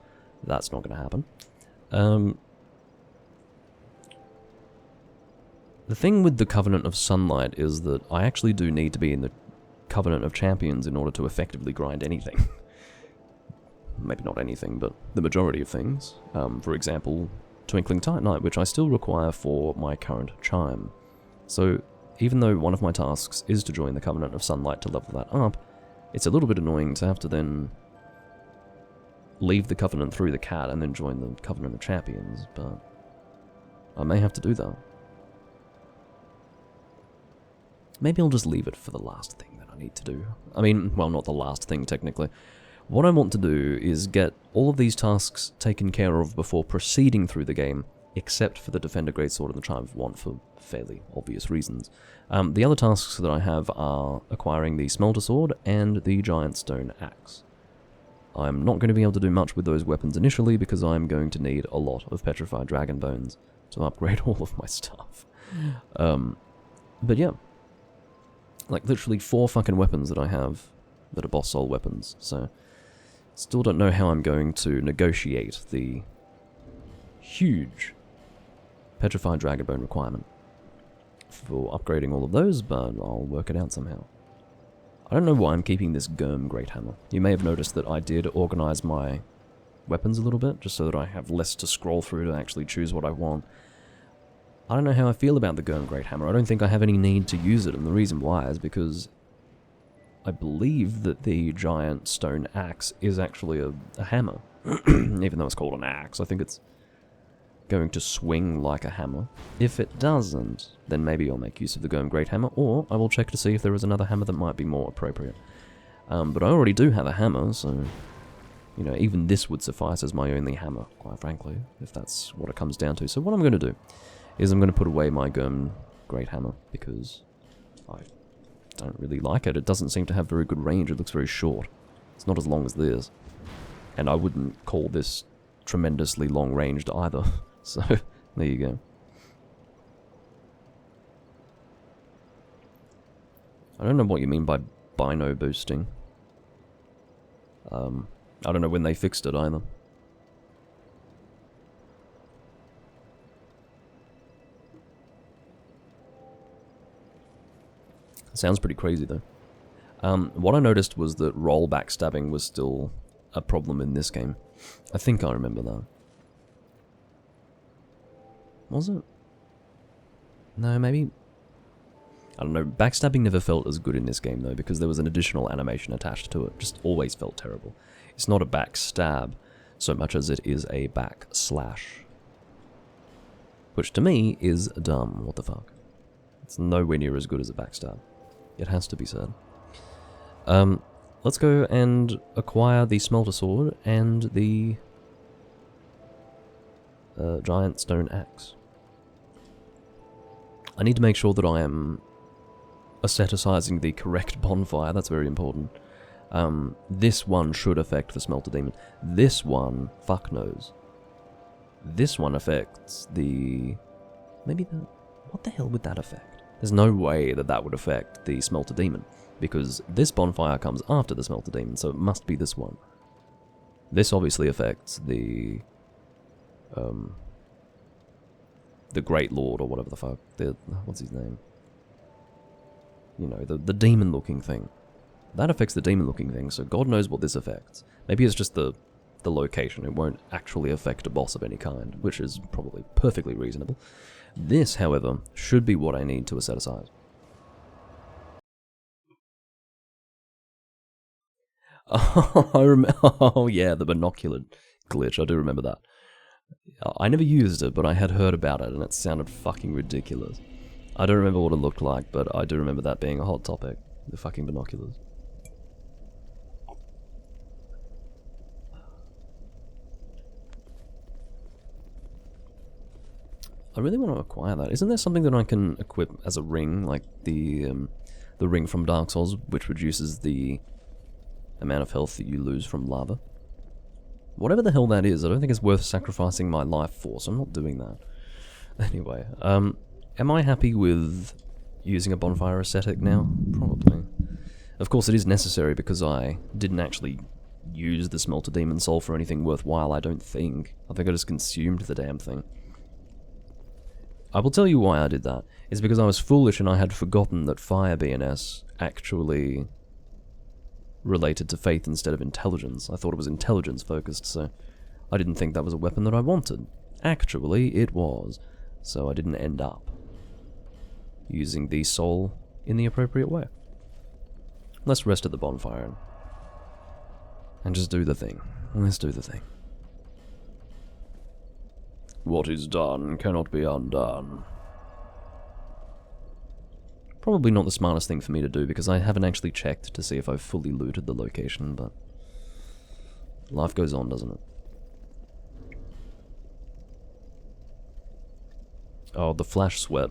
That's not going to happen. The thing with the Covenant of Sunlight is that I actually do need to be in the Covenant of Champions in order to effectively grind anything. Maybe not anything, but the majority of things. For example, Twinkling Titanite, which I still require for my current Chime. So, even though one of my tasks is to join the Covenant of Sunlight to level that up, it's a little bit annoying to have to then leave the Covenant through the cat and then join the Covenant of Champions, but I may have to do that. Maybe I'll just leave it for the last thing that I need to do. I mean, well, not the last thing, technically. What I want to do is get all of these tasks taken care of before proceeding through the game, except for the Defender Greatsword and the Triumph of Want for fairly obvious reasons. The other tasks that I have are acquiring the Smelter Sword and the Giant Stone Axe. I'm not going to be able to do much with those weapons initially because I'm going to need a lot of Petrified Dragon Bones to upgrade all of my stuff. But yeah. Like, literally 4 fucking weapons that I have that are boss soul weapons, so still don't know how I'm going to negotiate the huge Petrified Dragonbone requirement for upgrading all of those, but I'll work it out somehow. I don't know why I'm keeping this Gurm Great Hammer. You may have noticed that I did organize my weapons a little bit, just so that I have less to scroll through to actually choose what I want. I don't know how I feel about the Gurm Great Hammer. I don't think I have any need to use it, and the reason why is because I believe that the Giant Stone Axe is actually a hammer. Even though it's called an axe, I think it's going to swing like a hammer. If it doesn't, then maybe I'll make use of the Gurm Great Hammer, or I will check to see if there is another hammer that might be more appropriate. But I already do have a hammer, so, you know, even this would suffice as my only hammer, quite frankly, if that's what it comes down to. So what I'm going to do is I'm going to put away my Gurm Great Hammer, because I don't really like it. It doesn't seem to have very good range. It looks very short. It's not as long as this. And I wouldn't call this tremendously long-ranged either. So, there you go. I don't know what you mean by bino boosting. I don't know when they fixed it either. Sounds pretty crazy though. What I noticed was that roll backstabbing was still a problem in this game. I think I remember that. Was it? No, maybe. I don't know. Backstabbing never felt as good in this game though, because there was an additional animation attached to it. Just always felt terrible. It's not a backstab so much as it is a backslash. Which to me is dumb. What the fuck? It's nowhere near as good as a backstab. It has to be said. Let's go and acquire the Smelter Sword and the Giant Stone Axe. I need to make sure that I am asceticizing the correct bonfire. That's very important. This one should affect the Smelter Demon. This one, fuck knows. This one affects the... Maybe the... What the hell would that affect? There's no way that that would affect the Smelter Demon, because this bonfire comes after the Smelter Demon, so it must be this one. This obviously affects the Great Lord, or whatever the fuck. What's his name? You know, the demon-looking thing. That affects the demon-looking thing, so God knows what this affects. Maybe it's just the location. It won't actually affect a boss of any kind, which is probably perfectly reasonable. This, however, should be what I need to asceticize. Oh yeah, the binocular glitch. I do remember that. I never used it, but I had heard about it, and it sounded fucking ridiculous. I don't remember what it looked like, but I do remember that being a hot topic. The fucking binoculars. I really want to acquire that. Isn't there something that I can equip as a ring, like the ring from Dark Souls, which reduces the amount of health that you lose from lava? Whatever the hell that is, I don't think it's worth sacrificing my life for, so I'm not doing that. Anyway, am I happy with using a bonfire aesthetic now? Probably. Of course it is necessary because I didn't actually use the Smelter Demon Soul for anything worthwhile, I don't think. I think I just consumed the damn thing. I will tell you why I did that. It's because I was foolish and I had forgotten that Fire BNS actually related to faith instead of intelligence. I thought it was intelligence focused, so I didn't think that was a weapon that I wanted. Actually, it was, so I didn't end up using the soul in the appropriate way. Let's rest at the bonfire And just do the thing. Let's do the thing. What is done cannot be undone. Probably not the smartest thing for me to do, because I haven't actually checked to see if I've fully looted the location, but life goes on, doesn't it? Oh, the flash sweat.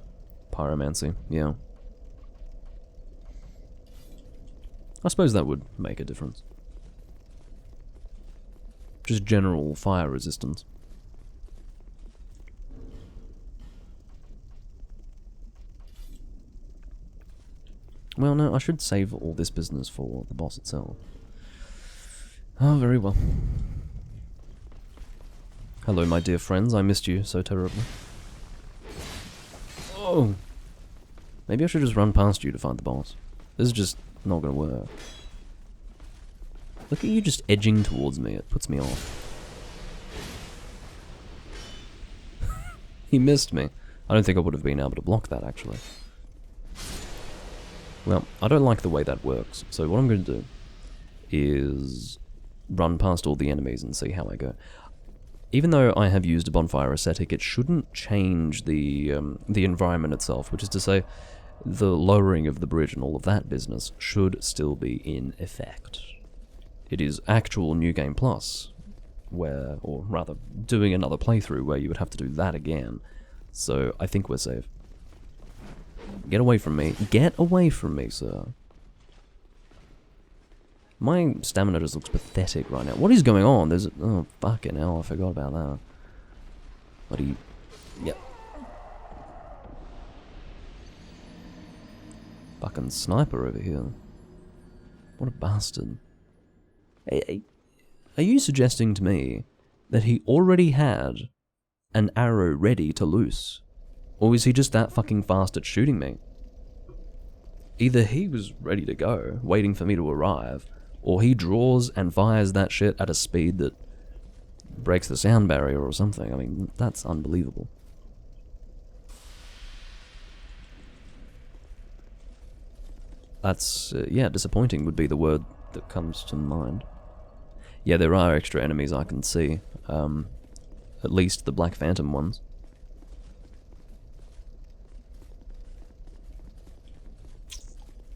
Pyromancy, yeah. I suppose that would make a difference. Just general fire resistance. Well, no, I should save all this business for the boss itself. Oh, very well. Hello, my dear friends. I missed you so terribly. Oh! Maybe I should just run past you to find the boss. This is just not gonna work. Look at you just edging towards me. It puts me off. He missed me. I don't think I would have been able to block that, actually. Well, I don't like the way that works, so what I'm going to do is run past all the enemies and see how I go. Even though I have used a bonfire ascetic, it shouldn't change the environment itself, which is to say, the lowering of the bridge and all of that business should still be in effect. It is actual New Game Plus, where, or rather, doing another playthrough where you would have to do that again. So I think we're safe. Get away from me. Get away from me, sir. My stamina just looks pathetic right now. What is going on? There's... Oh, fucking hell, I forgot about that. Bloody... Yep. Fucking sniper over here. What a bastard. Hey, are you suggesting to me that he already had an arrow ready to loose? Or is he just that fucking fast at shooting me? Either he was ready to go, waiting for me to arrive, or he draws and fires that shit at a speed that breaks the sound barrier or something. I mean, that's unbelievable. That's, yeah, disappointing would be the word that comes to mind. Yeah, there are extra enemies I can see. At least the Black Phantom ones.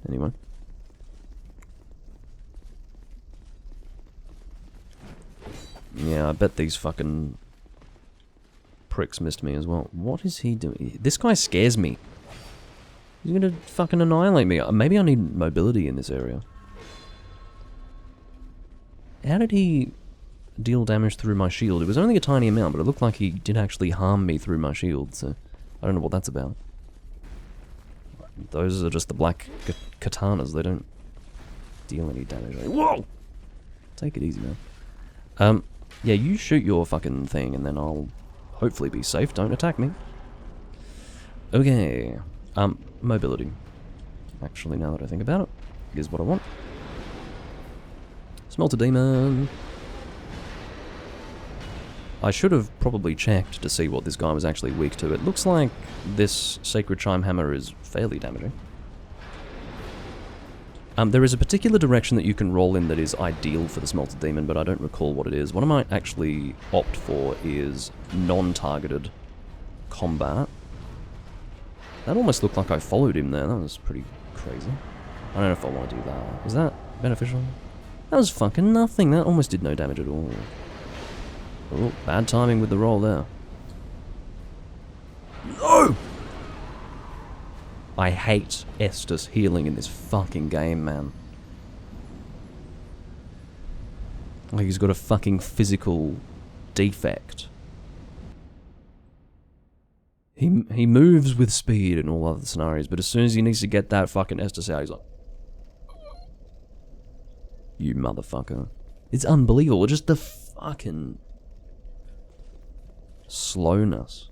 Anyway. Yeah, I bet these fucking pricks missed me as well. What is he doing? This guy scares me. He's gonna fucking annihilate me. Maybe I need mobility in this area. How did he deal damage through my shield? It was only a tiny amount, but it looked like he did actually harm me through my shield, so I don't know what that's about. Those are just the black katanas. They don't deal any damage. Whoa! Take it easy, man. Yeah, you shoot your fucking thing, and then I'll hopefully be safe. Don't attack me. Okay. Mobility. Actually, now that I think about it, here's what I want. Smelter Demon. I should have probably checked to see what this guy was actually weak to. It looks like this Sacred Chime Hammer is fairly damaging. There is a particular direction that you can roll in that is ideal for the Smelter Demon, but I don't recall what it is. What I might actually opt for is non-targeted combat. That almost looked like I followed him there. That was pretty crazy. I don't know if I want to do that. Is that beneficial? That was fucking nothing. That almost did no damage at all. Oh, bad timing with the roll there. No! I hate Estus healing in this fucking game, man. Like he's got a fucking physical defect. He moves with speed in all other scenarios, but as soon as he needs to get that fucking Estus out, he's like... You motherfucker. It's unbelievable, just the fucking... slowness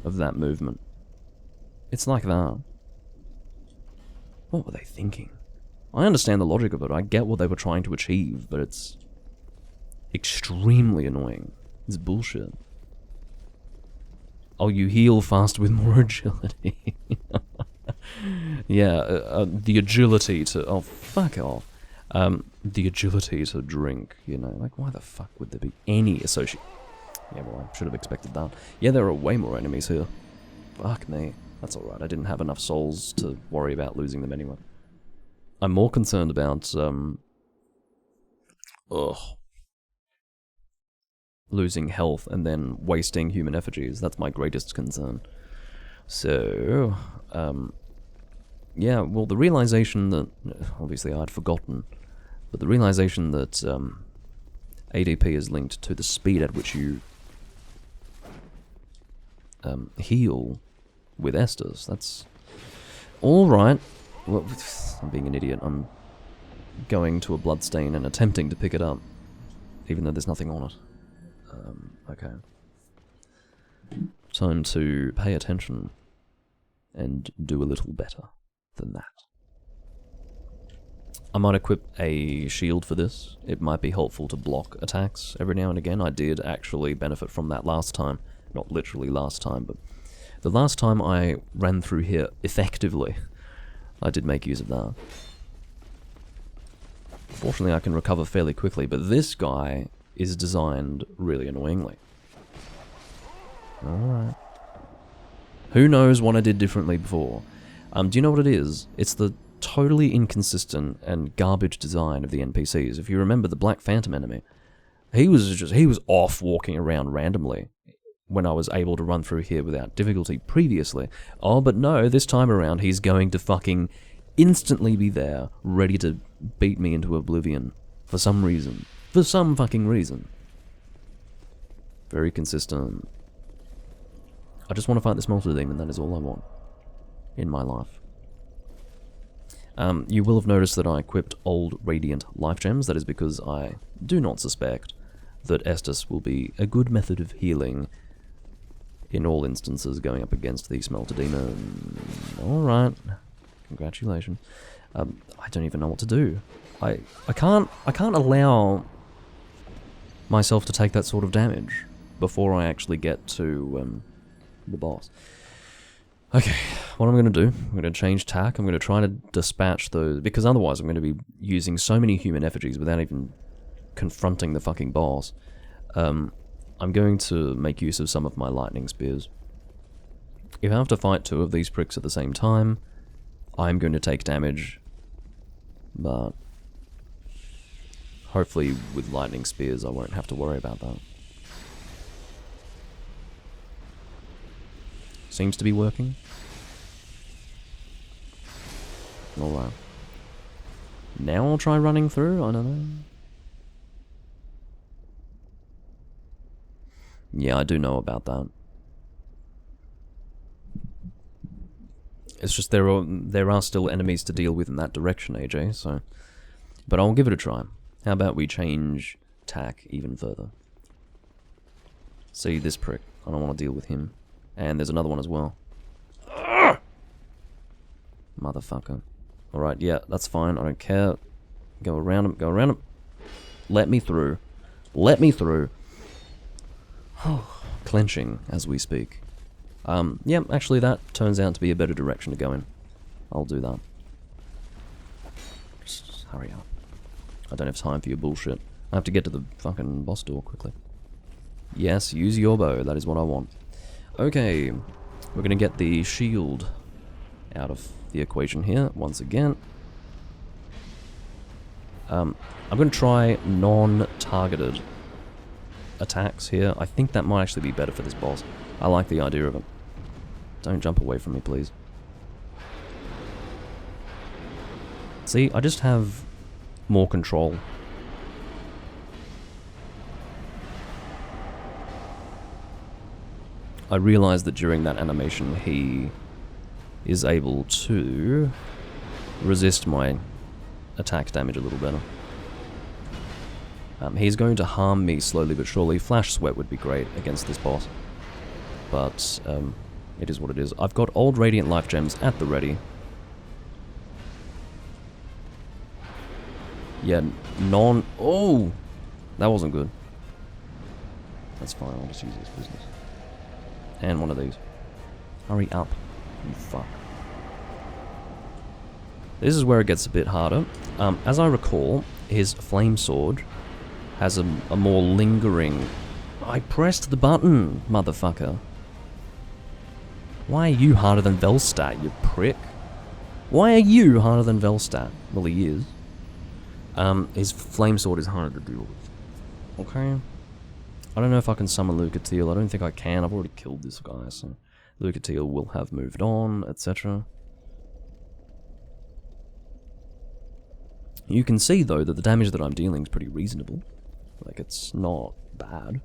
of that movement. It's like that. What were they thinking? I understand the logic of it, I get what they were trying to achieve, but it's extremely annoying. It's bullshit. Oh, you heal fast with more agility. Yeah, the agility to... Oh, fuck off. The agility to drink, you know, like why the fuck would there be any association? Yeah, well, I should have expected that. Yeah, there are way more enemies here. Fuck me. That's alright, I didn't have enough souls to worry about losing them anyway. I'm more concerned about, losing health and then wasting human effigies. That's my greatest concern. So, yeah, well, the realization that, obviously I'd forgotten, but the realization that ADP is linked to the speed at which you heal with Estus, that's alright. Well, I'm being an idiot. I'm going to a bloodstain and attempting to pick it up, even though there's nothing on it. Okay. Time to pay attention and do a little better than that. I might equip a shield for this. It might be helpful to block attacks every now and again. I did actually benefit from that last time. Not literally last time, but the last time I ran through here effectively, I did make use of that. Fortunately, I can recover fairly quickly, but this guy is designed really annoyingly. Alright. Who knows what I did differently before? Do you know what it is? It's the totally inconsistent and garbage design of the NPCs. If you remember the Black Phantom enemy, he was off walking around randomly when I was able to run through here without difficulty previously. Oh, but no, this time around he's going to fucking instantly be there, ready to beat me into oblivion for some reason. For some fucking reason. Very consistent. I just want to fight this monster demon, that is all I want in my life. You will have noticed that I equipped old Radiant Life Gems. That is because I do not suspect that Estus will be a good method of healing in all instances going up against the Smelter Demon. Alright. Congratulations. I don't even know what to do. I can't allow myself to take that sort of damage before I actually get to the boss. Okay, what I'm going to do, I'm going to change tack. I'm going to try to dispatch those, because otherwise I'm going to be using so many human effigies without even confronting the fucking boss. I'm going to make use of some of my lightning spears. If I have to fight two of these pricks at the same time, I'm going to take damage, but hopefully with lightning spears I won't have to worry about that. Seems to be working. Alright. Now I'll try running through, I don't know. Yeah, I do know about that. It's just there are still enemies to deal with in that direction, AJ, so... But I'll give it a try. How about we change tack even further? See, this prick. I don't want to deal with him. And there's another one as well. Ugh! Motherfucker. Alright, yeah, that's fine. I don't care. Go around him, go around him. Let me through. Let me through. Clenching as we speak. Yeah, actually that turns out to be a better direction to go in. I'll do that. Just hurry up. I don't have time for your bullshit. I have to get to the fucking boss door quickly. Yes, use your bow. That is what I want. Okay, we're gonna get the shield out of the equation here once again. I'm gonna try non-targeted attacks here. I think that might actually be better for this boss. I like the idea of it. Don't jump away from me, please. See, I just have more control. I realized that during that animation he is able to resist my attack damage a little better. He's going to harm me slowly but surely. Flash Sweat would be great against this boss. But it is what it is. I've got old Radiant Life Gems at the ready. Yeah, oh! That wasn't good. That's fine, I'll just use this business. And one of these. Hurry up, you fuck. This is where it gets a bit harder. As I recall, his flame sword has a more lingering... I pressed the button, motherfucker. Why are you harder than Velstadt, you prick? Why are you harder than Velstadt? Well, he is. His flame sword is harder to deal with. Okay. I don't know if I can summon Lucatiel. I don't think I can. I've already killed this guy, so... Lucatiel will have moved on, etc. You can see, though, that the damage that I'm dealing is pretty reasonable. Like, it's not bad.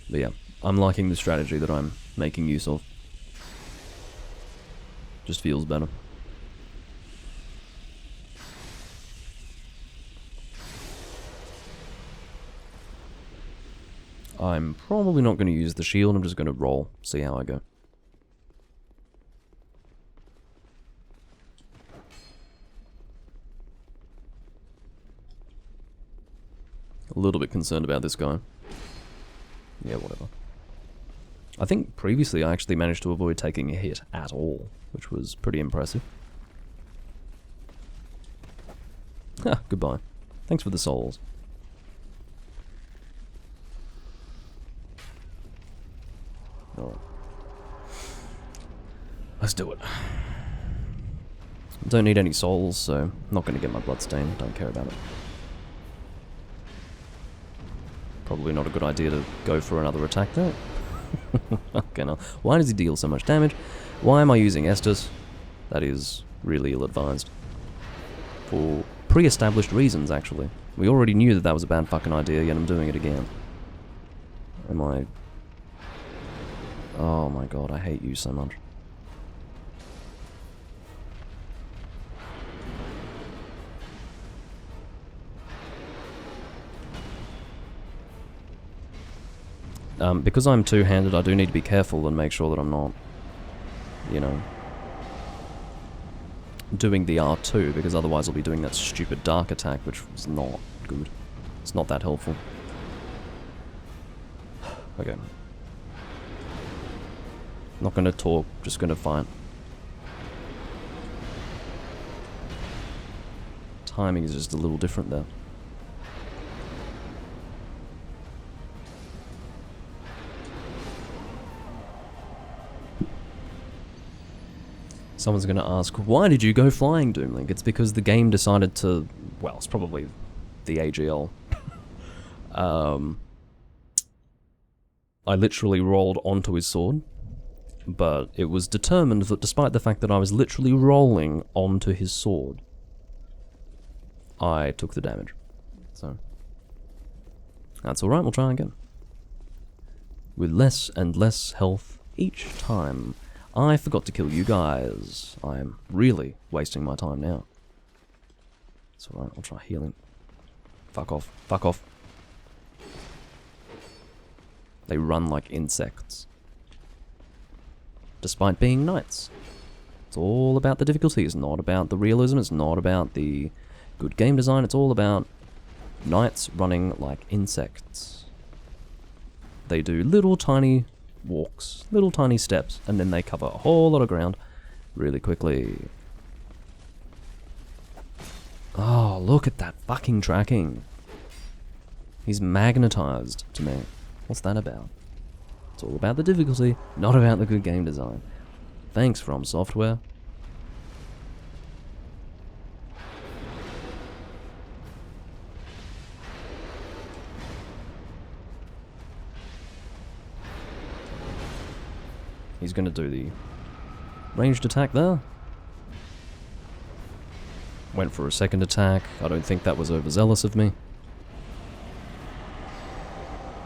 But yeah, I'm liking the strategy that I'm making use of. Just feels better. I'm probably not going to use the shield, I'm just going to roll, see how I go. A little bit concerned about this guy. Yeah, whatever. I think previously I actually managed to avoid taking a hit at all, which was pretty impressive. Ha, goodbye. Thanks for the souls. Alright. Let's do it. Don't need any souls, so I'm not going to get my bloodstain. Don't care about it. Probably not a good idea to go for another attack there. Okay, now, why does he deal so much damage? Why am I using Estus? That is really ill-advised. For pre-established reasons, actually. We already knew that that was a bad fucking idea, yet I'm doing it again. Am I... Oh my god, I hate you so much. Because I'm two-handed, I do need to be careful and make sure that I'm not, you know, doing the R2, because otherwise I'll be doing that stupid dark attack, which is not good. It's not that helpful. Okay. Not gonna talk, just gonna fight. Timing is just a little different there. Someone's going to ask, why did you go flying, Doomlink? It's because the game decided to... Well, it's probably the AGL. I literally rolled onto his sword, but it was determined that despite the fact that I was literally rolling onto his sword, I took the damage. So, that's alright, we'll try again. With less and less health each time. I forgot to kill you guys. I'm really wasting my time now. It's alright, I'll try healing. Fuck off. Fuck off. They run like insects. Despite being knights. It's all about the difficulty. It's not about the realism. It's not about the good game design. It's all about knights running like insects. They do little tiny... walks, little tiny steps, and then they cover a whole lot of ground really quickly. Oh, look at that fucking tracking. He's magnetized to me. What's that about? It's all about the difficulty, not about the good game design. Thanks, From Software. He's going to do the ranged attack there. Went for a second attack. I don't think that was overzealous of me.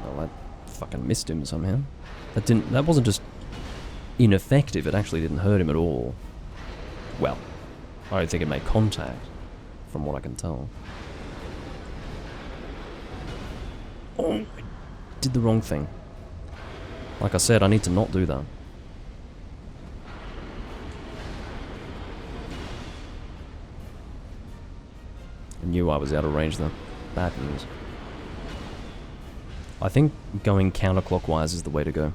Well, that fucking missed him somehow. That wasn't just ineffective, it actually didn't hurt him at all. Well, I don't think it made contact, from what I can tell. Oh, I did the wrong thing. Like I said, I need to not do that. I knew I was out of range though. Bad news. I think going counterclockwise is the way to go.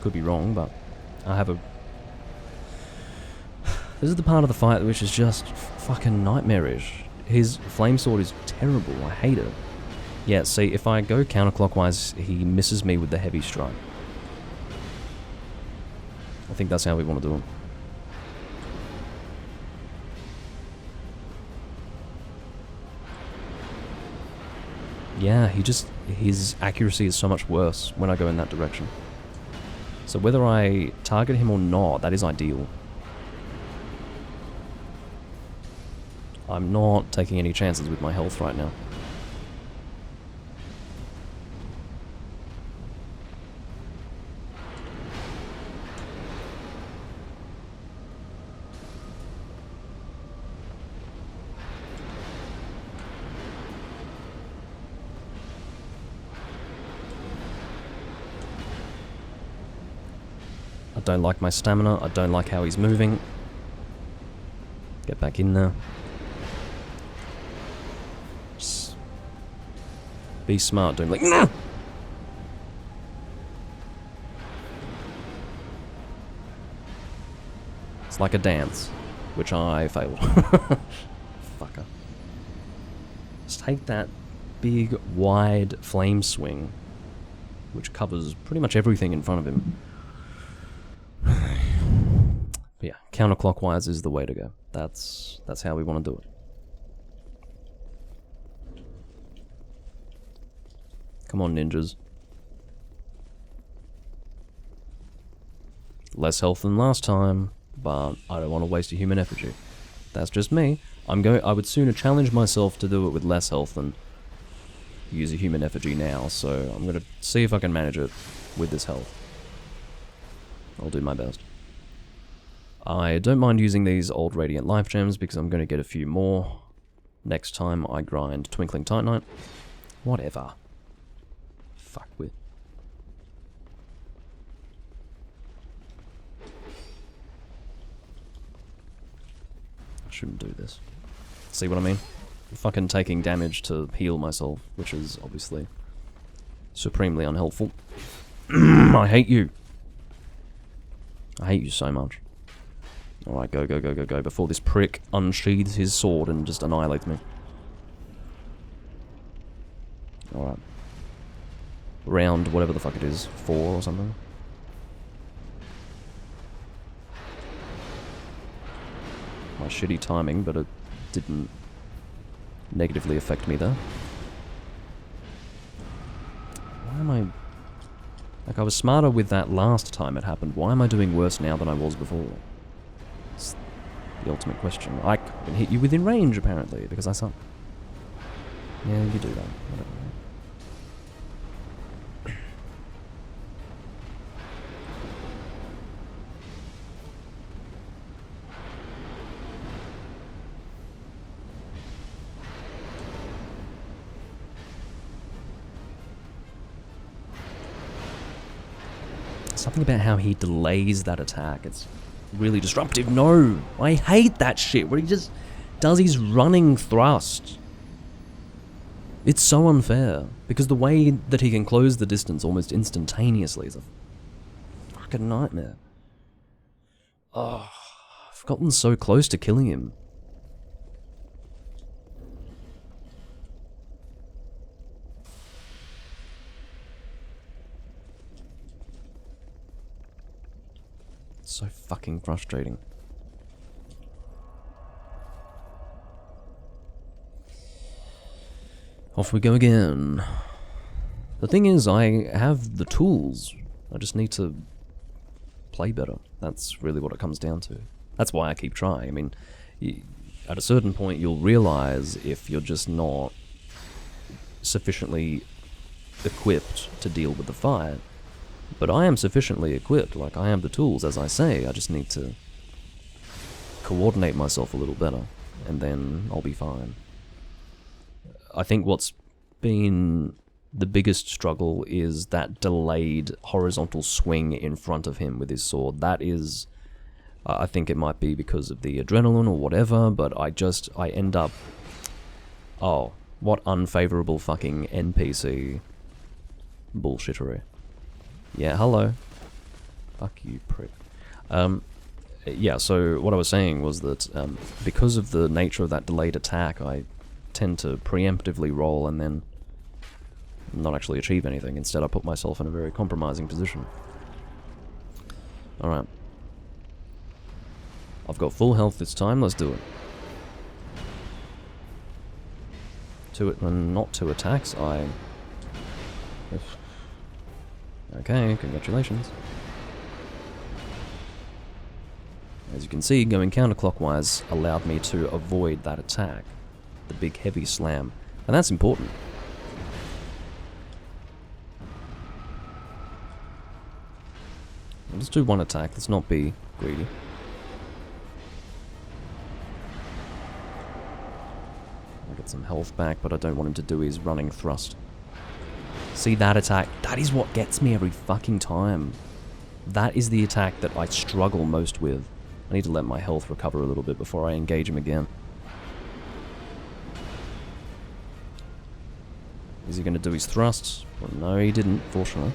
Could be wrong, but I have a... This is the part of the fight which is just fucking nightmarish. His flame sword is terrible, I hate it. Yeah, see, if I go counterclockwise, he misses me with the heavy strike. I think that's how we want to do it. Yeah, his accuracy is so much worse when I go in that direction. So whether I target him or not, that is ideal. I'm not taking any chances with my health right now. I don't like my stamina, I don't like how he's moving. Get back in there. Just be smart, don't like... No! It's like a dance, which I failed. Fucker. Just take that big, wide flame swing, which covers pretty much everything in front of him. But yeah, counterclockwise is the way to go. That's how we want to do it. Come on, ninjas. Less health than last time, but I don't want to waste a human effigy. That's just me. I would sooner challenge myself to do it with less health than use a human effigy now, so I'm gonna see if I can manage it with this health. I'll do my best. I don't mind using these old Radiant Life Gems because I'm going to get a few more next time I grind Twinkling Titanite. Whatever. Fuck with. I shouldn't do this. See what I mean? I'm fucking taking damage to heal myself, which is obviously supremely unhelpful. I hate you. I hate you so much. Alright, go, go, go, go, go, before this prick unsheathes his sword and just annihilates me. Alright. Round whatever the fuck it is, 4 or something. My shitty timing, but it didn't negatively affect me there. Why am I... Like, I was smarter with that last time it happened. Why am I doing worse now than I was before? It's the ultimate question. I can hit you within range, apparently, because I suck. Yeah, you do that. Whatever. Something about how he delays that attack. It's really disruptive. No! I hate that shit where he just does his running thrust. It's so unfair, because the way that he can close the distance almost instantaneously is a fucking nightmare. Oh, I've gotten so close to killing him. So fucking frustrating. Off we go again. The thing is, I have the tools. I just need to play better. That's really what it comes down to. That's why I keep trying. I mean, at a certain point you'll realize if you're just not sufficiently equipped to deal with the fight. But I am sufficiently equipped, like I have the tools, as I say, I just need to coordinate myself a little better, and then I'll be fine. I think what's been the biggest struggle is that delayed horizontal swing in front of him with his sword. That is, I think it might be because of the adrenaline or whatever, but I end up, oh, what unfavorable fucking NPC bullshittery. Yeah, hello. Fuck you, prick. Yeah, so what I was saying was that because of the nature of that delayed attack, I tend to preemptively roll and then not actually achieve anything. Instead, I put myself in a very compromising position. Alright. I've got full health this time, let's do it. Not two attacks, Okay, congratulations. As you can see, going counterclockwise allowed me to avoid that attack. The big heavy slam. And that's important. Let's do one attack, let's not be greedy. I'll get some health back, but I don't want him to do his running thrust. See that attack? That is what gets me every fucking time. That is the attack that I struggle most with. I need to let my health recover a little bit before I engage him again. Is he going to do his thrusts? Well, no, he didn't, fortunately.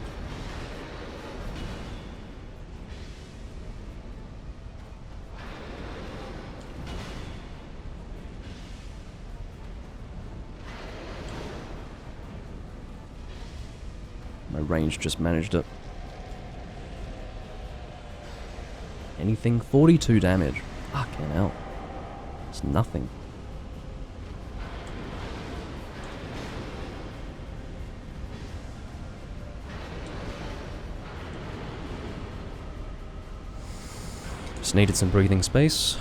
My range just managed it. Anything? 42 damage. Fucking hell. It's nothing. Just needed some breathing space.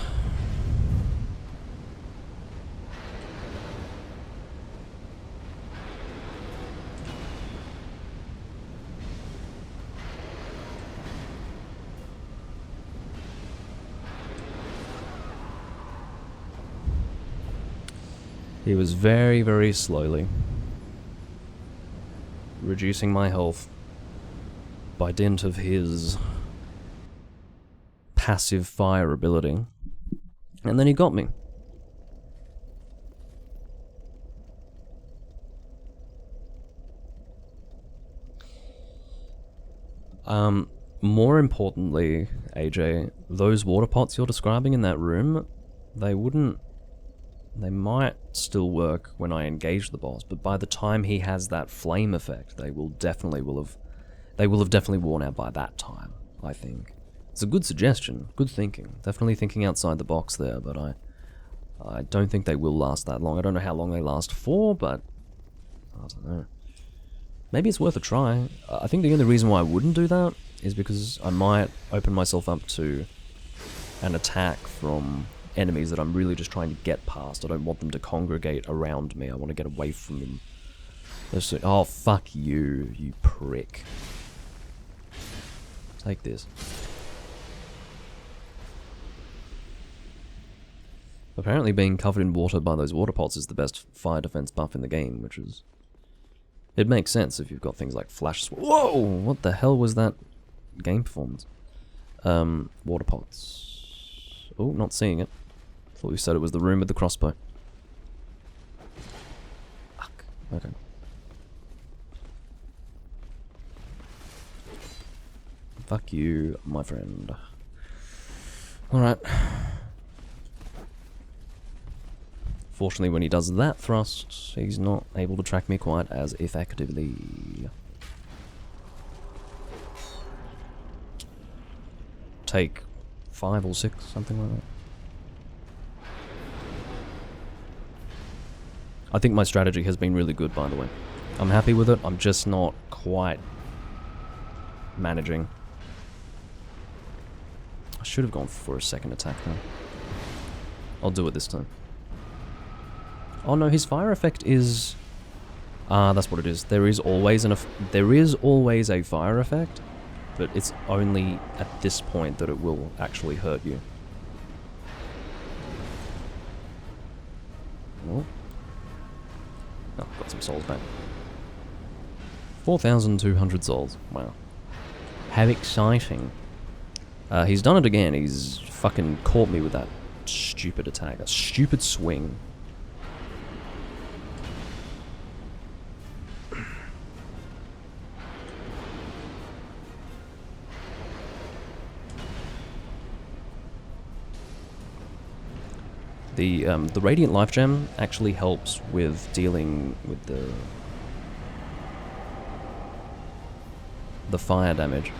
He was very, very slowly reducing my health by dint of his passive fire ability. And then he got me. More importantly, AJ, those water pots you're describing in that room, they might still work when I engage the boss, but by the time he has that flame effect, they will have definitely worn out by that time, I think. It's a good suggestion, good thinking. Definitely thinking outside the box there, but I don't think they will last that long. I don't know how long they last for, but I don't know. Maybe it's worth a try. I think the only reason why I wouldn't do that is because I might open myself up to an attack from enemies that I'm really just trying to get past. I don't want them to congregate around me. I want to get away from them. Oh, fuck you, you prick. Take this. Apparently being covered in water by those water pots is the best fire defense buff in the game, which is... It makes sense if you've got things like flash... Whoa! What the hell was that game performance? Water pots. Oh, not seeing it. Thought you said it was the room with the crossbow. Fuck. Okay. Fuck you, my friend. Alright. Fortunately, when he does that thrust, he's not able to track me quite as effectively. Take 5 or 6, something like that. I think my strategy has been really good, by the way. I'm happy with it, I'm just not quite managing. I should have gone for a second attack though. I'll do it this time. Oh no, his fire effect is... that's what it is. There is always a fire effect, but it's only at this point that it will actually hurt you. Oh. Oh, got some souls back. 4,200 souls. Wow. How exciting. He's done it again. He's fucking caught me with that stupid attack. That stupid swing. The Radiant Life Gem actually helps with dealing with the fire damage.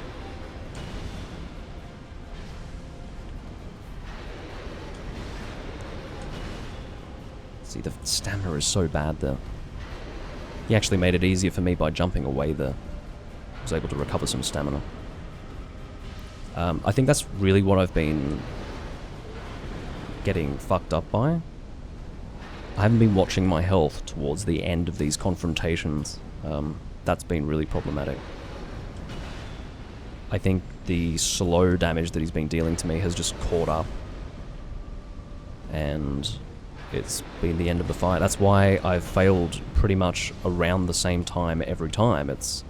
See, the stamina is so bad there. He actually made it easier for me by jumping away there. I was able to recover some stamina. I think that's really what I've been getting fucked up by. I haven't been watching my health towards the end of these confrontations. That's been really problematic. I think the slow damage that he's been dealing to me has just caught up. And it's been the end of the fight. That's why I've failed pretty much around the same time every time. It's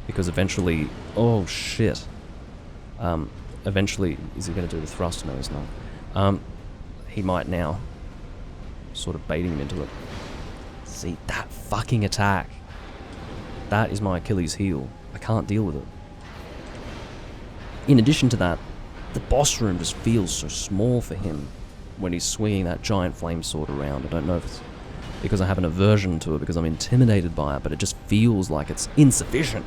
because eventually... Oh, shit. Eventually... Is he going to do the thrust? No, he's not. He might now. Sort of baiting him into it. See, that fucking attack. That is my Achilles heel. I can't deal with it. In addition to that, the boss room just feels so small for him when he's swinging that giant flame sword around. I don't know if it's because I have an aversion to it, because I'm intimidated by it, but it just feels like it's insufficient.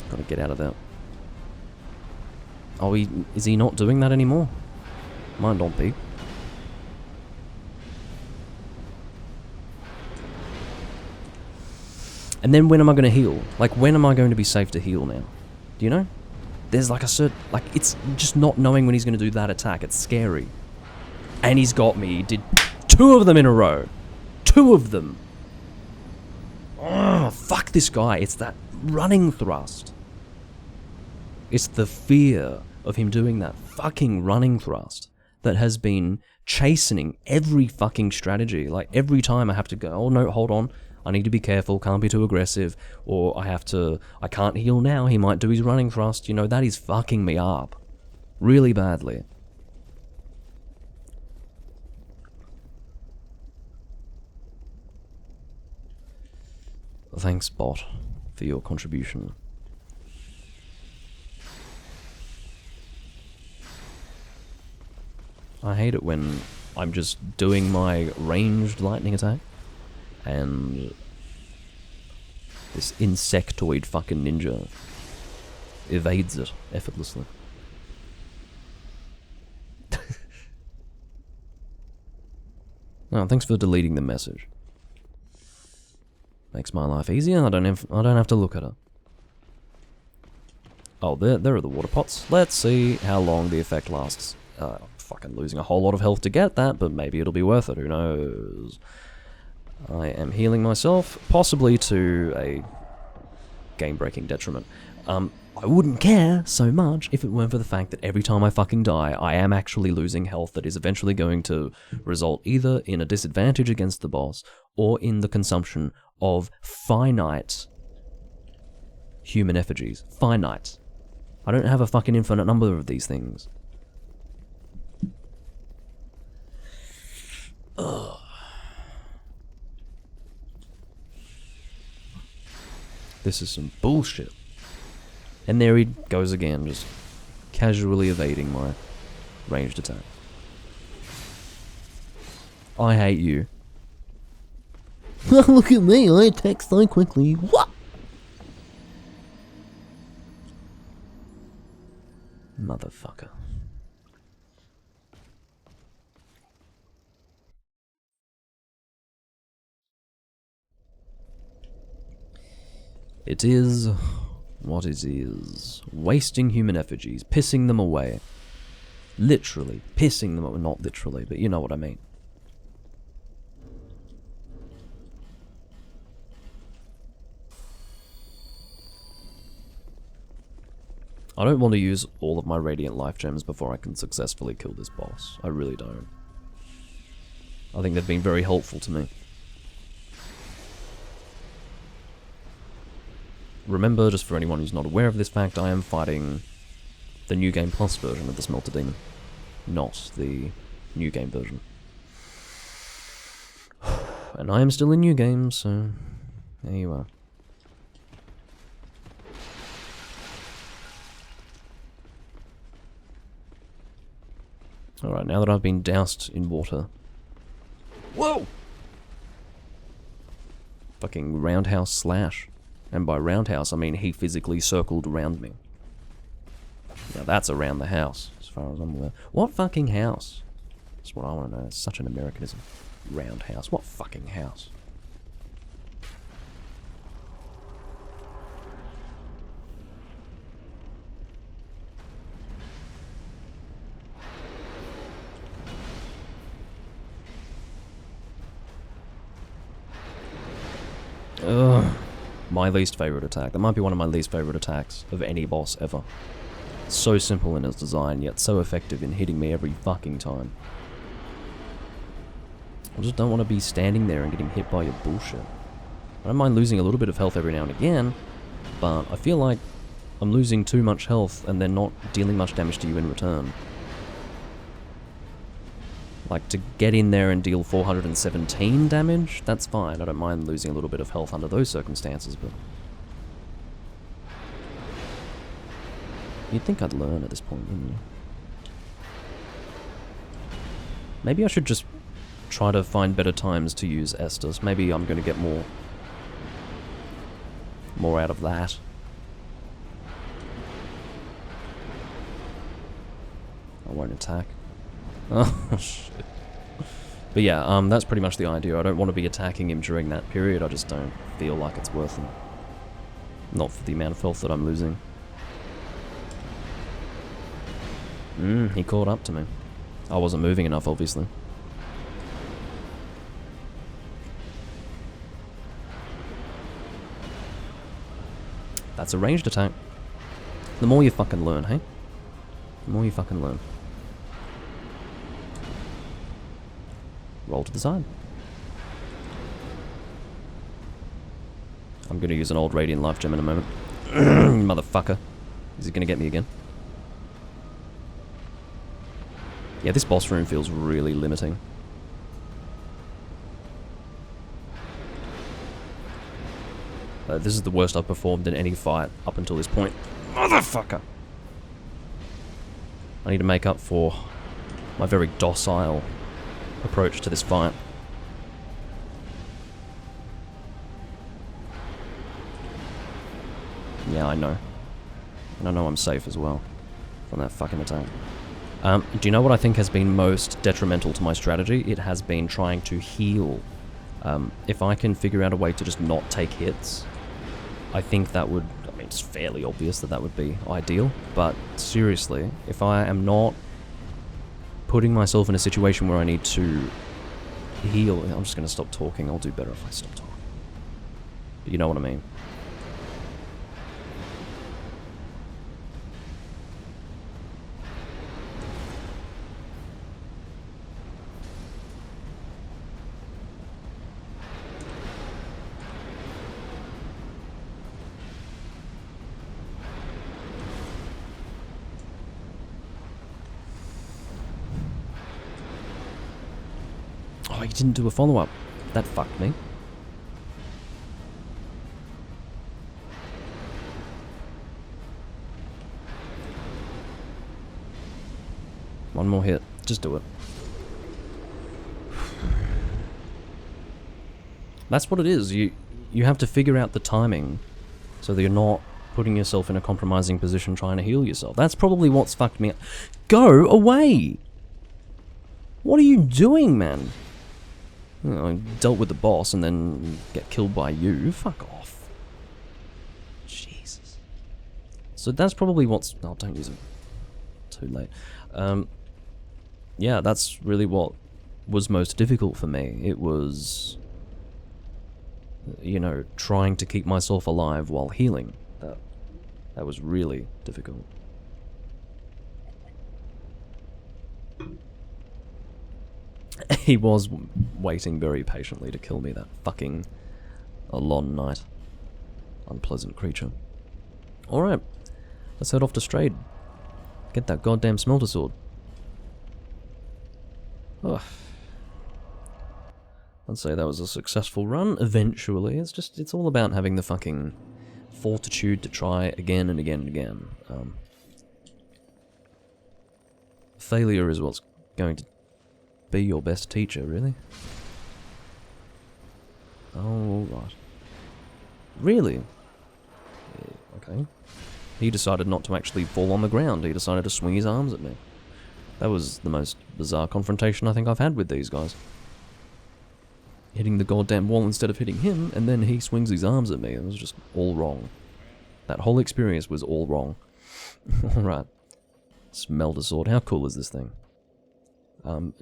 Gotta get out of that. Oh, is he not doing that anymore? Mine don't be. And then when am I going to heal? Like, when am I going to be safe to heal now? Do you know? There's like a certain... Like, it's just not knowing when he's going to do that attack. It's scary. And he's got me. He did 2 of them in a row. 2 of them. Oh, fuck this guy. It's that running thrust. It's the fear of him doing that fucking running thrust that has been chastening every fucking strategy. Like, every time I have to go, oh no, hold on. I need to be careful, can't be too aggressive, or I can't heal now, he might do his running thrust, you know, that is fucking me up. Really badly. Thanks, bot, for your contribution. I hate it when I'm just doing my ranged lightning attack, and this insectoid fucking ninja evades it effortlessly. Oh, thanks for deleting the message. Makes my life easier. I don't have to look at it. Oh, there are the water pots. Let's see how long the effect lasts. Fucking losing a whole lot of health to get that, but maybe it'll be worth it. Who knows? I am healing myself, possibly to a game-breaking detriment. I wouldn't care so much if it weren't for the fact that every time I fucking die, I am actually losing health that is eventually going to result either in a disadvantage against the boss, or in the consumption of finite human effigies. Finite. I don't have a fucking infinite number of these things. Ugh. This is some bullshit. And there he goes again, just casually evading my ranged attack. I hate you. Look at me, I attack so quickly. What? Motherfucker. It is what it is. Wasting human effigies, pissing them away. Literally, pissing them away. Not literally, but you know what I mean. I don't want to use all of my Radiant Life Gems before I can successfully kill this boss. I really don't. I think they've been very helpful to me. Remember, just for anyone who's not aware of this fact, I am fighting the New Game Plus version of the Smelter Demon, not the New Game version. And I am still in New Game, so there you are. Alright, now that I've been doused in water... Whoa! Fucking roundhouse slash. And by roundhouse, I mean he physically circled around me. Now that's around the house, as far as I'm aware. What fucking house? That's what I want to know. It's such an Americanism. Roundhouse. What fucking house? Ugh. My least favorite attack. That might be one of my least favorite attacks of any boss ever. So simple in its design, yet so effective in hitting me every fucking time. I just don't want to be standing there and getting hit by your bullshit. I don't mind losing a little bit of health every now and again, but I feel like I'm losing too much health and then not dealing much damage to you in return. Like, to get in there and deal 417 damage, that's fine. I don't mind losing a little bit of health under those circumstances, but... You'd think I'd learn at this point, wouldn't you? Maybe I should just try to find better times to use Estus. Maybe I'm going to get more out of that. I won't attack. Oh, shit. But yeah, that's pretty much the idea. I don't want to be attacking him during that period. I just don't feel like it's worth it. Not for the amount of health that I'm losing. He caught up to me. I wasn't moving enough, obviously. That's a ranged attack. The more you fucking learn, hey? The more you fucking learn. Roll to the side. I'm gonna use an old Radiant Life Gem in a moment. Motherfucker. Is he gonna get me again? Yeah, this boss room feels really limiting. This is the worst I've performed in any fight up until this point. Motherfucker! I need to make up for my very docile approach to this fight. Yeah, I know. And I know I'm safe as well from that fucking attack. Do you know what I think has been most detrimental to my strategy? It has been trying to heal. If I can figure out a way to just not take hits, I think that would... I mean, it's fairly obvious that that would be ideal, but seriously, if I am not putting myself in a situation where I need to heal... I'm just going to stop talking. I'll do better if I stop talking. But you know what I mean. Oh, you didn't do a follow-up. That fucked me. One more hit. Just do it. That's what it is. You have to figure out the timing so that you're not putting yourself in a compromising position trying to heal yourself. That's probably what's fucked me up. Go away! What are you doing, man? You know, I dealt with the boss and then get killed by you. Fuck off. Jesus. So that's probably what's... Oh, don't use it. Too late. Yeah, that's really what was most difficult for me. It was... you know, trying to keep myself alive while healing. That was really difficult. He was waiting very patiently to kill me, that fucking Alon Knight. Unpleasant creature. Alright, let's head off to Strayed. Get that goddamn smelter sword. Ugh. I'd say that was a successful run, eventually. It's all about having the fucking fortitude to try again and again and again. Failure is what's going to be your best teacher, really? Oh, right. Really? Yeah, okay. He decided not to actually fall on the ground. He decided to swing his arms at me. That was the most bizarre confrontation I think I've had with these guys. Hitting the goddamn wall instead of hitting him, and then he swings his arms at me. It was just all wrong. That whole experience was all wrong. Alright. Smell the sword. How cool is this thing?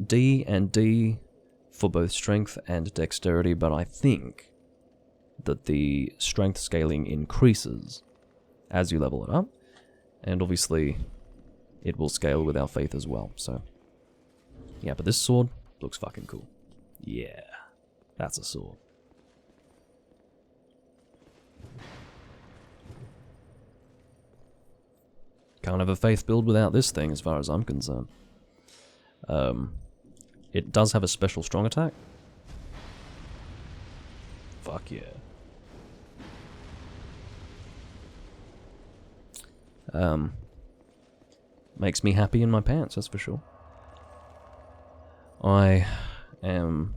D and D for both strength and dexterity, but I think that the strength scaling increases as you level it up, and obviously it will scale with our faith as well, so yeah, but this sword looks fucking cool. Yeah, that's a sword. Can't have a faith build without this thing as far as I'm concerned. It does have a special strong attack. Fuck yeah. Makes me happy in my pants, that's for sure. I am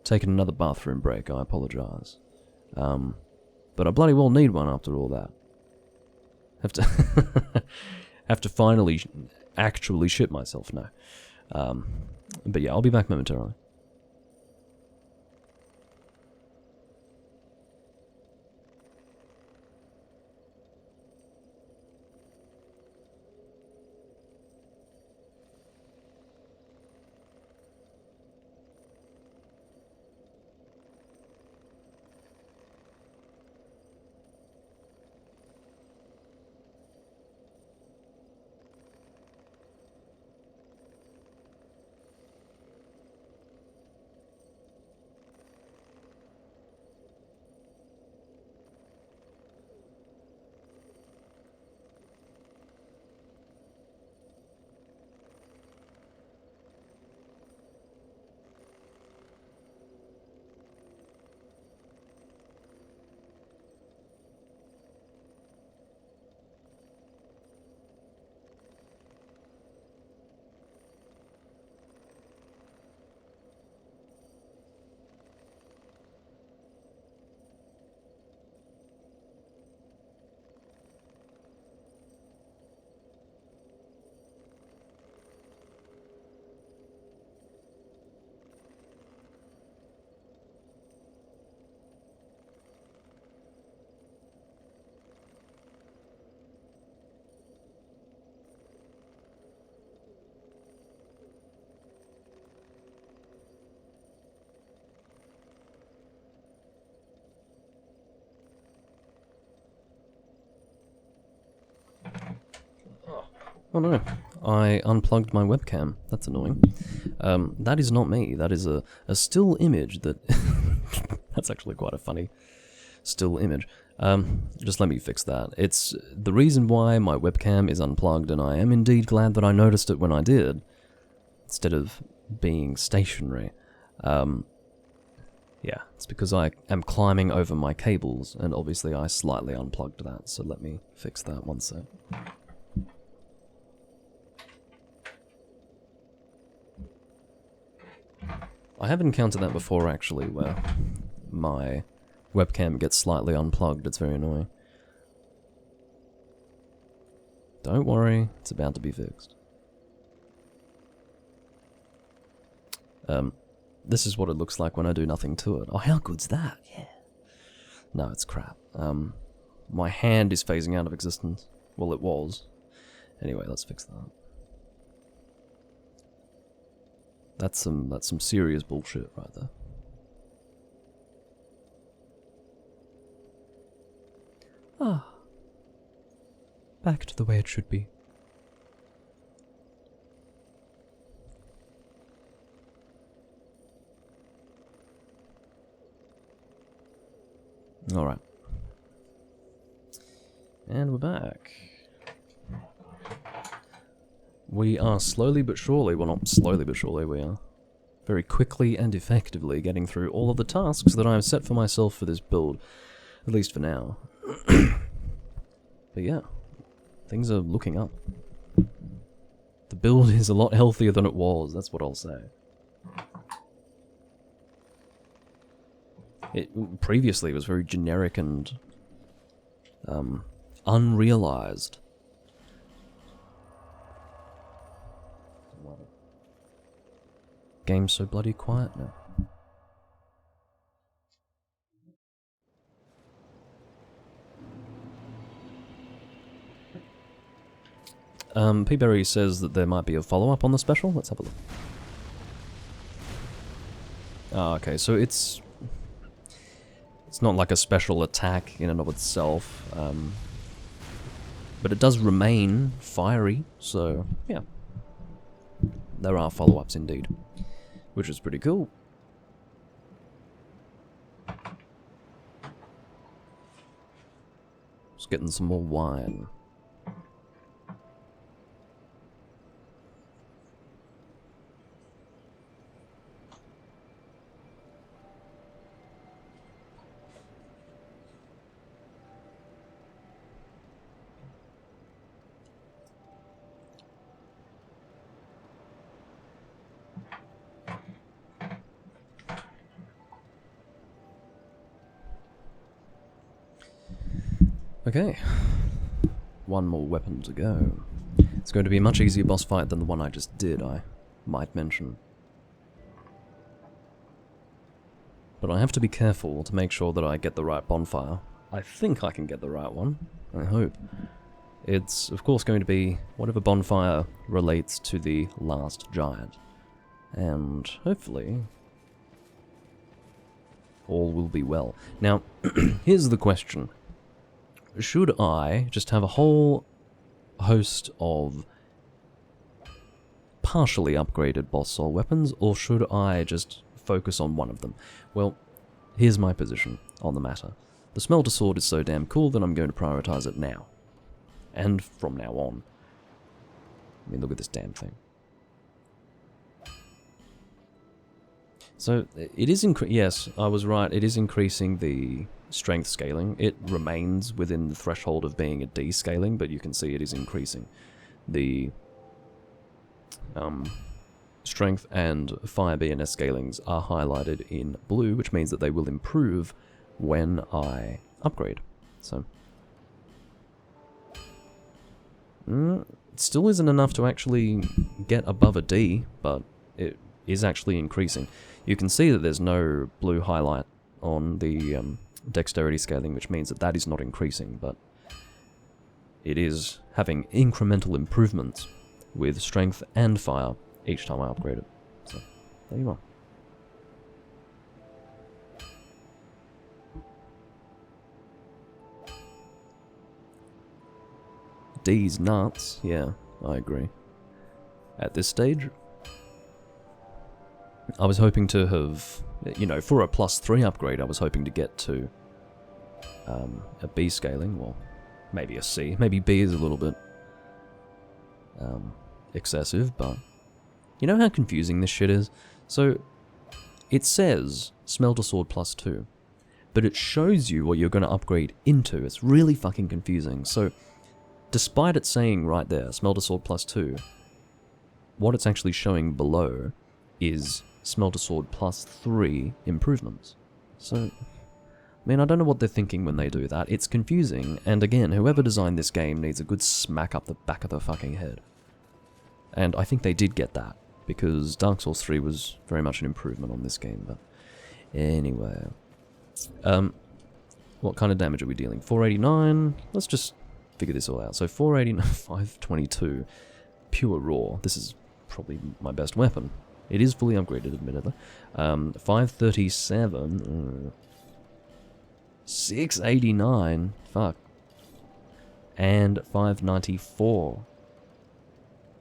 taking another bathroom break, I apologise. But I bloody well need one after all that. Have to finally actually shit myself now. But yeah, I'll be back momentarily. Oh no, I unplugged my webcam. That's annoying. That is not me. That is a still image that... That's actually quite a funny still image. Just let me fix that. It's the reason why my webcam is unplugged, and I am indeed glad that I noticed it when I did, instead of being stationary. Yeah, it's because I am climbing over my cables, and obviously I slightly unplugged that, so let me fix that one sec. I have encountered that before, actually, where my webcam gets slightly unplugged. It's very annoying. Don't worry, it's about to be fixed. This is what it looks like when I do nothing to it. Oh, how good's that? Yeah. No, it's crap. My hand is phasing out of existence. Well, it was. Anyway, let's fix that. That's some serious bullshit right there. Ah. Back to the way it should be. Alright. And we're back. We are slowly but surely, well not slowly but surely, we are very quickly and effectively getting through all of the tasks that I have set for myself for this build, at least for now. But yeah, things are looking up. The build is a lot healthier than it was, that's what I'll say. It previously was very generic and unrealized. Game's so bloody quiet now. P-Berry says that there might be a follow-up on the special. Let's have a look. Ah, okay, so it's not like a special attack in and of itself, but it does remain fiery, so yeah. There are follow-ups indeed, which is pretty cool. Just getting some more wine. Okay, one more weapon to go. It's going to be a much easier boss fight than the one I just did, I might mention. But I have to be careful to make sure that I get the right bonfire. I think I can get the right one, I hope. It's, of course, going to be whatever bonfire relates to the last giant. And hopefully all will be well. Now, here's the question. Should I just have a whole host of partially upgraded boss soul weapons, or should I just focus on one of them? Well, here's my position on the matter. The Smelter Sword is so damn cool that I'm going to prioritize it now. And from now on. I mean, look at this damn thing. So, it is yes, I was right, it is increasing the strength scaling. It remains within the threshold of being a D scaling, but you can see it is increasing. The strength and fire BNS scalings are highlighted in blue, which means that they will improve when I upgrade. So, it still isn't enough to actually get above a D, but it is actually increasing. You can see that there's no blue highlight on the dexterity scaling, which means that that is not increasing, but it is having incremental improvements with strength and fire each time I upgrade it. So, there you are. D's nuts, yeah, I agree. At this stage, I was hoping to have, you know, for a +3 upgrade, I was hoping to get to a B scaling, well, maybe a C. Maybe B is a little bit excessive, but you know how confusing this shit is? So, it says Smelter Sword +2, but it shows you what you're going to upgrade into. It's really fucking confusing. So, despite it saying right there, Smelter Sword +2, what it's actually showing below is Smelter Sword +3 improvements. So, I mean, I don't know what they're thinking when they do that. It's confusing, and again, whoever designed this game needs a good smack up the back of the fucking head. And I think they did get that, because Dark Souls 3 was very much an improvement on this game, but anyway. What kind of damage are we dealing? 489? Let's just figure this all out. So 489, 522, pure raw. This is probably my best weapon. It is fully upgraded, admittedly. 537, 689, fuck. And 594.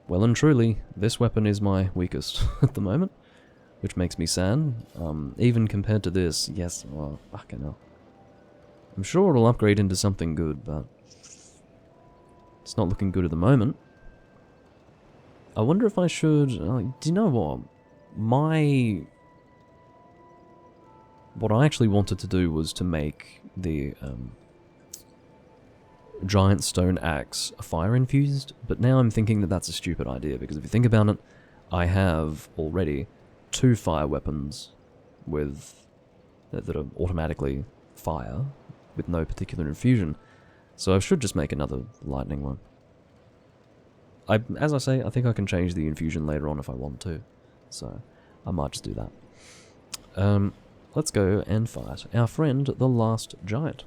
Well and truly, this weapon is my weakest at the moment, which makes me sad. Even compared to this, yes, oh, fucking hell. I'm sure it'll upgrade into something good, but it's not looking good at the moment. I wonder if I should... do you know what? What I actually wanted to do was to make the giant stone axe fire infused, but now I'm thinking that that's a stupid idea, because if you think about it, I have already 2 fire weapons with that are automatically fire with no particular infusion, so I should just make another lightning one. As I say, I think I can change the infusion later on if I want to, so I might just do that. Let's go and fight our friend, the last giant.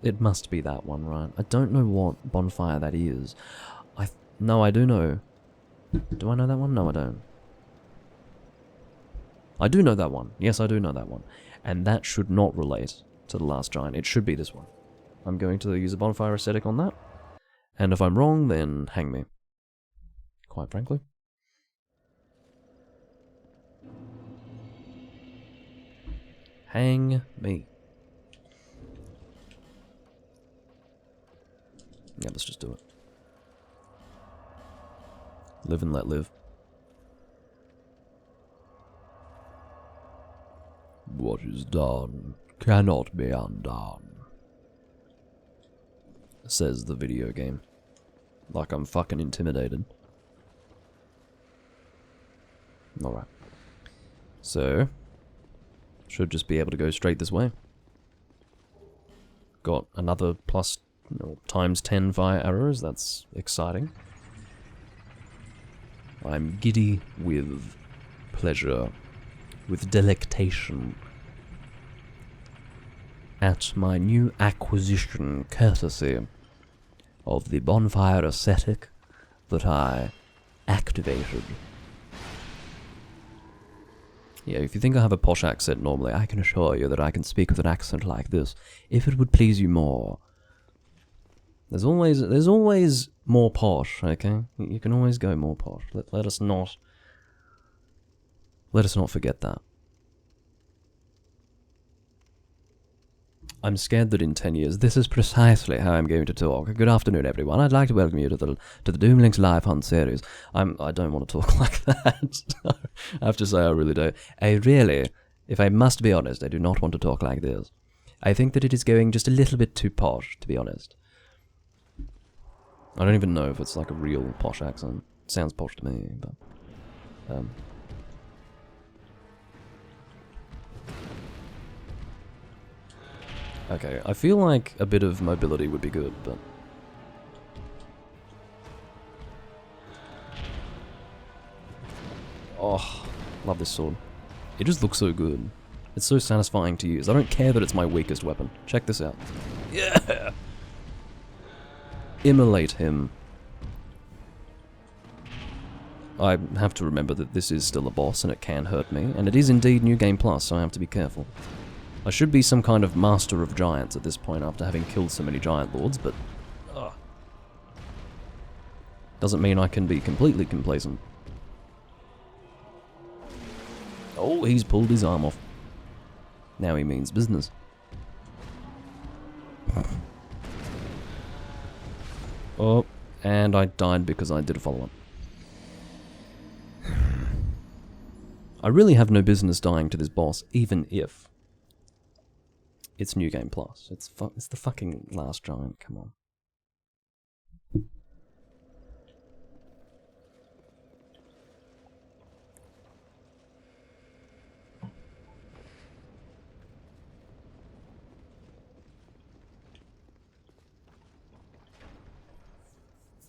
It must be that one, right? I don't know what bonfire that is. No, I do know. Do I know that one? No, I don't. I do know that one. Yes, I do know that one. And that should not relate to the last giant. It should be this one. I'm going to use a bonfire aesthetic on that. And if I'm wrong, then hang me. Quite frankly. Hang me. Yeah, let's just do it. Live and let live. What is done cannot be undone, says the video game. Like I'm fucking intimidated. Alright. So, should just be able to go straight this way. Got another plus times 10 fire arrows, that's exciting. I'm giddy with pleasure, with delectation, at my new acquisition courtesy of the bonfire ascetic that I activated. Yeah, if you think I have a posh accent normally, I can assure you that I can speak with an accent like this, if it would please you more. There's always more posh, okay? You can always go more posh. Let us not forget that. I'm scared that in 10 years, this is precisely how I'm going to talk. Good afternoon, everyone. I'd like to welcome you to the Doomlinks Live Hunt series. I don't want to talk like that. I have to say, I really don't. If I must be honest, I do not want to talk like this. I think that it is going just a little bit too posh, to be honest. I don't even know if it's like a real posh accent. It sounds posh to me, but... Okay, I feel like a bit of mobility would be good, but... Oh, love this sword. It just looks so good. It's so satisfying to use. I don't care that it's my weakest weapon. Check this out. Yeah! Immolate him. I have to remember that this is still a boss and it can hurt me, and it is indeed New Game Plus, so I have to be careful. I should be some kind of master of giants at this point after having killed so many giant lords, but... doesn't mean I can be completely complacent. Oh, he's pulled his arm off. Now he means business. Oh, and I died because I did a follow-up. I really have no business dying to this boss, even if it's New Game Plus. It's the fucking last giant, come on.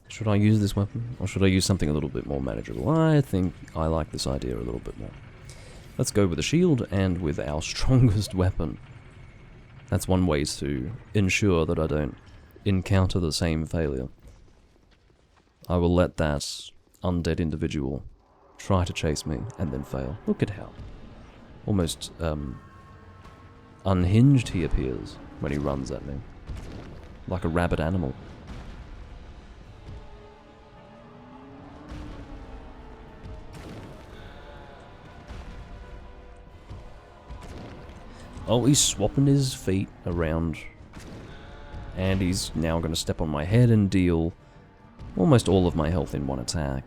Should I use this weapon, or should I use something a little bit more manageable? I think I like this idea a little bit more. Let's go with a shield and with our strongest weapon. That's one way to ensure that I don't encounter the same failure. I will let that undead individual try to chase me and then fail. Look at how almost unhinged he appears when he runs at me. Like a rabid animal. Oh, he's swapping his feet around. And he's now going to step on my head and deal almost all of my health in one attack.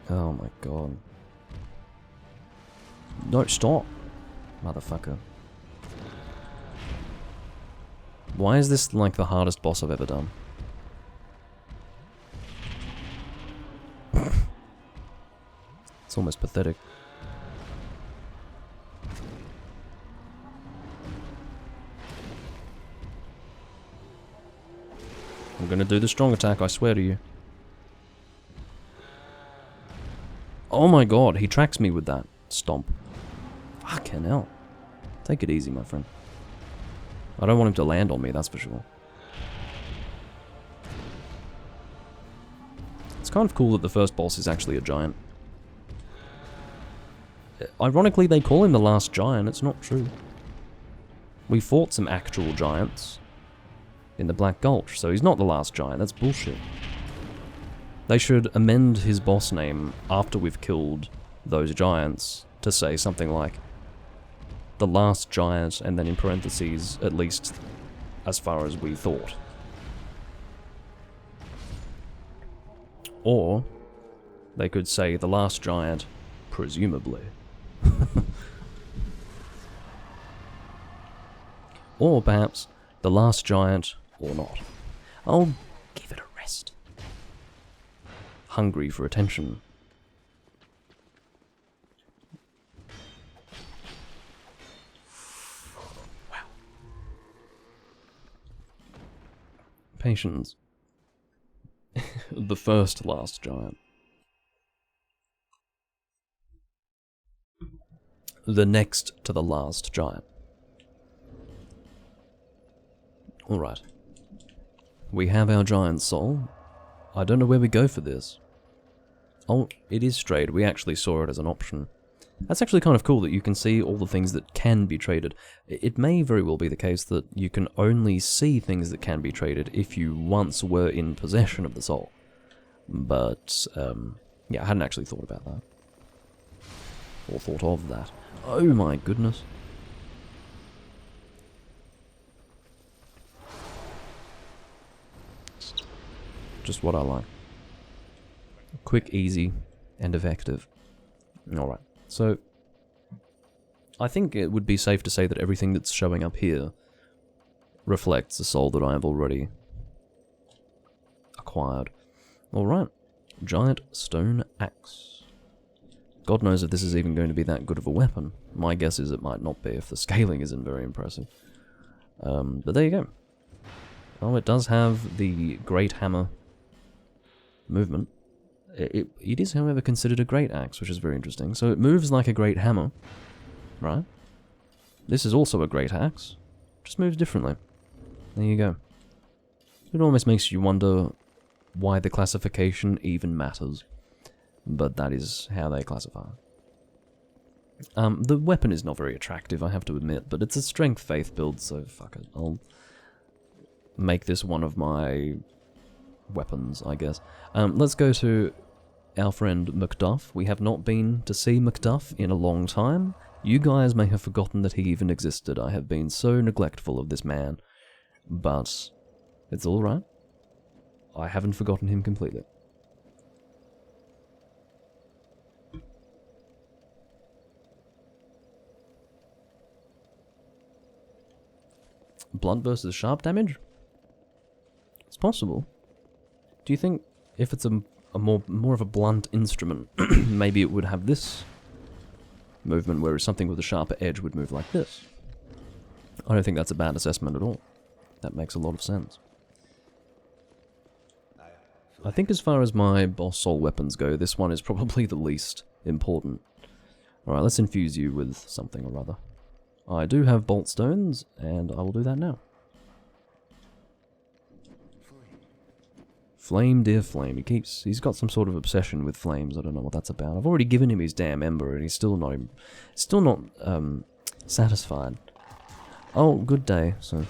Oh my god. No, stop. Motherfucker. Why is this like the hardest boss I've ever done? It's almost pathetic. I'm gonna do the strong attack, I swear to you. Oh my god, he tracks me with that stomp. Fucking hell. Take it easy, my friend. I don't want him to land on me, that's for sure. It's kind of cool that the first boss is actually a giant. Ironically, they call him the last giant, it's not true. We fought some actual giants in the Black Gulch, so he's not the last giant, that's bullshit. They should amend his boss name after we've killed those giants to say something like the last giant, and then in parentheses, at least as far as we thought. Or they could say the last giant, presumably. Or perhaps the last giant, or not. I'll give it a rest. Hungry for attention. Wow. Patience. The first last giant. The next to the last giant. Alright. We have our giant soul. I don't know where we go for this. Oh, it is trade. We actually saw it as an option. That's actually kind of cool that you can see all the things that can be traded. It may very well be the case that you can only see things that can be traded if you once were in possession of the soul. But, yeah, I hadn't actually thought about that. Or thought of that. Oh my goodness. Just what I like. Quick, easy, and effective. Alright, so I think it would be safe to say that everything that's showing up here reflects the soul that I have already acquired. Alright, giant stone axe. God knows if this is even going to be that good of a weapon. My guess is it might not be if the scaling isn't very impressive. But there you go. Oh, it does have the great hammer movement. It is, however, considered a great axe, which is very interesting. So it moves like a great hammer, right? This is also a great axe, just moves differently. There you go. It almost makes you wonder why the classification even matters, but that is how they classify. The weapon is not very attractive, I have to admit, but it's a strength faith build, so fuck it. I'll make this one of my weapons, I guess. Let's go to our friend Macduff. We have not been to see Macduff in a long time. You guys may have forgotten that he even existed. I have been so neglectful of this man. But it's alright. I haven't forgotten him completely. Blunt versus sharp damage? It's possible. Do you think if it's a more of a blunt instrument, maybe it would have this movement, whereas something with a sharper edge would move like this? I don't think that's a bad assessment at all. That makes a lot of sense. I think as far as my boss soul weapons go, this one is probably the least important. Alright, let's infuse you with something or other. I do have bolt stones, and I will do that now. Flame, dear flame. He's got some sort of obsession with flames. I don't know what that's about. I've already given him his damn ember, and he's still not satisfied. Oh, good day. So,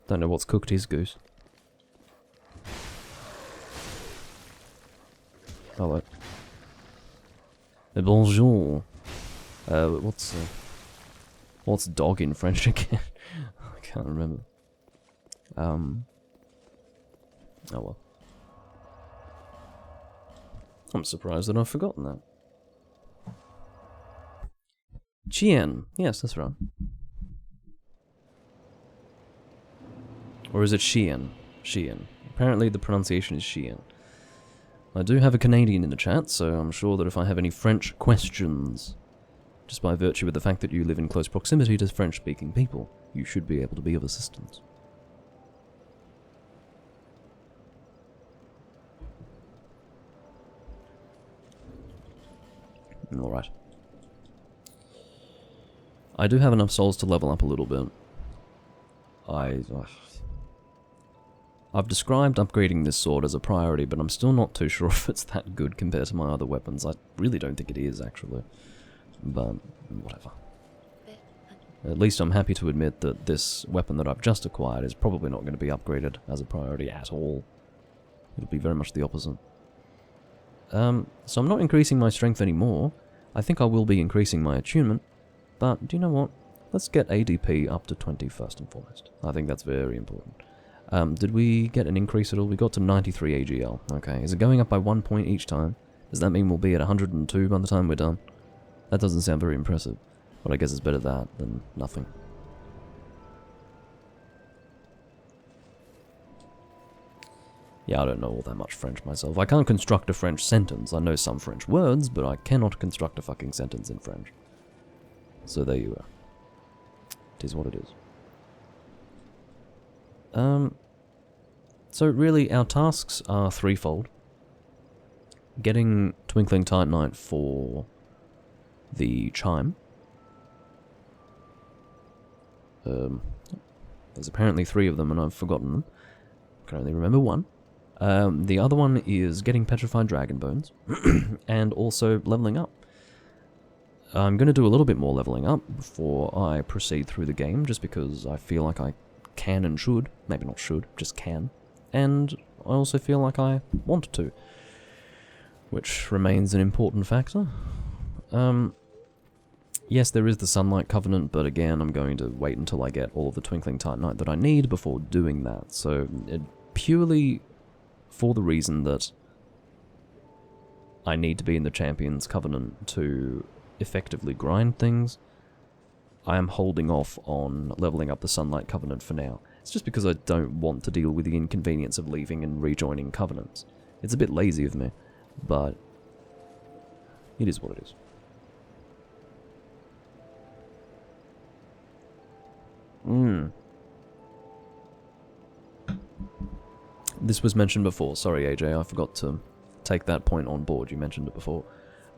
don't know what's cooked his goose. Hello. Bonjour. What's dog in French again? I can't remember. Oh well. I'm surprised that I've forgotten that. Chien. Yes, that's right. Or is it Sheehan? Sheehan. Apparently the pronunciation is Sheehan. I do have a Canadian in the chat, so I'm sure that if I have any French questions, just by virtue of the fact that you live in close proximity to French-speaking people, you should be able to be of assistance. Alright. I do have enough souls to level up a little bit. I've described upgrading this sword as a priority, but I'm still not too sure if it's that good compared to my other weapons. I really don't think it is, actually. But, whatever. At least I'm happy to admit that this weapon that I've just acquired is probably not going to be upgraded as a priority at all. It'll be very much the opposite. So I'm not increasing my strength anymore. I think I will be increasing my attunement. But, do you know what? Let's get ADP up to 20 first and foremost. I think that's very important. Did we get an increase at all? We got to 93 AGL. Okay, is it going up by 1 point each time? Does that mean we'll be at 102 by the time we're done? That doesn't sound very impressive. But I guess it's better that than nothing. Yeah, I don't know all that much French myself. I can't construct a French sentence. I know some French words, but I cannot construct a fucking sentence in French. So there you are. It is what it is. So really, our tasks are threefold. Getting Twinkling Titanite for the chime. There's apparently 3 of them and I've forgotten them. I can only remember 1. The other one is getting Petrified Dragon Bones, and also leveling up. I'm going to do a little bit more leveling up before I proceed through the game, just because I feel like I can and should. Maybe not should, just can. And I also feel like I want to, which remains an important factor. Yes, there is the Sunlight Covenant, but again, I'm going to wait until I get all of the Twinkling Titanite that I need before doing that. So, purely for the reason that I need to be in the Champions Covenant to effectively grind things, I am holding off on leveling up the Sunlight Covenant for now. It's just because I don't want to deal with the inconvenience of leaving and rejoining Covenants. It's a bit lazy of me, but it is what it is. This was mentioned before. Sorry, AJ, I forgot to take that point on board. You mentioned it before.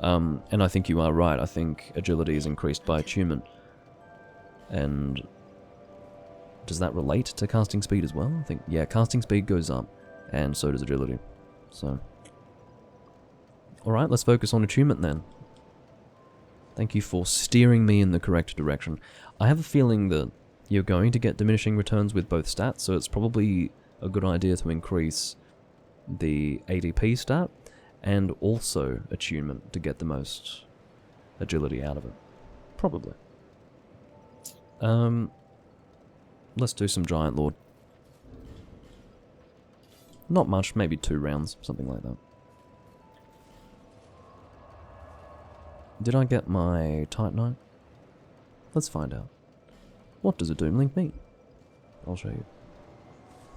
And I think you are right. I think agility is increased by attunement. And does that relate to casting speed as well? I think, yeah, casting speed goes up, and so does agility. So, alright, let's focus on attunement then. Thank you for steering me in the correct direction. I have a feeling that you're going to get diminishing returns with both stats, so it's probably a good idea to increase the ADP stat, and also attunement to get the most agility out of it. Probably. Let's do some Giant Lord. Not much, maybe 2 rounds, something like that. Did I get my Titanite? Let's find out. What does a Doom Link mean? I'll show you.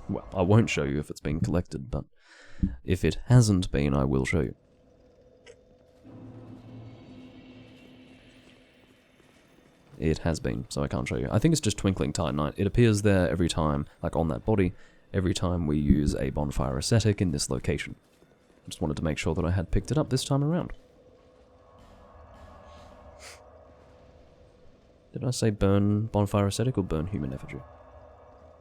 Well, I won't show you if it's been collected, but if it hasn't been, I will show you. It has been, so I can't show you. I think it's just Twinkling Titanite. It appears there every time, like on that body, every time we use a Bonfire Ascetic in this location. I just wanted to make sure that I had picked it up this time around. Did I say burn Bonfire Ascetic or burn Human Effigy?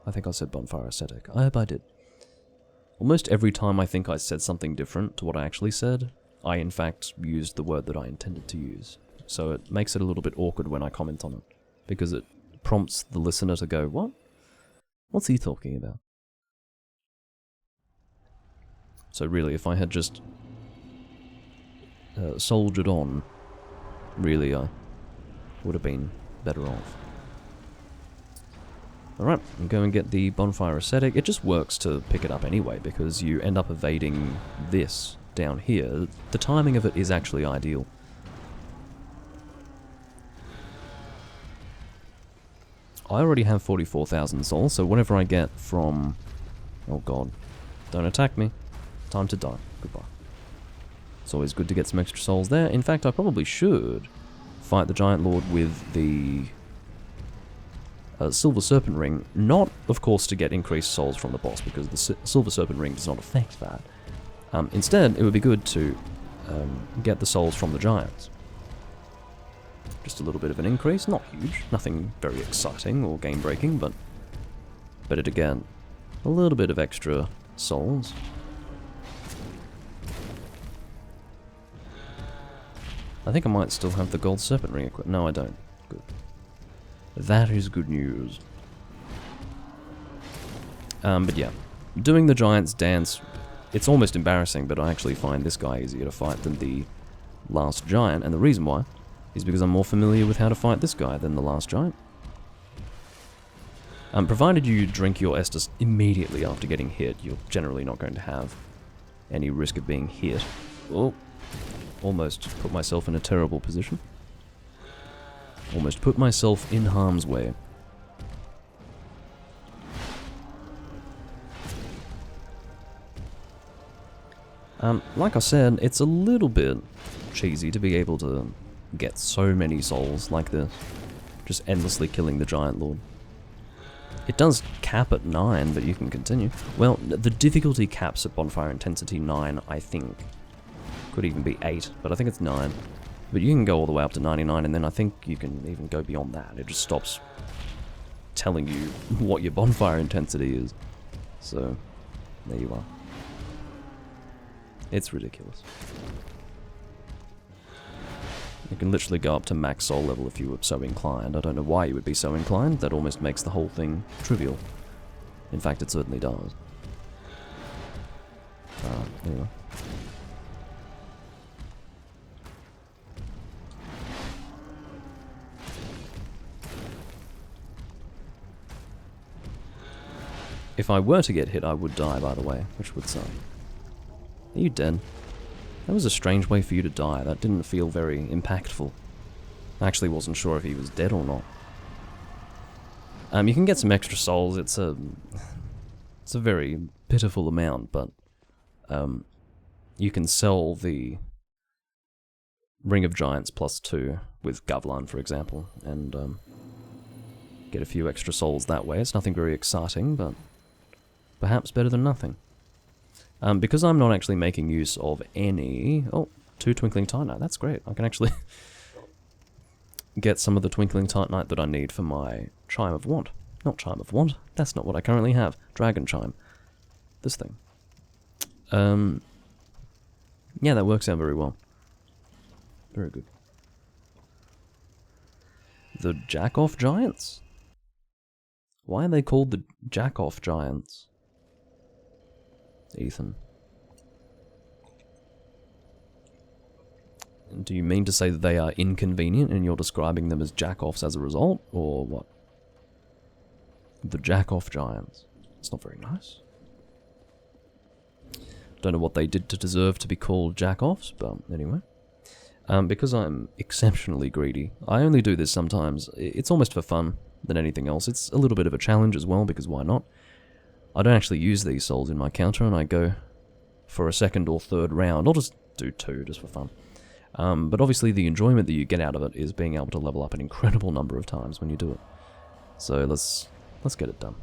I think I said Bonfire Ascetic. I hope I did. Almost every time I think I said something different to what I actually said, I in fact used the word that I intended to use. So it makes it a little bit awkward when I comment on it, because it prompts the listener to go, what? What's he talking about? So really, if I had just soldiered on, really I would have been better off. Alright, I'm going to get the Bonfire Ascetic. It just works to pick it up anyway, because you end up evading this down here, the timing of it is actually ideal. I already have 44,000 souls, so whatever I get from... Oh god. Don't attack me. Time to die. Goodbye. It's always good to get some extra souls there. In fact, I probably should fight the Giant Lord with the Silver Serpent Ring. Not, of course, to get increased souls from the boss, because the Silver Serpent Ring does not affect that. Instead, it would be good to get the souls from the Giants. Just a little bit of an increase, not huge, nothing very exciting or game-breaking, but it again, a little bit of extra souls. I think I might still have the Gold Serpent Ring equipped. No, I don't. Good. That is good news. But yeah, doing the Giants dance, it's almost embarrassing, but I actually find this guy easier to fight than the last Giant, and the reason why is because I'm more familiar with how to fight this guy than the last Giant. Provided you drink your Estus immediately after getting hit, you're generally not going to have any risk of being hit. Oh, almost put myself in a terrible position. Almost put myself in harm's way. Like I said, it's a little bit cheesy to be able to get so many souls like this, just endlessly killing the Giant Lord. It does cap at 9, but you can continue. Well, the difficulty caps at Bonfire Intensity 9, I think. Could even be 8, but I think it's 9. But you can go all the way up to 99, and then I think you can even go beyond that. It just stops telling you what your bonfire intensity is. So, there you are. It's ridiculous. You can literally go up to max soul level if you were so inclined. I don't know why you would be so inclined. That almost makes the whole thing trivial. In fact, it certainly does. Anyway. If I were to get hit, I would die, by the way, which would suck. Are you dead? That was a strange way for you to die. That didn't feel very impactful. I actually wasn't sure if he was dead or not. You can get some extra souls. It's a very pitiful amount, but you can sell the Ring of Giants +2 with Gavlan, for example, and get a few extra souls that way. It's nothing very exciting, but perhaps better than nothing. Because I'm not actually making use of any... Oh, 2 Twinkling Titanite. That's great. I can actually get some of the Twinkling Titanite that I need for my Chime of Want. Not Chime of Want. That's not what I currently have. Dragon Chime. This thing. Yeah, that works out very well. Very good. The Jack-Off Giants? Why are they called the Jack-Off Giants? Ethan. Do you mean to say that they are inconvenient and you're describing them as jack-offs as a result, or what? The jack-off Giants. It's not very nice. Don't know what they did to deserve to be called jack-offs, but anyway. Because I'm exceptionally greedy, I only do this sometimes. It's almost for fun than anything else. It's a little bit of a challenge as well, because why not? I don't actually use these souls in my counter, and I go for a second or third round. I'll just do 2, just for fun. But obviously the enjoyment that you get out of it is being able to level up an incredible number of times when you do it. So let's get it done.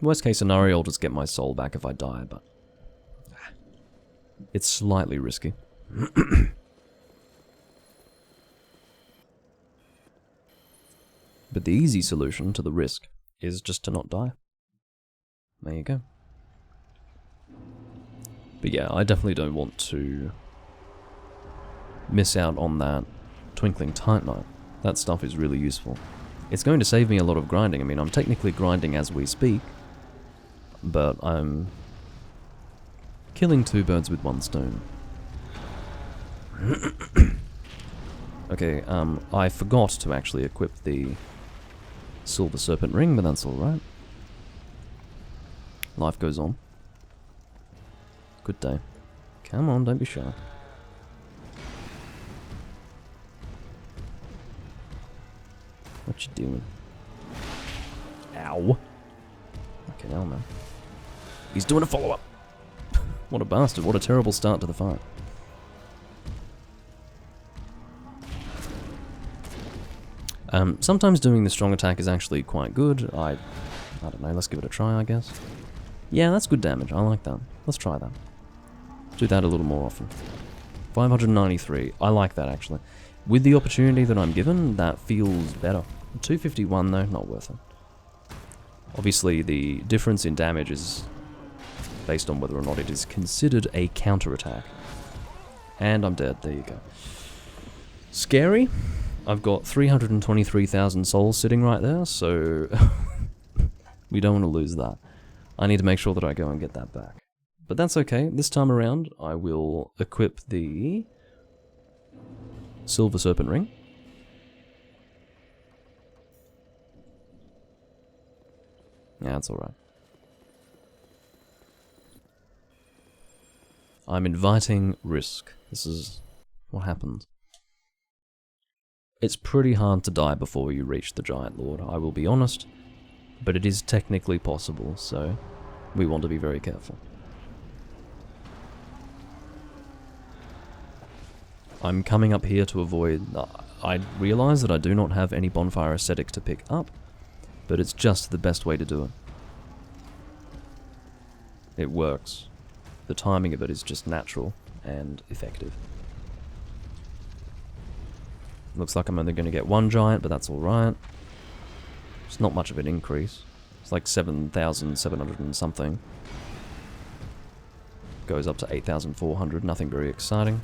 Worst case scenario, I'll just get my soul back if I die, but it's slightly risky. But the easy solution to the risk is just to not die. There you go. But yeah, I definitely don't want to miss out on that Twinkling Titanite. That stuff is really useful. It's going to save me a lot of grinding. I mean, I'm technically grinding as we speak, but I'm killing 2 birds with 1 stone. Okay, I forgot to actually equip the Silver Serpent Ring, but that's alright. Life goes on. Good day. Come on, don't be shy. What you doing? Ow. Okay, now, man. He's doing a follow-up. What a bastard. What a terrible start to the fight. Sometimes doing the strong attack is actually quite good. I don't know, let's give it a try, I guess. Yeah, that's good damage. I like that. Let's try that. Do that a little more often. 593. I like that, actually. With the opportunity that I'm given, that feels better. 251, though, not worth it. Obviously, the difference in damage is based on whether or not it is considered a counterattack. And I'm dead. There you go. Scary. I've got 323,000 souls sitting right there, so we don't want to lose that. I need to make sure that I go and get that back. But that's okay. This time around, I will equip the Silver Serpent Ring. Yeah, that's alright. I'm inviting risk. This is what happens. It's pretty hard to die before you reach the Giant Lord, I will be honest, but it is technically possible, so we want to be very careful. I'm coming up here to avoid... I realise that I do not have any bonfire aesthetic to pick up, but it's just the best way to do it. It works. The timing of it is just natural and effective. Looks like I'm only going to get one giant, but that's alright. It's not much of an increase. It's like 7,700 and something. Goes up to 8,400, nothing very exciting.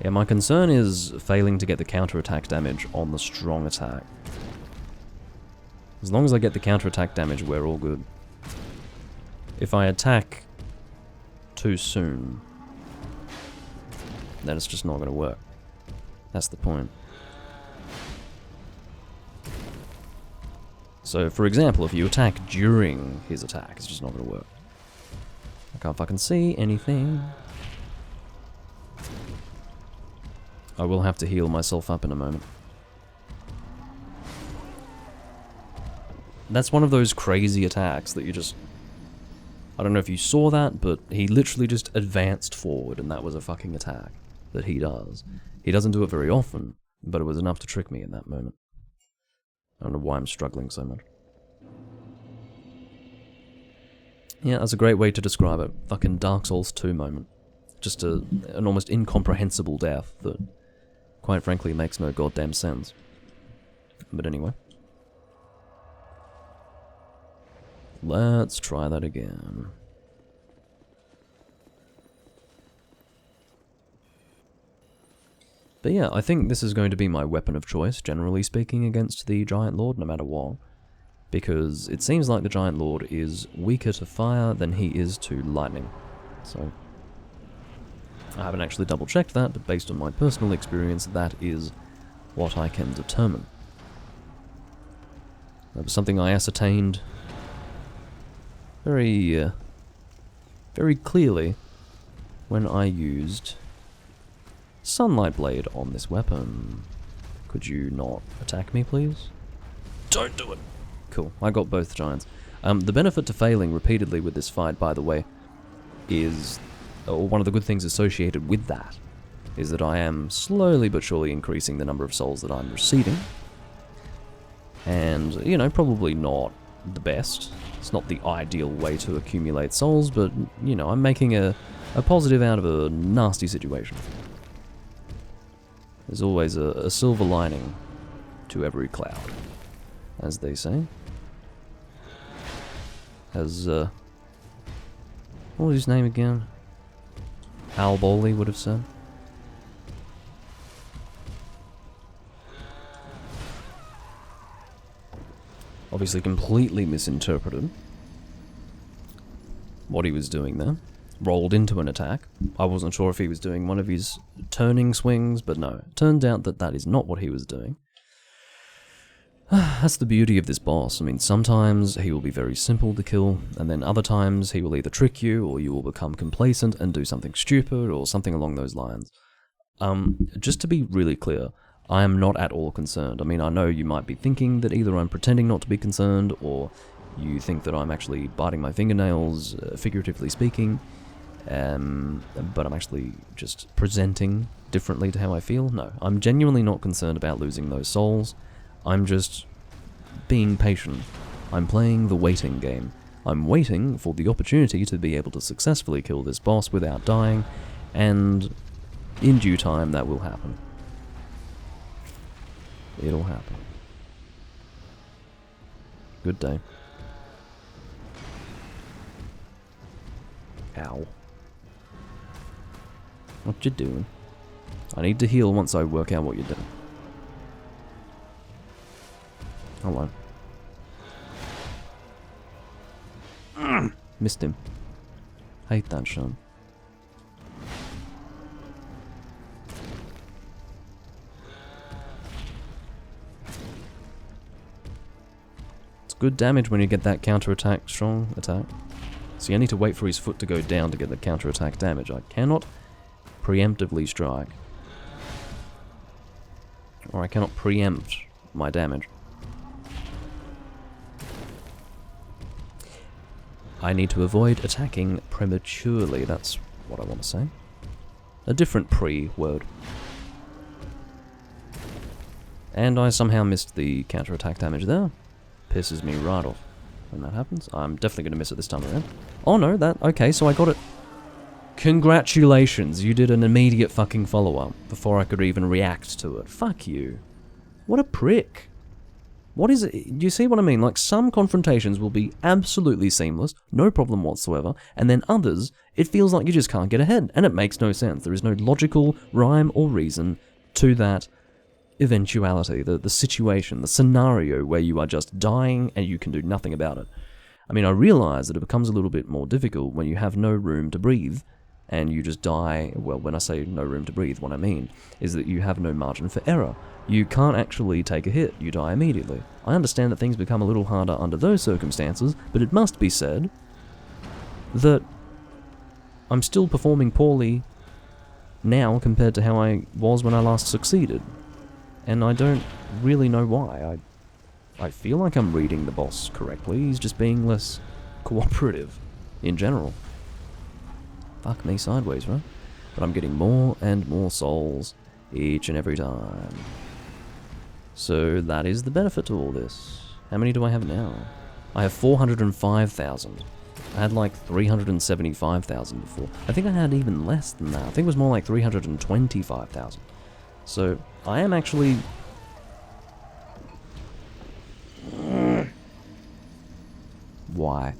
Yeah, my concern is failing to get the counterattack damage on the strong attack. As long as I get the counterattack damage, we're all good. If I attack too soon, then it's just not going to work. That's the point. So, for example, if you attack during his attack, it's just not going to work. I can't fucking see anything. I will have to heal myself up in a moment. That's one of those crazy attacks that you just... I don't know if you saw that, but he literally just advanced forward, and that was a fucking attack that he does. He doesn't do it very often, but it was enough to trick me in that moment. I don't know why I'm struggling so much. Yeah, that's a great way to describe it. Fucking Dark Souls 2 moment. Just an almost incomprehensible death that, quite frankly, makes no goddamn sense. But anyway. Let's try that again. But yeah, I think this is going to be my weapon of choice, generally speaking, against the Giant Lord, no matter what. Because it seems like the Giant Lord is weaker to fire than he is to lightning. So, I haven't actually double-checked that, but based on my personal experience, that is what I can determine. That was something I ascertained very clearly when I used Sunlight Blade on this weapon. Could you not attack me, please? Don't do it! Cool, I got both giants. The benefit to failing repeatedly with this fight, by the way, is... or one of the good things associated with that, is that I am slowly but surely increasing the number of souls that I'm receiving. And, you know, probably not the best. It's not the ideal way to accumulate souls, but, you know, I'm making a positive out of a nasty situation. There's always a silver lining to every cloud, as they say. As, what was his name again? Al Bowley would have said. Obviously completely misinterpreted what he was doing there. rolled into an attack. I wasn't sure if he was doing one of his turning swings, but no. It turned out that that is not what he was doing. That's the beauty of this boss. I mean, sometimes he will be very simple to kill, and then other times he will either trick you, or you will become complacent and do something stupid, or something along those lines. Just to be really clear, I am not at all concerned. I mean, I know you might be thinking that either I'm pretending not to be concerned, or you think that I'm actually biting my fingernails, figuratively speaking, but I'm actually just presenting differently to how I feel. No, I'm genuinely not concerned about losing those souls. I'm just being patient. I'm playing the waiting game. I'm waiting for the opportunity to be able to successfully kill this boss without dying, and in due time that will happen. It'll happen. Good day. Ow. What you doing? I need to heal once I work out what you're doing. Hello. Missed him. Hate that shot. It's good damage when you get that counter-attack, strong attack. So you need to wait for his foot to go down to get the counter-attack damage. I cannot preemptively strike. Or I cannot preempt my damage. I need to avoid attacking prematurely, that's what I want to say. A different pre-word. And I somehow missed the counter-attack damage there. Pisses me right off when that happens. I'm definitely going to miss it this time around. Oh no, okay, so I got it. Congratulations, you did an immediate fucking follow-up before I could even react to it. Fuck you. What a prick. What is it? Do you see what I mean? Like, some confrontations will be absolutely seamless, no problem whatsoever, and then others, it feels like you just can't get ahead, and it makes no sense. There is no logical rhyme or reason to that eventuality, the situation, the scenario where you are just dying and you can do nothing about it. I mean, I realize that it becomes a little bit more difficult when you have no room to breathe, and you just die. Well, when I say no room to breathe, what I mean is that you have no margin for error. You can't actually take a hit, you die immediately. I understand that things become a little harder under those circumstances, but it must be said that I'm still performing poorly now compared to how I was when I last succeeded. And I don't really know why. I feel like I'm reading the boss correctly, he's just being less cooperative in general. Fuck me sideways, right? But I'm getting more and more souls each and every time. So that is the benefit to all this. How many do I have now? I have 405,000. I had like 375,000 before. I think I had even less than that. I think it was more like 325,000. So I am actually... Why?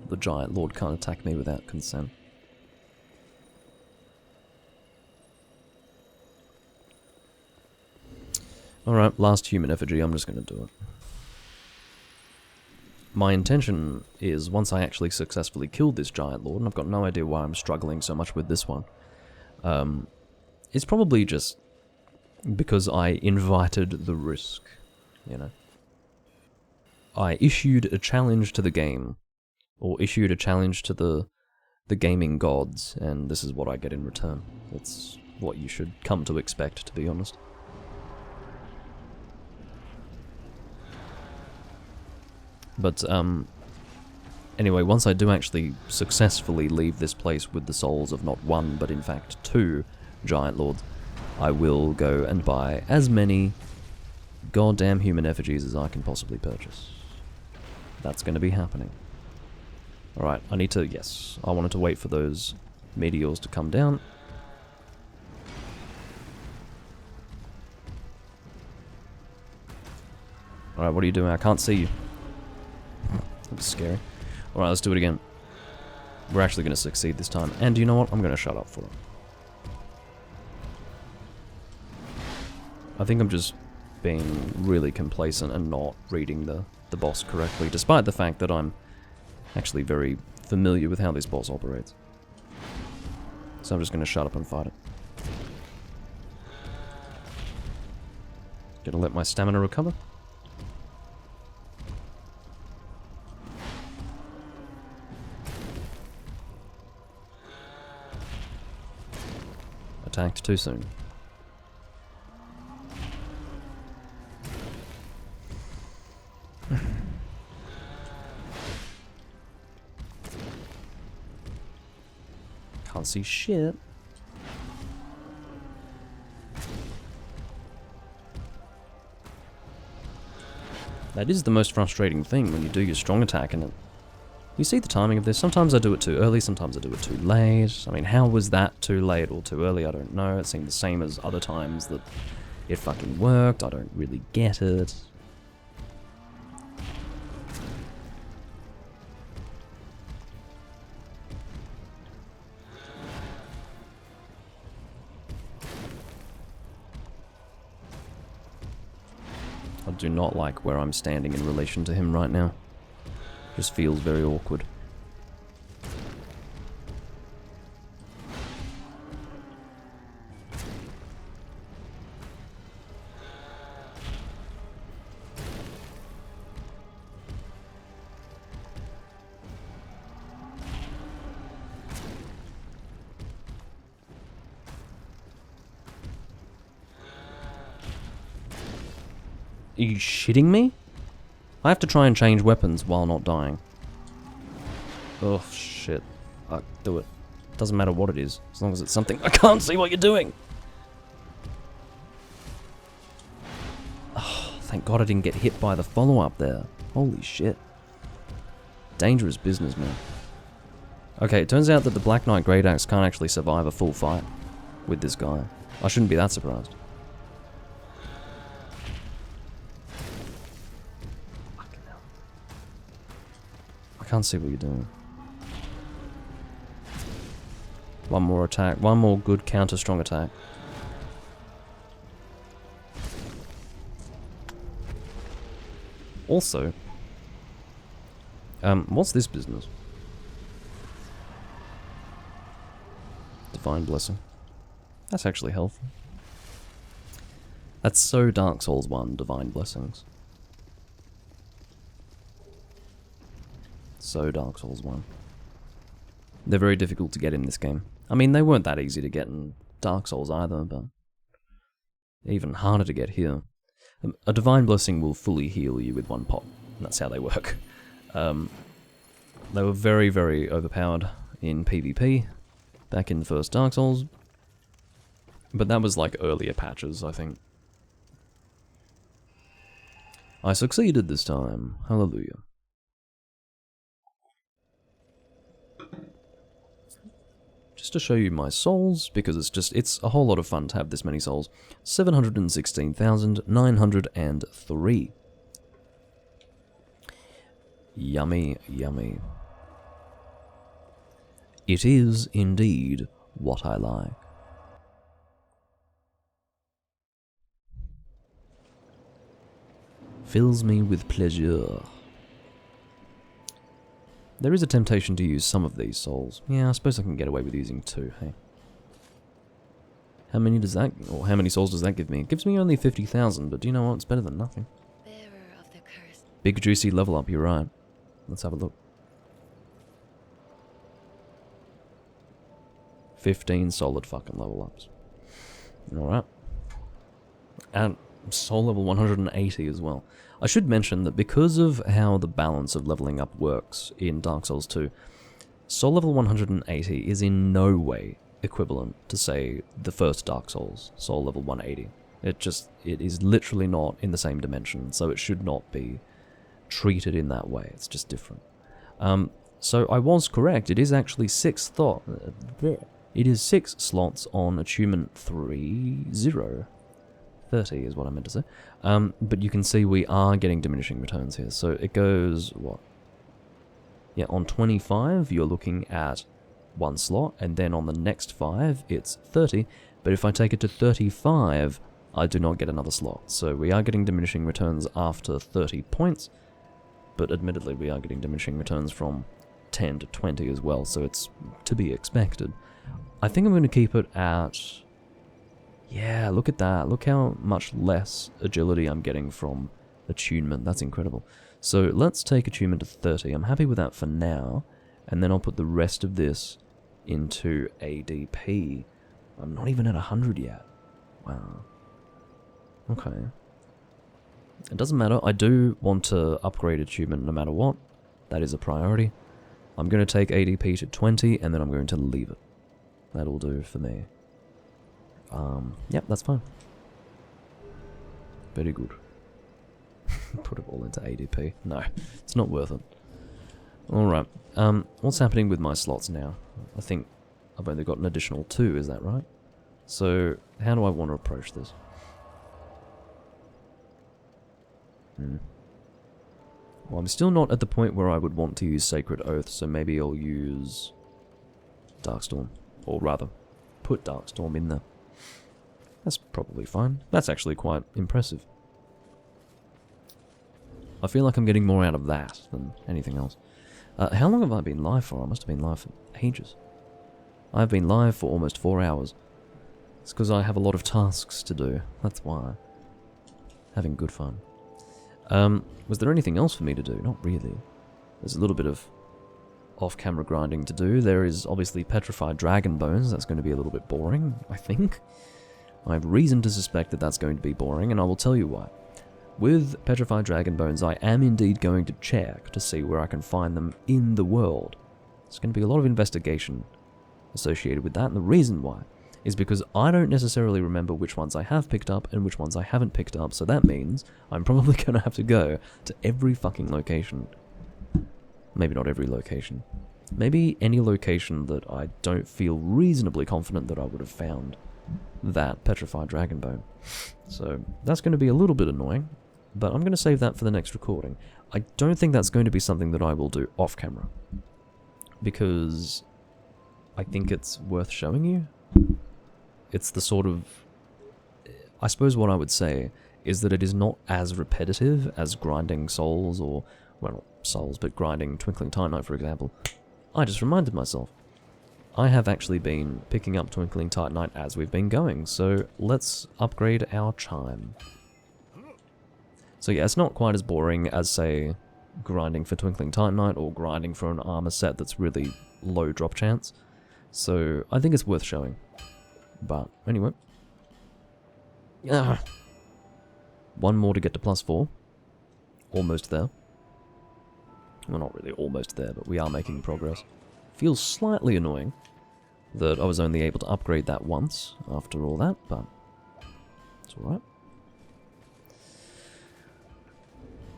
The giant lord can't attack me without consent. Alright, last human effigy, I'm just going to do it. My intention is, once I actually successfully killed this giant lord, and I've got no idea why I'm struggling so much with this one, it's probably just because I invited the risk, you know. I issued a challenge to the game, or issued a challenge to the gaming gods, and this is what I get in return. It's what you should come to expect, to be honest. But, anyway, once I do actually successfully leave this place with the souls of not one, but in fact 2 giant lords, I will go and buy as many goddamn human effigies as I can possibly purchase. That's going to be happening. Alright, I need to, yes, I wanted to wait for those meteors to come down. Alright, what are you doing? I can't see you. That's scary. Alright, let's do it again. We're actually going to succeed this time. And you know what? I'm going to shut up for it. I think I'm just being really complacent and not reading the boss correctly, despite the fact that I'm actually very familiar with how this boss operates. So I'm just going to shut up and fight it. Gonna let my stamina recover. Attacked too soon. Can't see shit. That is the most frustrating thing when you do your strong attack and you see the timing of this. Sometimes I do it too early, sometimes I do it too late. I mean, how was that too late or too early? I don't know. It seemed the same as other times that it fucking worked. I don't really get it. I do not like where I'm standing in relation to him right now. Just feels very awkward. Are you shitting me? I have to try and change weapons while not dying. Oh, shit. Do it. Doesn't matter what it is, as long as it's something I can't see what you're doing! Oh, thank God I didn't get hit by the follow-up there. Holy shit. Dangerous business, man. Okay, it turns out that the Black Knight Great Axe can't actually survive a full fight with this guy. I shouldn't be that surprised. I can't see what you're doing. One more attack. One more good counter strong attack. Also, what's this business? Divine Blessing. That's actually helpful. That's so Dark Souls 1, Divine Blessings. So Dark Souls 1. They're very difficult to get in this game. I mean, they weren't that easy to get in Dark Souls either, but even harder to get here. A Divine Blessing will fully heal you with one pop. That's how they work. They were very, very overpowered in PvP back in the first Dark Souls, but that was like earlier patches, I think. I succeeded this time. Hallelujah. Just to show you my souls, because it's a whole lot of fun to have this many souls. 716,903. Yummy, yummy. It is indeed what I like. Fills me with pleasure. There is a temptation to use some of these souls. Yeah, I suppose I can get away with using 2, hey. How many does that, or how many souls does that give me? It gives me only 50,000, but do you know what? It's better than nothing. Bearer of the curse. Big juicy level up, you're right. Let's have a look. 15 solid fucking level ups. Alright. And soul level 180 as well. I should mention that because of how the balance of leveling up works in Dark Souls 2, soul level 180 is in no way equivalent to, say, the first Dark Souls, soul level 180. It is literally not in the same dimension, so it should not be treated in that way. It's just different. So I was correct. It is actually 6 It is 6 slots on achievement 30. 30 is what I meant to say. But you can see we are getting diminishing returns here. So it goes, what? Yeah, on 25, you're looking at 1 slot, and then on the next 5, it's 30. But if I take it to 35, I do not get another slot. So we are getting diminishing returns after 30 points, but admittedly we are getting diminishing returns from 10 to 20 as well, so it's to be expected. I think I'm going to keep it at... Yeah, look at that. Look how much less agility I'm getting from attunement. That's incredible. So let's take attunement to 30. I'm happy with that for now, and then I'll put the rest of this into ADP. I'm not even at 100 yet. Wow. Okay. It doesn't matter. I do want to upgrade attunement no matter what. That is a priority. I'm going to take ADP to 20, and then I'm going to leave it. That'll do for me. Yep, that's fine. Very good. Put it all into ADP. No, it's not worth it. Alright, what's happening with my slots now? I think I've only got an additional 2, is that right? So, how do I want to approach this? Well, I'm still not at the point where I would want to use Sacred Oath, so maybe I'll use Darkstorm. Or rather, put Darkstorm in there. That's probably fine. That's actually quite impressive. I feel like I'm getting more out of that than anything else. How long have I been live for? I must have been live for ages. I've been live for almost 4 hours. It's because I have a lot of tasks to do. That's why. Having good fun. Was there anything else for me to do? Not really. There's a little bit of off-camera grinding to do. There is obviously petrified dragon bones. That's going to be a little bit boring, I think. I have reason to suspect that that's going to be boring, and I will tell you why. With petrified dragon bones, I am indeed going to check to see where I can find them in the world. There's going to be a lot of investigation associated with that, and the reason why is because I don't necessarily remember which ones I have picked up and which ones I haven't picked up, so that means I'm probably going to have to go to every fucking location. Maybe not every location. Maybe any location that I don't feel reasonably confident that I would have found that petrified dragon bone. So that's going to be a little bit annoying, but I'm going to save that for the next recording. I don't think that's going to be something that I will do off camera, because I think it's worth showing you. It's the sort of... I suppose what I would say is that it is not as repetitive as grinding souls, or, well, not souls, but grinding Twinkling Titanite, for example. I just reminded myself. I have actually been picking up Twinkling Titanite as we've been going, so let's upgrade our chime. So yeah, it's not quite as boring as, say, grinding for Twinkling Titanite or grinding for an armor set that's really low drop chance. So I think it's worth showing. But anyway. One more to get to +4. Almost there. Well, not really almost there, but we are making progress. Feels slightly annoying that I was only able to upgrade that once after all that, but it's alright.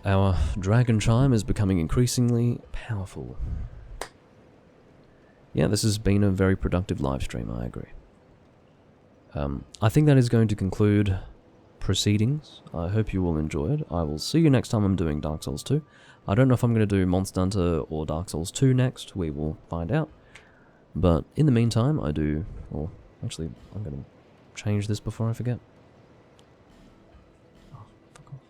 Our dragon chime is becoming increasingly powerful. Yeah, this has been a very productive live stream, I agree. I think that is going to conclude proceedings. I hope you all enjoyed. I will see you next time I'm doing Dark Souls 2. I don't know if I'm going to do Monster Hunter or Dark Souls 2 next. We will find out. But in the meantime, I do... Well, actually, I'm going to change this before I forget. Oh, fuck off.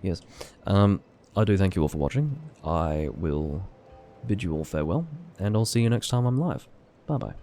Yes. I do thank you all for watching. I will bid you all farewell, and I'll see you next time I'm live. Bye-bye.